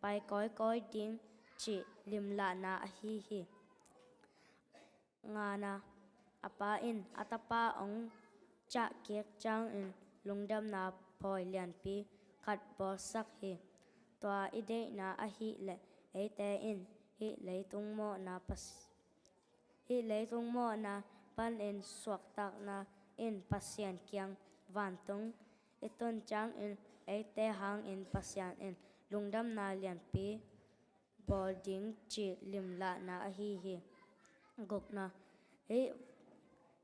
pai koi ding chi lim la na a hi nga na apa in atapa ong cha kiek chang in lungdam na poi lian pi khat bo sak hi tua ide na a hi le eite in hi leitung mo na pan in suak tak na in pasien kyang van tung iton chang in eite hang in pasien in lungdam na lian pi bol ding chi lim la na a hi gok na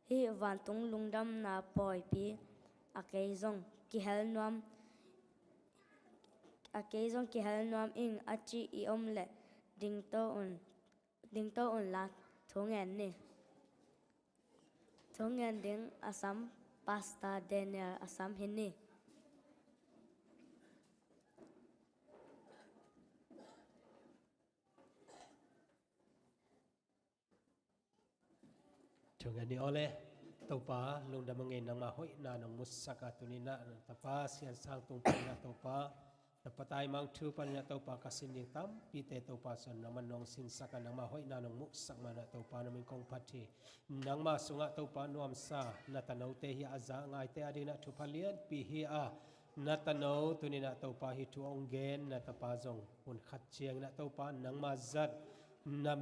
hi van tung lungdam na poi pi akeizong ki hel nuam ing achi I om le ding to un la thungen ding asam pasta Daniel asam hin ni
chung ani ole topa lungdam ngei nang ma hoi na nang musaka tunina tapa sian sang tung na topa tapatai mang thu pan na topa kasin ding tam pi te topa son naman nong sin saka nang ma hoi na nang musak mana topa namin kong pati nang ma sunga topa nuam sa natanau te hi aza ngai te adina thu phalian pi hi a natanau tunina topa hi thu ongen na tapa zong un khat chiang na topa nang ma zat na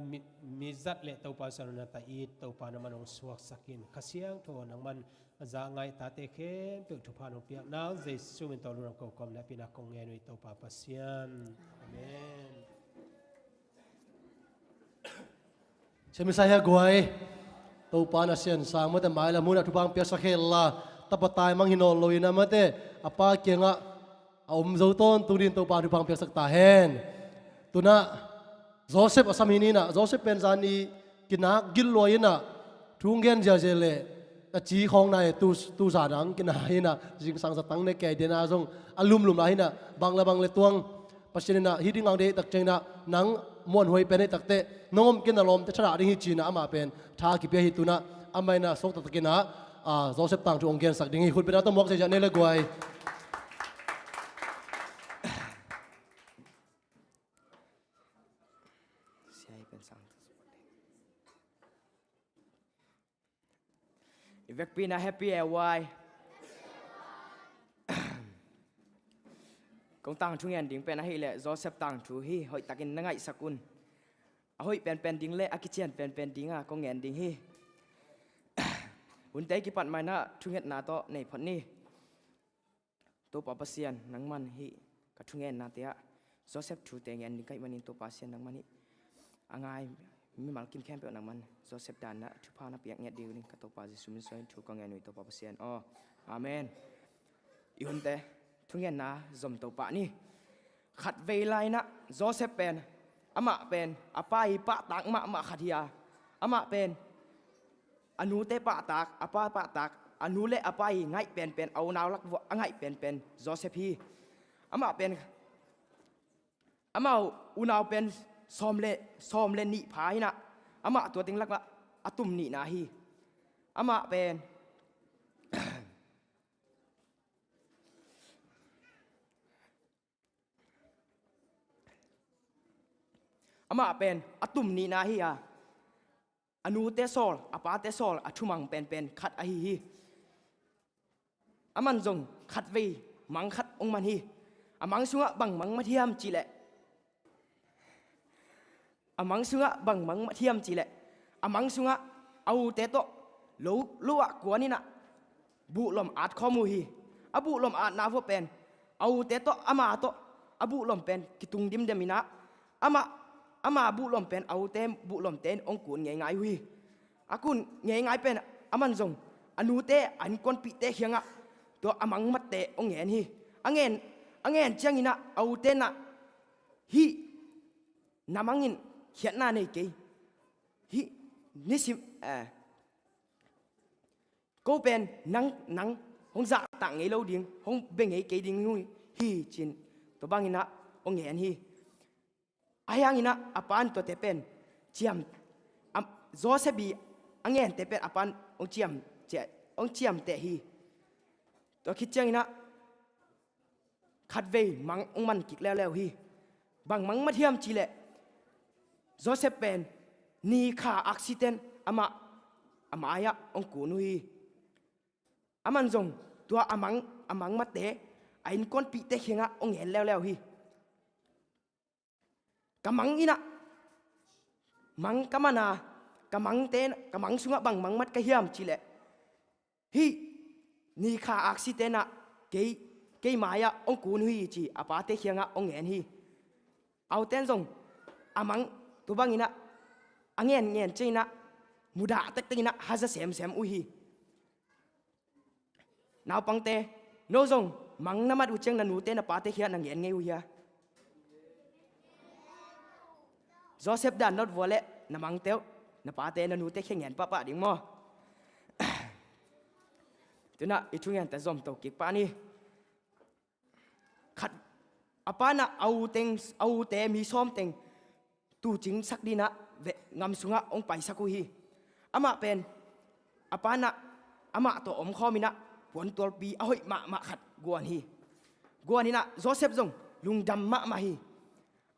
mizat le topa son na ta it topa naman ong suak sakin kasiang tho nang man za ngai ta te khem pe thu phan piak nang jesu min to lu ko kom na pina kong nge noi topa pasian amen
Semisaya guai topa na sian sang mate mai la muna thupang pia sakhela tapatai mang hinol loina mate apa kenga om zo ton turin topa thupang pia sak ta hen tuna Joseph asaminina Joseph penzani kinak gil loina thungen jajele ta chi khong nai tu sa dang kinahina jing sang sa tang ne ke dena jong alum lum lahina bangla tuang pasinina hiding ang de tak chengna nang mon hoi pen takte nom kinalom te chara ring hi china ama pen tha ki pe hi tuna amaina sok ta takina Joseph tang chu onggen sak ding hi khut pena to mok se ja ne le guai
Ivek pina happy why công tăng trung yan ding pen hi le Joseph tang thu hi hoi takin nangai sakun hoi pen ding le akichian pen ding a kong yan ding hi un te ki pat mai na trung het na to nei phot ni to pa pasian nang man hi ka trung yan na te a Joseph thu te yan ding kai manin to pasian nang man hi angai mi mal kim khem pe nang man Joseph dan na thu pha na piak nge diu ni ka to pa Jesu min soin thu kong yan noi to pa pasian amen ihun te thung yan na zom to pa ni khat ve lai na Joseph pen ama pen apai pa tak ma khathia ama pen anu te pa tak apa pa tak anu le apai ngai pen au naw lak ngai pen Joseph hi ama pen ama unaw pen som le ni phai na ama to ting lak la atum ni na hi ama pen ama pen atum ni na hi anu te sol apa te sol athumang pen khat a hi aman jong khat ve mang khat ong man hi amang sunga bang mang mathiam chi le amang sunga bang mang mathiam chi le amang sunga au te to lo a kwa ni na bu lom at khomu hi abu lom at na vo pen au te to ama to abu lom pen kitung dim demina ama bu lom pen au tem bu lom ten ong kun ngai hui akun ngai pen aman jong anu te an kon pi te hianga to amang mat te ong ngen hi angen changina au te na hi namangin hian na nei ke hi nisim ก็เป็นนังห้องจ่าต่างไงเราดิ้งห้องเบ่งไงเกดิ้งหุ้ยฮีจินตัวบางอินะองเห็นฮีอายังอินะอปานตัวเตเป็นเจียมโจเซบีอังเงินเตเป็นอปานองเจียมองเจียมเตฮีตัวคิดจังอินะขัดเวมังองมันกิกแล้วฮีบางมังมาเทียมจีเล่โจเซฟเป็นนี่ขาอักซิเดนอามาอายะองกูนุฮีอามันจงตัวอามังมาเตะไอ้ก้นปีเตะเขียงะองเห็นแล้วฮีกำมังอินะมังกำมานากำมังเตนกำมังสุงะบางมังมัดกะเฮียมจีเล่ฮีนี่ขาอักซิเดนอะเกยมายะองกูนุฮีจีอาปาเตะเขียงะองเห็นฮีเอาเต้นจงอามังตัวบางอินะอังเงินจีนะมุดาเต็กตีนะฮัจะเสียมอุฮีนาวปังเตโนจงมังน้ำมัดอุเจงนันนูเตนะปาเตเขียนังเงินไงอุฮีโจเซฟดานนอดวัวเล่น้ำมังเตียวน้ำปาเตนันนูเตเขียเงินป้าดิ่งมั้งตัวน่ะอีช่วงเงินแต่จอมตกกิกปานี่ขัดอาปานะเอาเตมีซ้อมเต็งตูจิงสักดีนะเวงำสุงะองไปสักฮีอามาเป็นอาปานะอามาตัวอมข้อมินะผลตัวปีเอาให้มาขัดกวนฮีกวนนี่นะโจเซฟจงลุงดำมาฮี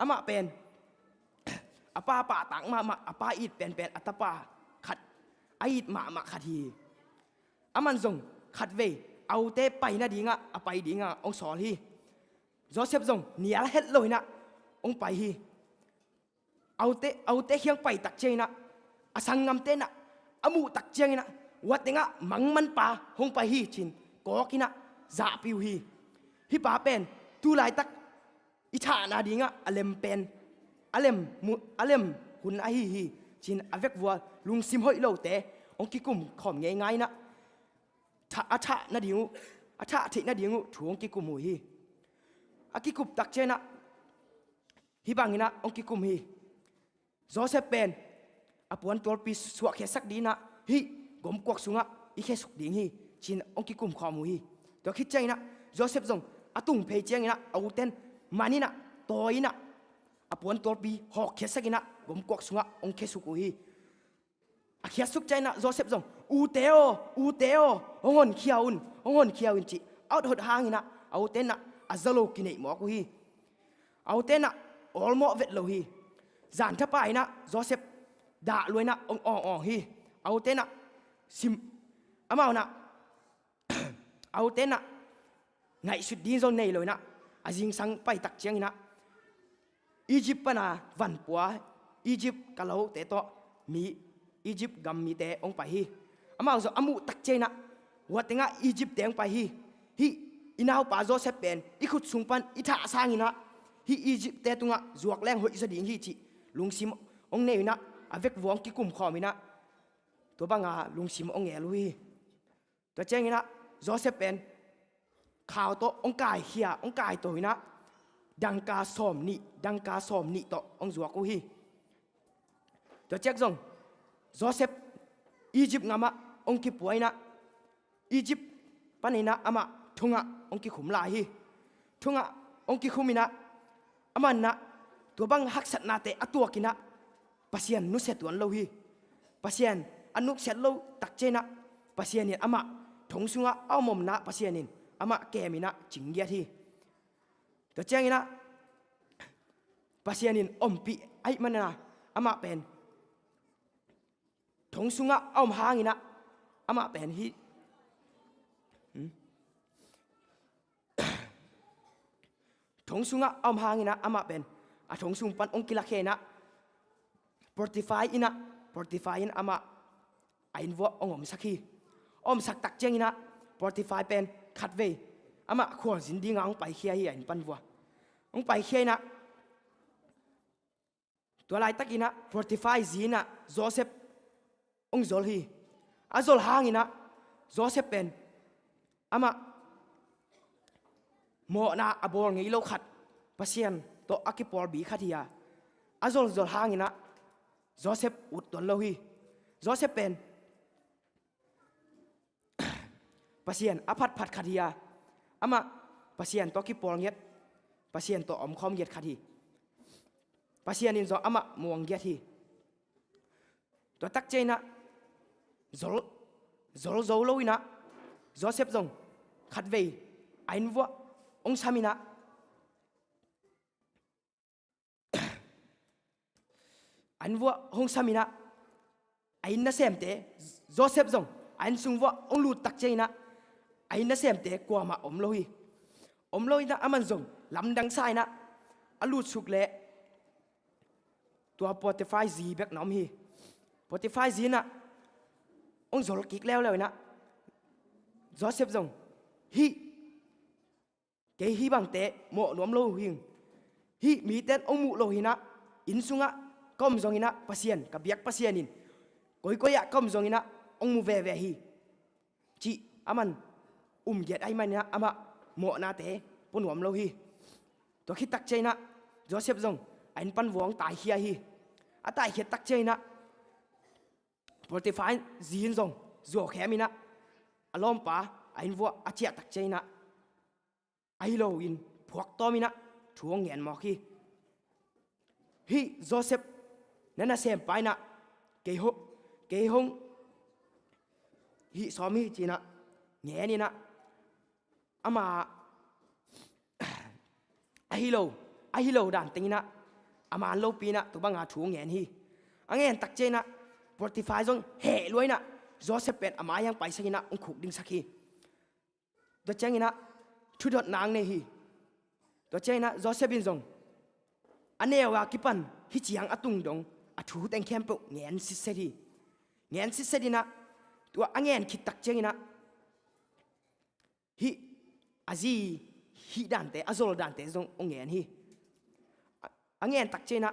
อามาเป็นอาปาปะต่างมาอาปาอีดเป็นอัตปาขัดอีดมาขัดฮีอามันจงขัดเวเอาเตไปนะดีงะอาไปดีงะองสอนฮีโจเซฟจงเนียละเฮ็ดเลยนะองไปฮีเอาเตเฮียงไปตักเจนะอาสังงำเตนะอามูตักเจนะวัดเงะมังมันป่าหงไปฮีจินก็กินะจ่าปิวฮีป่าเป็นตูไลตักอิชานาดีงะอเลมเป็นอเลมหุ่นไอฮีจินอเวกวัวลุงซิมหอยโลเตองกิกุมขอมง่ายๆนะถ้าอาชานาดีงูอาชาทินาดีงูถูองกิกุมหูฮีอากิกุมตักเจนะฮีบางนะองกิกุมฮีโจเซฟเป็นอปวนตัวปีสวกแค่สักดีนะฮีกลมกวกสุงะอีแค่สุกดิ่งฮีชินองกิกุมความฮีตัวคิดใจนะโจเซฟจงอาตุงเพย์เจียงนะเอาเต้นมานี่นะตัวอีนะอปวนตัวปีหอกแค่สักนะกลมกวกสุงะองแค่สุกฮีอาแค่สุกใจนะโจเซฟจงอูเตโอองหนเขียวอินจีเอาหดหางนะเอาเต้นนะอาซาโลกินไอหมอกฮีเอาเต้นนะออลโมเวทโลฮีจานทับไปนะโจเซฟด่าลวยนะองฮีเอาเต้นนะซิมอามานะเอาเต้นนะไงสุดดีจนในเลยนะอาจิงสังไปตักเจียงนะอียิปต์ปนะวันปัวอียิปต์กะเลาเตะโตมีอียิปต์กำมีเตะองไปฮีอามาอามูตักเจนะวัดเตงะอียิปต์เตะองไปฮีอินาวปาโจเซฟเป็นอีขุดสุงปันอีท่าสร้างนะอียิปต์เตะตุงะจวกแรงหอยสดิ่งฮีจีลุงซิมองเนยนะอเวกวงกิกุมขอมินะตัวบางลุงซิมองเงลุยตัวเจงนะโจเซฟเป็นข่าวโตองกายเฮียองกายตัวนะดังกาสอมนี่โตองจวกกูฮีตัวเจ๊กจงโจเซฟอียิปต์งามาองกิป่วยนะอียิปต์ปันนี่นะอามาทุงะองกิขุมลายฮีทุงะองกิขุมินะอามันนะตัวบางหักสัตนาเตอตัวกินะปัสยานนุเสตวันโลฮีปัสยานอนุเสตโลตักเจนะปัสยานินอามาทงสุงะเอาหม่อมนะปัสยานินอามาแกมินะจิงเกียทีตัวเจงนะปัสยานินอมปีไอมันนะอามาเป็นทงสุงะเอาหางินะอามาเป็นฮีทงสุงะเอาหางินะอามาเป็นอาทงสุงปันองกิลาเคนะ45อินะ45อินอามาไอ้วัวองสักฮีสักตักเจงอินะ45เป็นขัดเวอามาขวสินดีงองไปเคียฮีไอ้ปันวัวองไปเคียนะตัวลายตักอินะ45จีนะโจเซฟองโจลฮีอาโจลหางอินะโจเซฟเป็นอามาโมนาอบอลงี้โลขัดปัสยันตัวอากิปอลบีขัดฮีอาโจลหางอินะโจเซฟอุดตัวโลฮีโจเซฟเป็น pasien aphat phat khadia ama pasien to ki por nget pasien to om khom get khadi pasien in zo ama muang get hi to tak cheina zol zo loina Joseph zong khat vei ain vo ong samina an vo hong samina ain na sem te Joseph zong ain sung vo ong lu tak cheina ain na sem te kwa ma om loi na aman zong lam dang sai na alu suk le tua Potiphar zi bek nom hi Potiphar zi na ong zol kik leo na Joseph zong hi ke hi bang te mo nom lo hing hi mi ten ong mu lo hina in sunga kom zong ina pasien ka biak pasien in koi ya kom zong ina ong mu ve hi chi aman get ai man na ama mo na te pon nom lo hi to khi tak cheina Joseph zong ain pan wong tai hia hi a tai hi tak cheina Potiphar zin zong zo khemina alom pa ain vo achia tak cheina ai lo in phuak tomina thuang ngen mo hi Joseph nana sem paina ke hong hi somi china nge ni na ama ai lo dan tingina ama lo pina to banga thuang ngen hi angen tak chena Potiphar zong he loina Joseph pet ama yang pai sakina ong khuk ding sakhi to chengina thudot nang ne hi to chena Joseph bin zong anewa kipan hi chiang atung dong athu teng kempo ngen si sedina to angen khit tak chengina hi azi hi dante azol dante zong ong ngen hi angen tak chena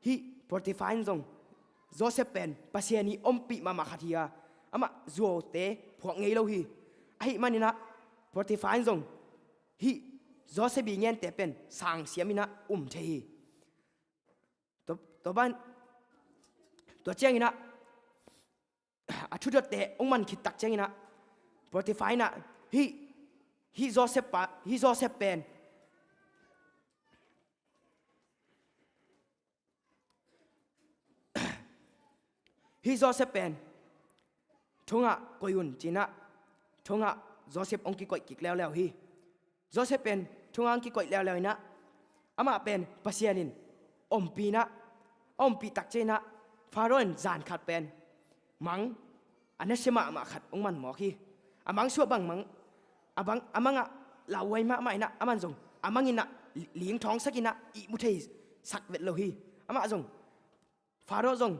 hi Potiphar zong Joseph pen pasiani ompi mama khathia ama zo te phuak ngei lo hi ai manina Potiphar zong hi Joseph bi ngen te pen sang siamina the hi to ban to chengina athudot te ongman khit tak chengina Potiphar na hi Joseph pen hi Joseph pen thunga koyun china thunga Joseph ong ki koi kik leo hi Joseph pen thunga ong ki koi leo na ama pen pasianin ompi tak chena Pharaoh zan khat pen mang anasema ma khat ong man mo khi amang su bang mang amanga lawai ma mai na aman zong amangina ling thong sakina i muthei sak vet lo hi ama zong Pharaoh zong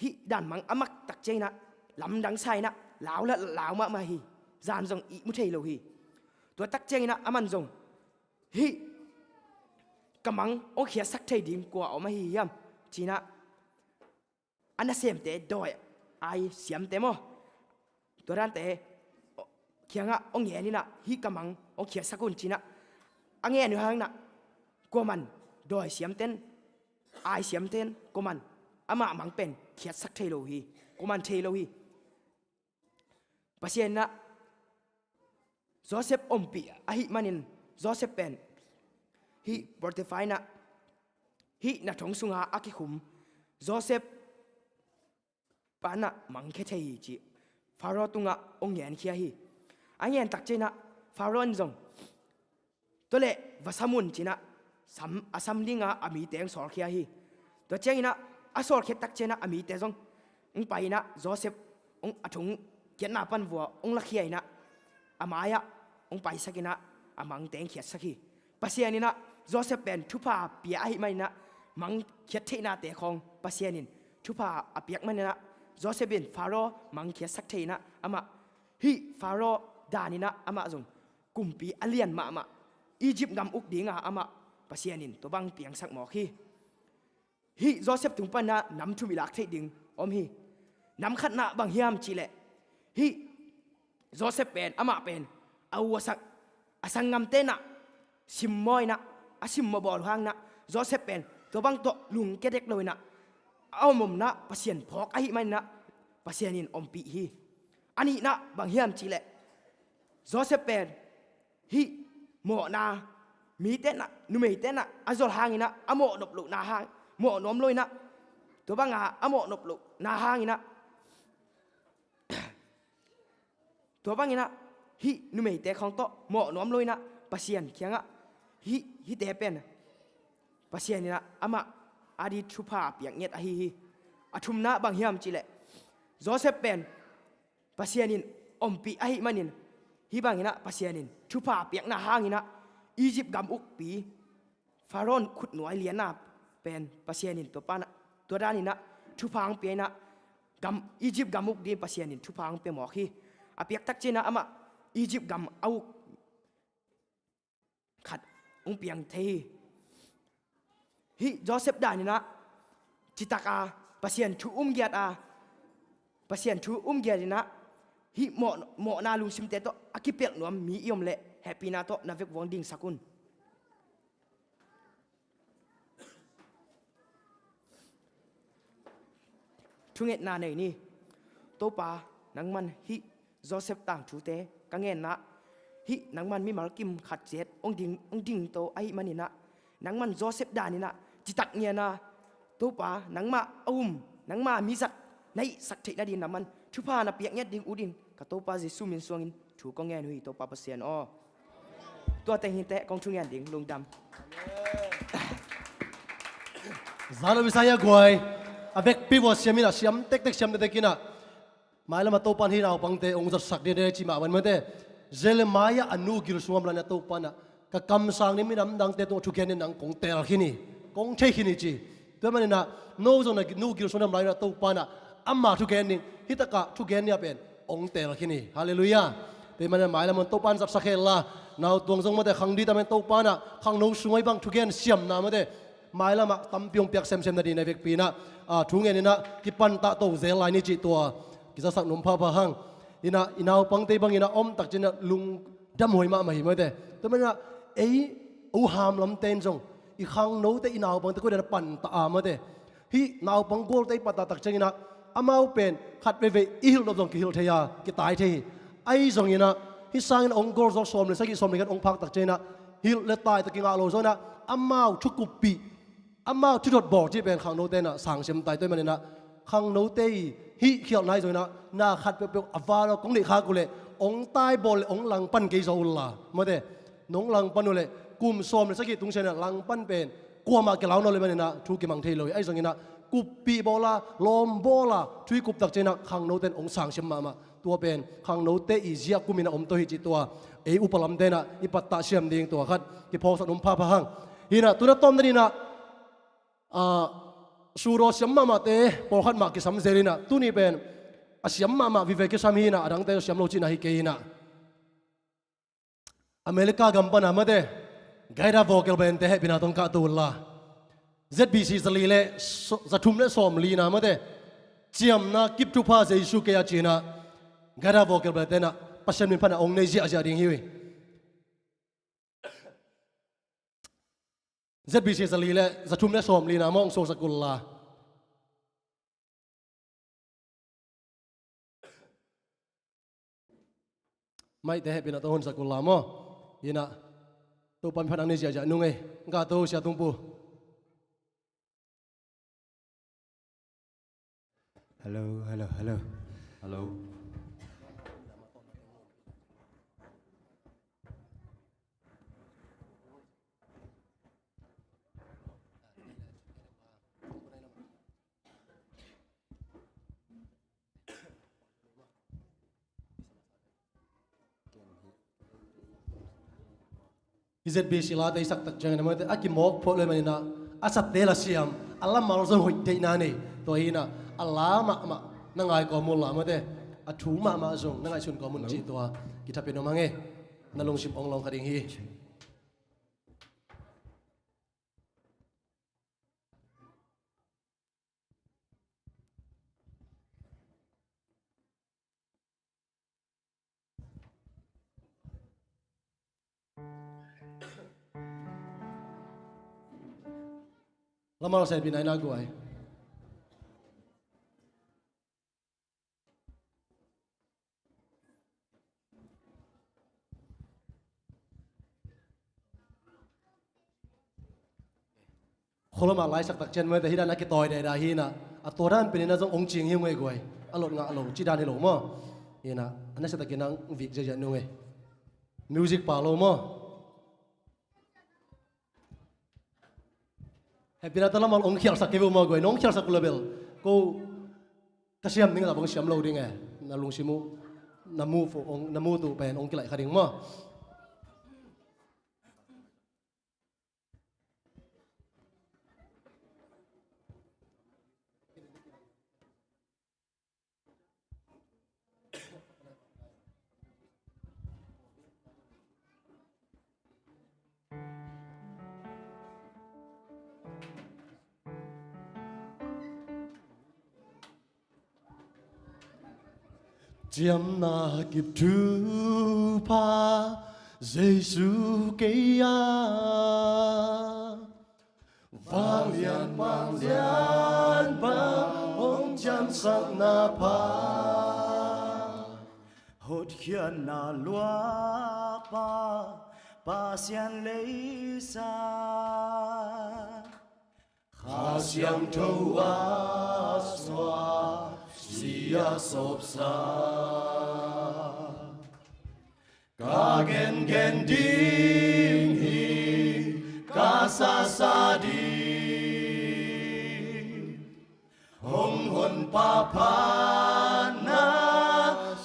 hi dan mang amak tak cheina lam dang sai na law ma hi zan zong i mu thei lo hi to tak cheina aman zong hi kamang o khia sak thei ding kwa o ma hi yam china ana sem te doi ai siam te mo to ran te khianga ong ye ni na hi kamang o khia sakun china ange nu hang na ko man doi siam ten ai siam ten ko man ama mang pen khiat sak thei lo hi koman thei lo hi pasien na Joseph ompi ahi manin Joseph pen hi Potiphar na hi na thong sunga akikhum Joseph pana mang khe thei chi Pharaoh tunga ongyan khia hi angen tak chena Pharaoh zong tole vasamun china asam linga ami teng sol khia hi to chengina asol khet tak chena ami te zong ong paina Joseph ong athung kian na pan vo ong la khiaina amaya ong pai sakina amang teng khiat sakhi pasianina Joseph pen thupa pia hi maina mang khiat theina te khong pasianin thupa apiak manina Joseph bin Pharaoh mang khiat sak theina ama hi Pharaoh danina ama zong kumpi alian ma Egypt ngam uk dinga ama pasianin to bang piang sak mo khi hi Joseph tung pan na nam thu milak thei ding om hi nam khat na bang hiam chile hi Joseph pen ama pen awasak asangam te na simmoi na asim mo bol hang na Joseph pen to bang to lung kedek loina awmom na pasien phok ahi man na pasianin ompi hi ani na bang hiam chile โจเซฟเป็นฮิโมนามีเต้นนะนุ่มเต้นนะอาจจะหางอินะอโมนบลุนาหางโมนอมลอยนะตัวบังอาอโมนบลุนาหางอินะตัวบังอินะฮินุ่มเตะของโตโมนอมลอยนะปัสยานเขียงอะฮิเตะเป็นปัสยานนี่นะอามาอดีตชุภาพอย่างเงี้ยอะฮิอาทุมนะบางยามจิเลโจเซฟเป็นปัสยานินอมปีอะฮิมันินฮิบางอินะปัสยานินชุภาพอย่างนาหางอินะอียิปต์กำอุกปีฟาโรห์ขุดหน่วยเลียนนาเป็นปัสยานินตัวปานะตัวด้านนี้นะชุพังเปียนะกำอียิปต์กำอุกดีปัสยานินชุพังเปียหมอกฮีอาเปียกตักเจนะอามาอียิปต์กำเอาขัดองเปียงเทฮิโจเซฟด้านนี้นะจิตากาปัสยานชูเกียรอาปัสยานชูเกียรนะฮิโมนาลุงซิมเตโตอากิเปียกหนวมมียมเละแฮปปี้นาโตนาเวกวงดิ่งสักุนทุงเอ็ดนาในนี่โตปานังมันฮิโจเซฟต่างชูเตกังเงินนะฮินังมันมีมาลกิมขัดเจ็ดองดิ่งโตไอมันนี่นะนังมันโจเซฟดานี่นะจิตักเงียนะโตปานังมานังมามีสักในสักเทนาดินนะมันชุพานะเปียกเงียดิงอุดินกับโตปาเจสุมินสวงินถูกกองเงินหุยโตปาเปอร์เซ็นต์อ้อตัวแต่งหินแตะกองทุงเงินดิ่งลงด
ำซาลวิสายกวยอเวกพิวเสียมินะเสียมเต็กเสียมเด็กกินะมาแล้วมาโตปันที่เราปังเตองค์สักเดียจิมาวันเมื่อเตเจเลมายาอนุกิลสวมลานะโตปันะกับคำสั่งนี้มีน้ำดังเตตัวทุกแห่งนังกงเตลขินีกงเชขินีจีตัวมันนะโน้ตนะนูกิลสวมลานะโตปันะอัมมาทุกแห่งนี้ฮิตกะทุกแห่งนี้เป็นองเตลขินีฮาเลลูยาแต่มันหมายแล้วมันโตปันสักเฮล่านาตวงทรงมาแต่ขังดีแต่มันโตปันะขังนู้สวยบางทุกแห่งเสียมนามาเตหมายแล้วมาตั้มเปียงเปียกเซมนาดีในเวกปีนะทุกแห่งนี้นะกิปันตะโตเซลายนี่จีตัวกิจสักนุ่มพาพาหังอินาปังเตบังอินาอมตักจินะลุงดำหวยมาไม่มาเตแต่มันนะอูหามลำเต็นจงอีขังโน้ตอินาปังตะกุเดนปั่นตามาเตฮีนาปังโกลเตปัตตาตักจินะอามาเป็นขัดเวอิฮิลดงกิฮิลเทียกิตายเทีไอจงอินะฮิสังองโกลสอมเลยสักกิสอมเลยกันองพักตักจินะฮิลเลตายตะกิงอาโลโซนะอามาชุกุปีอามาชุดบอกที่เป็นขังโน้ตนะสั่งเสียมตายตัวมันนะขังโน้ตฮิเขียนนายจงนะน่าขัดเปรี้ยวอวาร์กงเด็กข้ากูเลยองตายบอลองหลังปั้นเกยโซอุลลามาเด้น้องหลังปั้นเลยกุมซ้อมเลยสักกี่ตรงเชนหลังปั้นเป็นกลัวมาเกล้าโนเลยมันนะทุกกิมังเทเลยไอ้สังกินะกุบปีบอลาลอมบอลาช่วยกุบตักเจนะขังโน้ตองสั่งเสียมมาตัวเป็นขังโน้ตอีเจียกุมินะอมตัวหิจิตัวอุปลัมเดนะอิปัตตาเสียมดิ่งตัวขัดกิพอสนุมพาพหังฮินะตัวนั้นต้มนี่นะสูรสยมมาเตะพอขัดมากิสัมเซรินะตัวนี้เป็นอาสยมมาวิเวกิสามีนะดังเตะสยมโลจินะฮิเกยนะอเมริกากัมปนามาเตะไกด์ราโวเกลเบนเตะบินาตงกาตูลละ ZBC สลีเล่จะทุ่มเล่สอมลีนะมาเตะเจียมนะกิบทุพาเจสุเกียจีนะไกด์ราโวเกลเบนเตะนะปัจจุบันพันองค์ในเจียจาริงฮิว ZBC สลีเล่จะทุ่มเล่สอมลีนะมองโซสกุลละไม่แต่เป็นตัวคนสกุลลามอยินะตัวปันพันอันนี้จะนุ่งกาตัวเสียตุ้งปู
Hello.
ZBC ลาได้สักตักจังนะมันแต่อากิมอกพอเลยมันนะอาสัตเตลเซียมอัลลามาลซหุ่ยเตนานี่ตัวนี้นะอัลลามานั่งไงก็มุลละมันแต่อาถูมาจงนั่งไงชนก็มุลจีตัวกิทับเป็นมังเงนั่งลงชิมองลงคดิ้งฮีแล้วมาเราใส่ปีไหนน่ากลัว kholo ma lai sak tak chen mai te hi dan ki toy de da hi na a to dan pe na jong ong ching hi ngoi goi a lot nga lo chi dan hi lo mo hi na ana sa takinang vik je ja nu nge music pa lo mo happy na tala mal ong khial sak ke mo goi nong khial sak level ko ta siam ning la bang siam lo ding e na lung simu namu fo ong namu tu pen ong kilai khading mo Chiam na kịp thứ pa Giêsu kia vang lian ba ông chăm sắc na pa
hốt khian na lua pa xian lấy xa
khá xiang trâu á xoa sia sop sa ka gen ding hi ka sa di hong hon pa na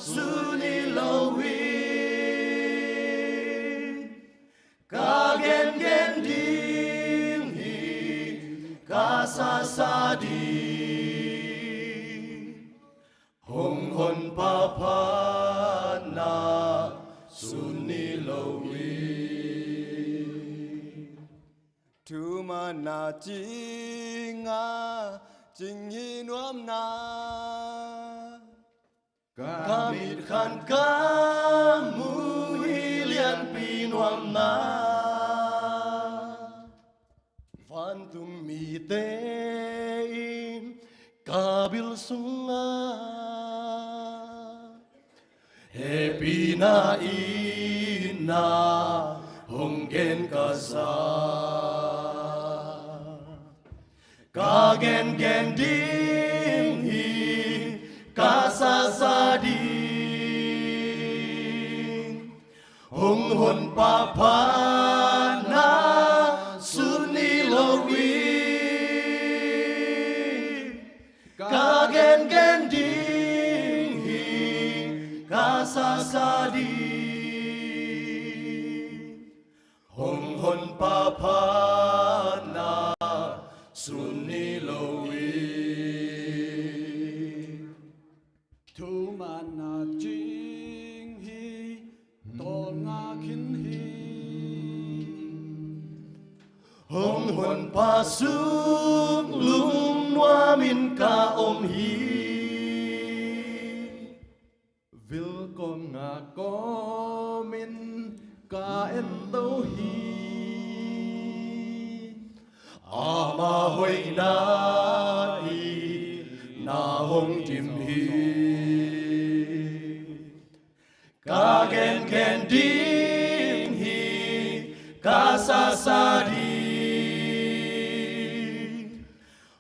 suni lo wi ka gen ding hi ka sa di hong hon pa na suni lo wi
tu ma na ching hi nuam na
ka mit khan ka mu hi lian pi nuam na van tum mi te in kabil sunga happy na ina hong gen ka sa ka gen ding hi ka sa di hong hon pa na suni lo wi ka gen ding hi ka sa di hong hon pa na suni lo wi
thu ma na ching hi tol nga khin hi
hong hon pa sung lung noa min ka om hi
vil con nga có min ka en tâu hi
ama hoi na i na hong tim hi ka gen ding hi ka sa di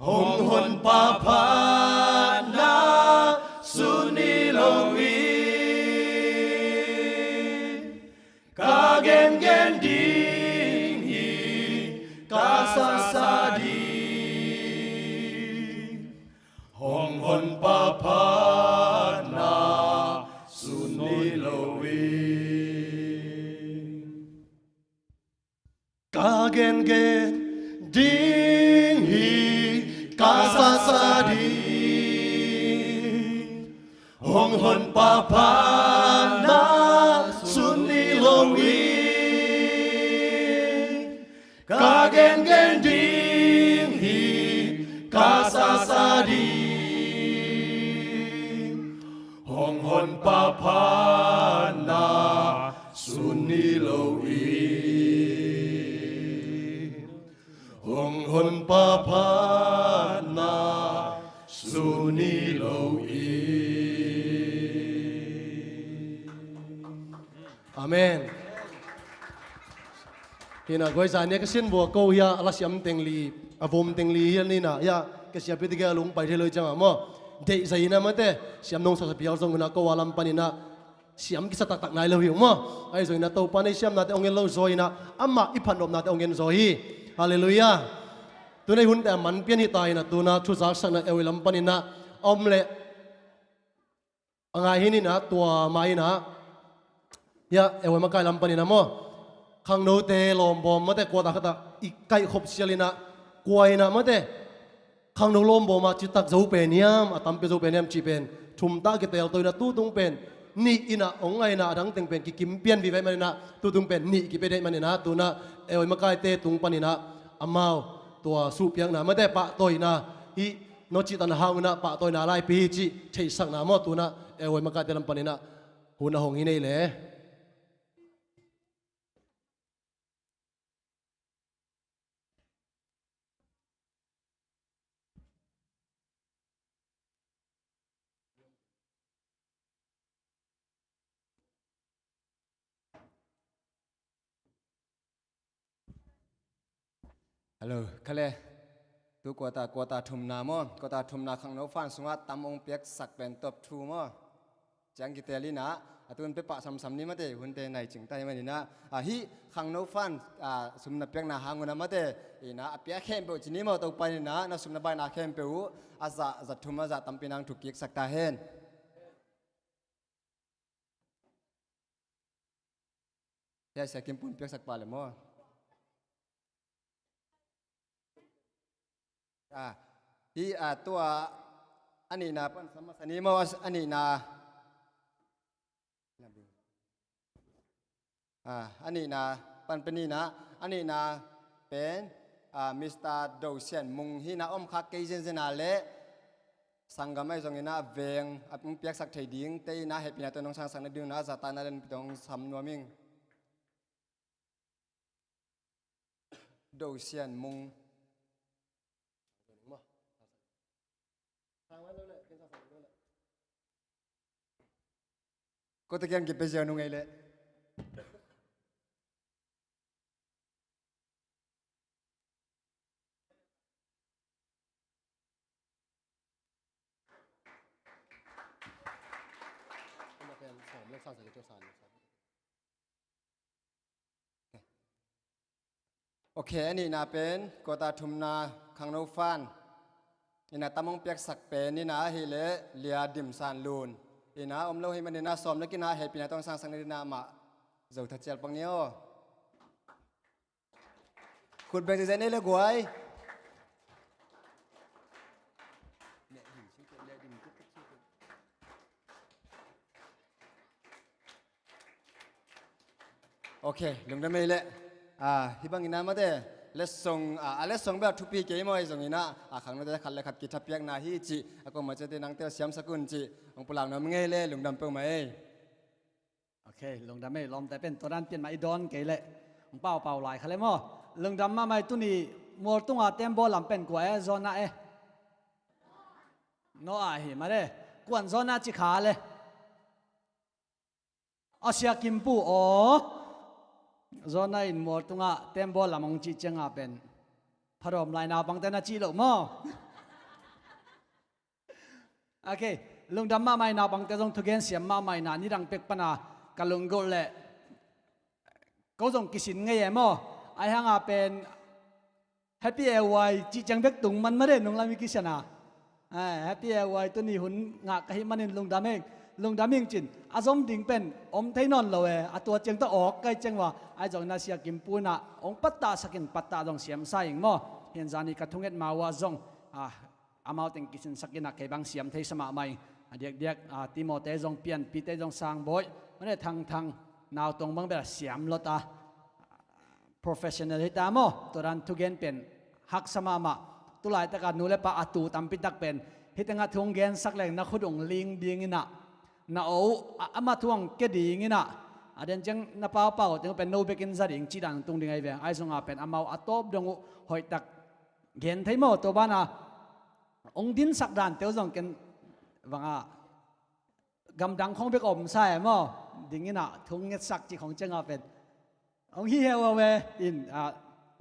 hong hon pa na suni lo wi ka gen ding hi ka sa di hong hon pa na suni lo wi ka gen ding hi ka sa di hong hon pa na suni lo wi ka gen ding hi ka sa di hong hon pa na suni lo wi hong hon pa na suni lo wi amen hina goi za ne ka sin bo ko ya ala siam teng li อวมเต็งลียันนี่นะยาเกษียพิธีแกลงไปเทเลยจังอ่ะมั้งเดย์ใจนะมันเตะเสียมนงสัตว์พิจารณาก็วาลัมปันนะเสียมกิสตักตักนายเลยหิวมั้งไอ้ส่วนนั้นตัวปันไอ้เสียมนาแต่องเงินเราซอยนะอามาอีพันรบนาแต่องเงินซอยฮาเลลูยาตัวในหุ่นแต่มันเปลี่ยนหิตายนะตัวน่ะทุสาสักนะเอวิลัมปันนะอมเละไงนี่นะตัวไม้นะยาเอวมาไกลลัมปันนะมั้งข้างโน้ตเตลมบอมมาแต่กวาดขัดอีกไก่ขบเสียลินะกวยนะมาแต่ข้างโน้ลมบอมาจิตตักจะเป็นยามตั้มเป็นจะเป็นยามจีเป็นทุ่มตาเกตเอลตัวนะตู้ตรงเป็นนี่อินะองไงนะดังเต็งเป็นกิมเปียนวิเวมันนะตู้ตรงเป็นนี่กิเปเดมันนะตัวนะเอวมาไกลเตตรงปันนะอามาตัวสูบยังนะมาแต่ปะตัวนะอีโนจิตันหางนะปะตัวนะไล่ปีจิเชยสักนะมาตัวนะเอวมาไกลเตลัมปันนะหุ่นหงอินเลย
ฮัลโหลคะเลตัวกวตาทุมนามอกวตาทุมนาขังโนฟันสุงะตำองเปียกสักเป็นตบทูมอจังกิเตลีนะตุนเปปะซ้ำๆนี้มาเตหุ่นเตไหนจึงไตมันนี่นะฮิขังโนฟันสุมนับเปียกนาหางุนมาเตอีนะเปียกเข้มเปจินี้มาตัวไปนี่นะสุมนับใบนาเข้มเปวอาจะทุมอาจะตำปีนังถูกกิกสักตาเห็นยายเสียกิมปุ่นเปียกสักปาเลยมอที่ตัวอันนี้นะปันสมัสนี้มาอันนี้นะอันนี้นะปันเป็นนี่นะอันนี้นะเป็นมิสเตอร์โดเซียนมุงฮีนะอมคักเกย์เจนนาเล่สังกัดไม่ทรงนะเวงปุ่นเปียกสักไทยดิ้งเตยนะเฮปีนะตัวน้องสังสังนดึงนะจะตานาเล่นต้องทำนัวมิงโดเซียนมุงก็ตะเกียงกิบไปเจอนุ่งไงเลยโอเคอันนี้นะเป็นกตาทุมนาขังโนฟันนี่นะตามองเปียกสักเป็นนี่นะฮิเลเลียดิมซานลูนอีนะอมโลให้มันนี่นะซ้อมแล้วกินนะเฮปีนะต้องสร้างสังนินามาเจ้าทัดเจลปังเนียวคุณเป็นเจนนี่เลยกวยโอเคลุงดำไม่เลยที่บางอินามาเด้เลสซงเลสซงแบบทุปีเกย์มอยซงอินะขังนั่นจะขัดเลยขัดกิจทับเปียกนาฮีจีก็มาเจอที่นังเตอร์เสียมสกุลจีองปุลังน้ำเงยเลยลุงดำเปิลไหม
โอเคลุงดำไม่ล้อมแต่เป็นตัวนั้นเปลี่ยนมาอีดอนเกย์เลยองเป่าหลายเขาเลยมั้งลุงดำมาไม่ตุนี่มัวตุ้งเต็มบอลลำเป็นกว่าโซน่าโน้อาหิมาเลยกวนโซน่าจิขาเลยอาเซียกิมปูโซน่าอินมัวตุ้งเต็มบอลลำมงจีเจงเป็นพรมลายนาบังเตน่าจีโลมั้งโอเคลุงดำมาไม่นาบังเตจงทุเกนเสียมมาไม่นานี่ดังเป็กปนากะลุงกุลเล่ก็จงกิสินไงมั้งไอ้ห่างเป็นHappy Airway จีจังเบกตุงมันไม่ได้นุ่งลามิกิชนะHappy Airway ตัวนี้หุ่นงากให้มันลุงดำเองจินอาสมดิ่งเป็นอมไทยนอนเลยตัวเจียงตะออกใกล้จังว่าไอ้จงนาเซียกิมปูน่ะองปัตตาสกินปัตตาจงเสียมใส่มั้งเห็นจานี่กระทุ่งเอ็ดมาว่าจงอามาติงกิสินสกินนักเก็บังเสียมไทยสมาใหม่เด็กติโมเตจงเปลี่ยนปีเตจงสร้างบ่อยไม่ได้ทางนาวตรงบังแบบเสียมรถprofessional hita mo toran tugen pen hak sama ma tulai ta ka nule pa atu tampi tak pen hitanga thung gen sakleng na khudong ling ding ina na o ama thuang ke ding ina aden jeng na pa teng pen no bekin za ding chi dang tung ding ai ve ai songa pen amau atop dong hoi tak gen thai mo to bana ong din sak dan teu jong ken wanga gam dang khong bek om sai mo ding ina thung nget sak chi khong chenga pen ông hi heo về in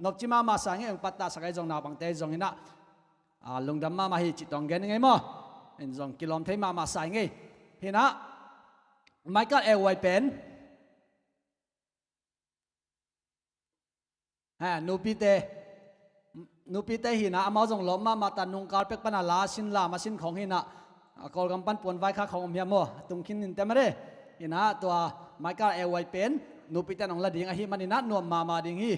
นบจิมามาสังเองปัตตาสักไอจงนาบังเตจงอินะลุงดำมาฮิจิตองเกนไงมั้งเห็นจงกิโลมเทมาสังไงเห็นนะไม่ก็เอวไว้เป็นนูปีเตหินะอามาจงล้มมาตันนุงการเป็กปนาลาสินลามาสินของหินะกอลกำปั้นปวนไว้ข้าของอมยามตุงขินนินเต็มเลยหินะตัวไม่ก็เอวไว้เป็นนูปีเตนองละดิ่งอหิมันนินะนวมมาดิ่งฮี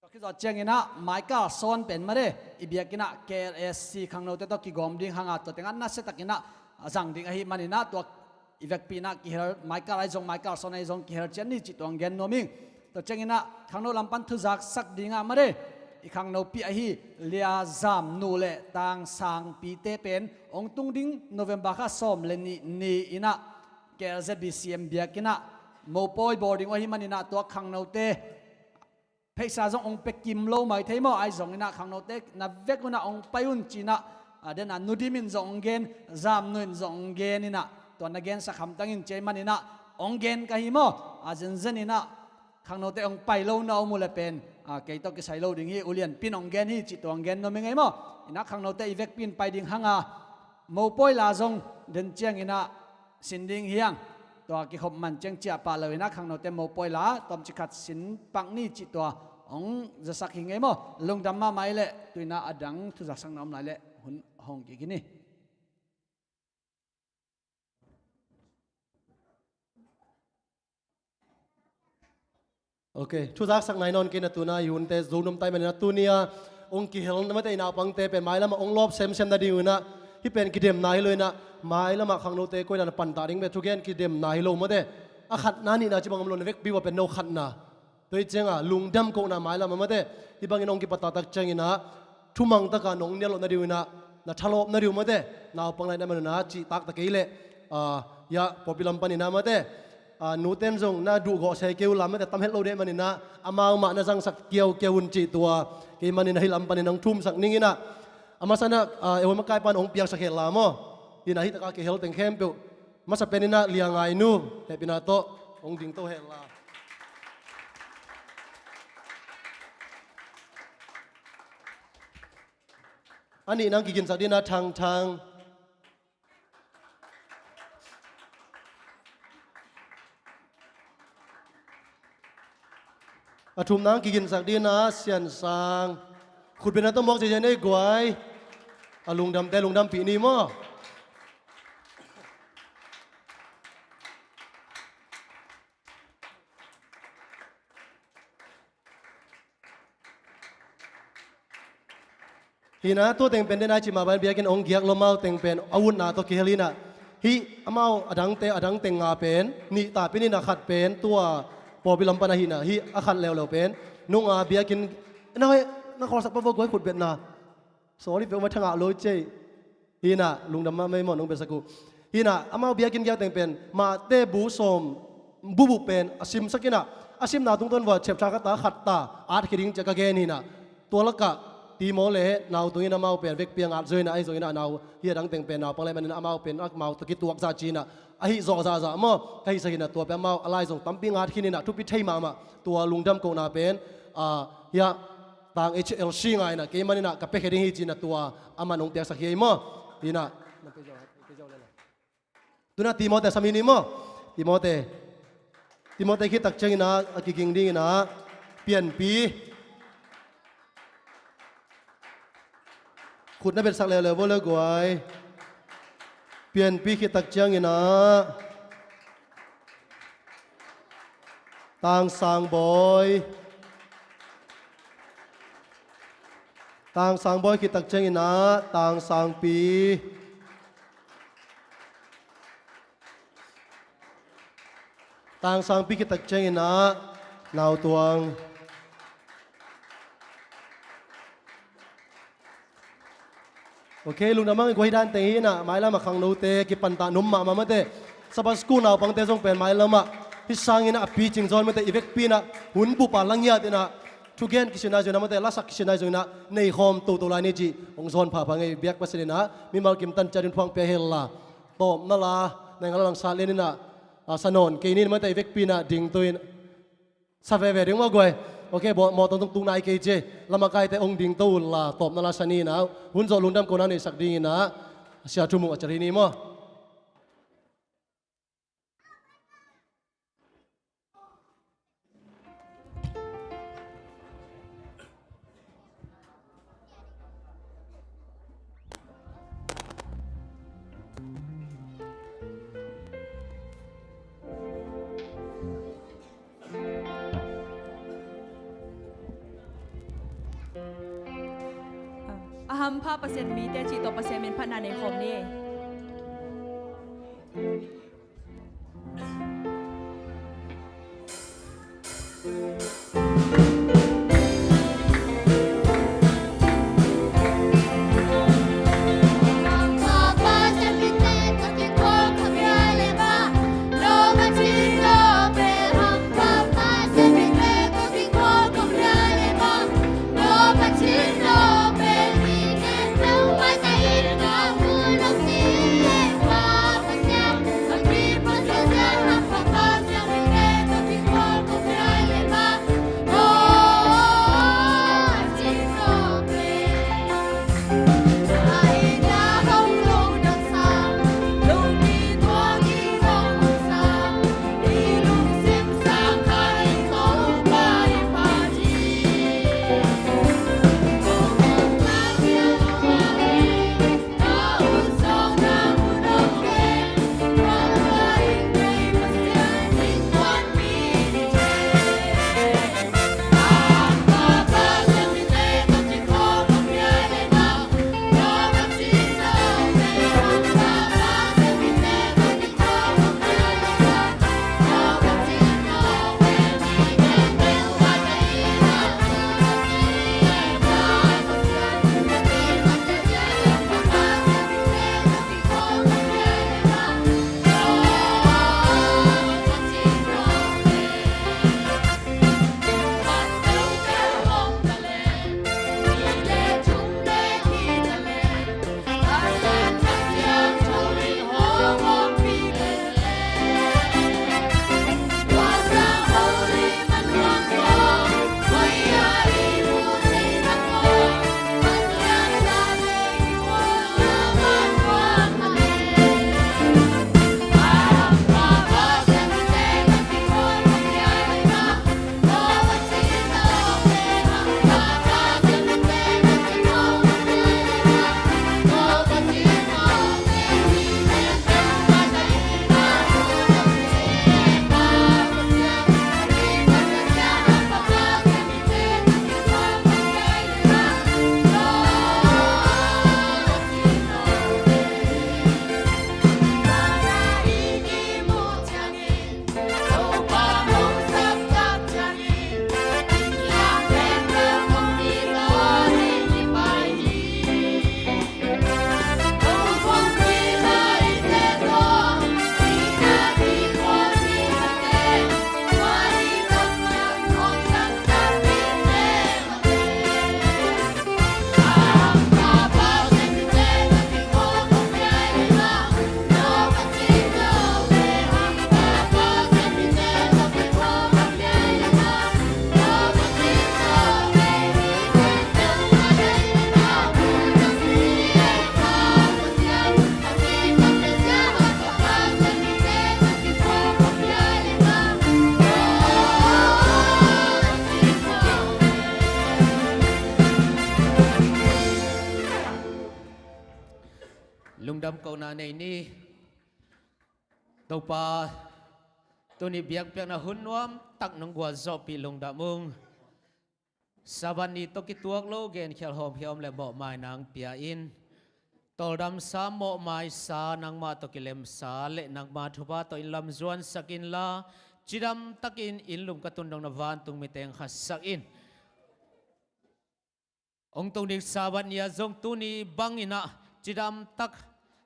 ก็คือเจงหินะไม่ก็โซนเป็นมาเลยอีเบียกินะ KLSC ข้างโน้ตตัวกิกอมดิ่งห่างตัวเต็งอันน่าเสตกินะจังดิ่งอหิมันนินะตัวอีเวกปีนะกิเฮร์ไม่ก็ไอจงไม่ก็โซนไอจงกิเฮร์เจนนี่จิตวงเกนโนมิงตัวเจงินะข้างโน้นลำปันทุจักสักดิ่งมาเลยอีข้างโน้นปีฮีเลียจามนูเลตังสังปีเตเป็นองตุงดิ่งโนเวมบาร์ข้าส้มเลนี่อินะKLZBCM เบียกินะโมปอยบอร์ดิ้งอหิมันนินะตัวข้างโน้นเตเพกซาจงองเป็กกิมโลไม่เทมอไอจงอินะข้างโน้นเตนับเวกุนะองไปอุนจีนะเดนนูดิมินจงเกนจามนุนจงเกนินะตัวนักเกนสักคำตั้งอินเจมันนินะองเกนก็หิมออาจจะนินะข้างโน้นเตองไปโลน่ามูเลเป็นเกยตกิใส่โลดิ้งฮีอุเลียนปินองเกนฮีจิตองเกนโนมิงไงมออินะข้างโน้นเตอีเวกปินไปดิ้งหังโมปอยลาจงเดินเจียงอินะสินดิ้งเฮียงตัวกิขบมันเจียงเจียปาเลยนะข้างโน้นเตโมปอยลาตอมจิขัดสินปังนี่จิตตัวองจะสักหิงไงมอลงดำมาไม่เละตัวน่าอดังทุจักสังน้ำไหลเละหุ่นห้องกี่กินี่
โอเคทุกสักนายนอนกินตัวน่ายุ่นเตจูนมไตมันนะตัวนี้องค์กิเฮลนั่นไม่ได้นาปังเตเป็นไม้แล้วมาองค์ลบเซมนาดีนะที่เป็นกิเดมนายเลยนะไม้แล้วมาขังโนเตก็ยันปั่นตาดิ้งไปทุกแกนกิเดมนายลงมาเด้ขัดนั่นนี่นะจีบังกำลังเวกบิวเป็นโนขัดนะตัวเจ้าลุงดำโกนาไม้แล้วมาเด้ที่บางองค์กิปัตตาตักเจงินะทุมังตะการองเนี่ยลนาดีนะนะทะเลาะนาดีมาเด้นาปังไรนั่นมันนะจีตักตะกี้เลยยาพอพิลัมปันนี่นะมาเด้นูเต็มจงน่าดูก็ใช้เกลียวลำไม่แต่ตั้มเฮลโลเดมันนี่นะอามามาน่าจังสักเกลียววุนจีตัวเกี่ยมันนี่นะฮิลำปันนี่นังทุ่มสักนิ่งนะอามาสันนะเอวมันกลายเป็นองเปียกสักเฮลลามอที่ไหนที่ตะการเกลเฮลเต็งเข้มเปียวมาสักเป็นนี่นะเลี้ยงไงนูเฮปินาโตองดิ่งโตเฮลลาอันนี้นังกินสักดีนะทางอาทุมนังกินสักดีนะเสียนสางขุดเป็นนักต้องบอกใจในกวยลุงดำแต่ลุงดำปีนี้มั้งฮีนะตัวเต็งเป็นได้นะจิมาบันเบียกินองเกียกลมเอาเต็งเป็นอาวุธนาตัวกิเฮลีนะฮีอามาอดังเต็งงาเป็นนี่ตาเป็นนี่นะขัดเป็นตัวพอพิลัมปนาหินะฮีอาคันแล้วเป็นนุ่งอาเบียกินน้อยนักขอสักปะวกไว้ขุดเป็นนะสอรี่เป็นมาทางอาโลเจฮีนะลุงดำมาไม่หมดนุ่งเป็นสกุฮีนะอามาเบียกินแก้วเต็งเป็นมาเตบูสมบุเป็นอาซิมสักกินะอาซิมนาตุ้งต้นว่าเชฟชากตาขัดตาอาร์ตคิดิงจะกะเกนี่นะตัวละกะตีโมเลนาวตัวนี้นะมาเป็นเวกเปียงอาจจะนะไอ้ตัวนี้นะนาวเฮียดังเต็งเป็นนาวปังเลยมันนะมาเป็นอักมาตะกี้ตัวอักษรจีนะไอ้จอซามั่งไอ้สกินะตัวเป็นมาอะไรส่งตั้มปิ้งอาร์ตคินี่นะทุกพิธีมาตัวลุงดำกูน่าเป็นเฮียต่าง HLC ไงนะเกมันนี่นะกับเป็กเฮดิงฮีจีนะตัวอามันองเปียกสักเฮียมั่งนี่นะตัวนั้นตีโมเตสามีนี่มั่งตีโมเตคิดตักเจงนะกิกิงดิ้งนะเปลี่ยนปีขุดนั่นเป็นสักเลวๆบ่เลยกวยเปลี่ยนปีคิดตักเจียงอีนะต่างสางบอยคิดตักเจียงอีนะต่างสางปีคิดตักเจียงอีนะนาวตวงโอเคลุงน้ำมันก็ให้ด้านเตะนะไม้ละมาขังโนเตกิปันตานุ่มมาเตะสบายสกูน่าปังเตะส่งเป็นไม้ละมาที่สร้างอินะปีจิงจอนเตะอีเวกปีนะหุ่นบุปผาลังยาเตนะทุกอย่างกิจนาจนะเตะลาสักกิจนาจนะในโฮมตัวลายนี้จีองซอนผ่าพังไอ้เบียกปัสเดนะมีมากิมตันจารินพวงเปียเฮลล่าโตนั่นละในกำลังซาเลนินะสนนเกนี่เตะอีเวกปีนะดิ่งตัว sa ve ve ding ma goi okay bo mo tong tung nai ke je lama kai te ong ding to la top na la sani na hun zo lundam ko na ni sak ding na sia tu mu achari ni mo
aham pa pasien mi te chi to pasien min phat na nei khom ni
dam ko na nei ni to pa tu ni biak piak na hun nuam tak nong gwa zo pi long da mung saban ni to ki tuak lo gen khel hom hiom le bo mai nang pia in tol dam sa mo mai sa nang ma to kilem sa le nang ma thuba to in lam zuan sakin la chidam takin in lum ka tun dong na van tung mi teng kha sak in ong tong dik saban ya zong tu ni bang ina chidam tak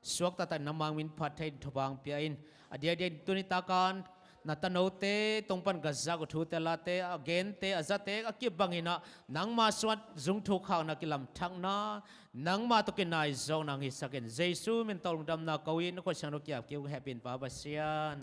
suak ta tan namang min phat thai thobang pia in adia de tu ni takan natanote tongpan gaza ko thu te la te again te azate akip bangina nang ma swat zung thu khaw na kilam thang na nang ma to kinai zong nang hi saken jesu min tolung dam na kawin ko sang ro kyap kiu happy pa basian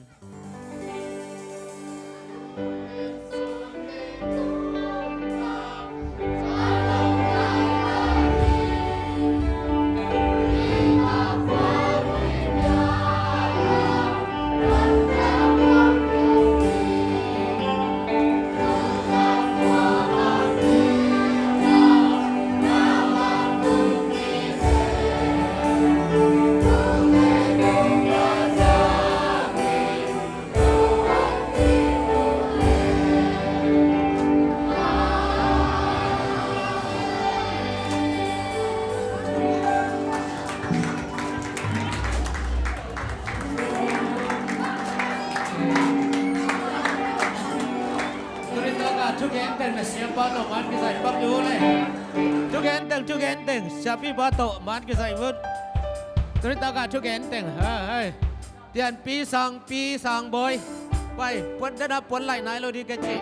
bato man kisai bak yu le chugen teng sapi bato man kisai vut terita ka chugen teng hai tian pi sang boy pai pon da pon lai nai lo di ke chi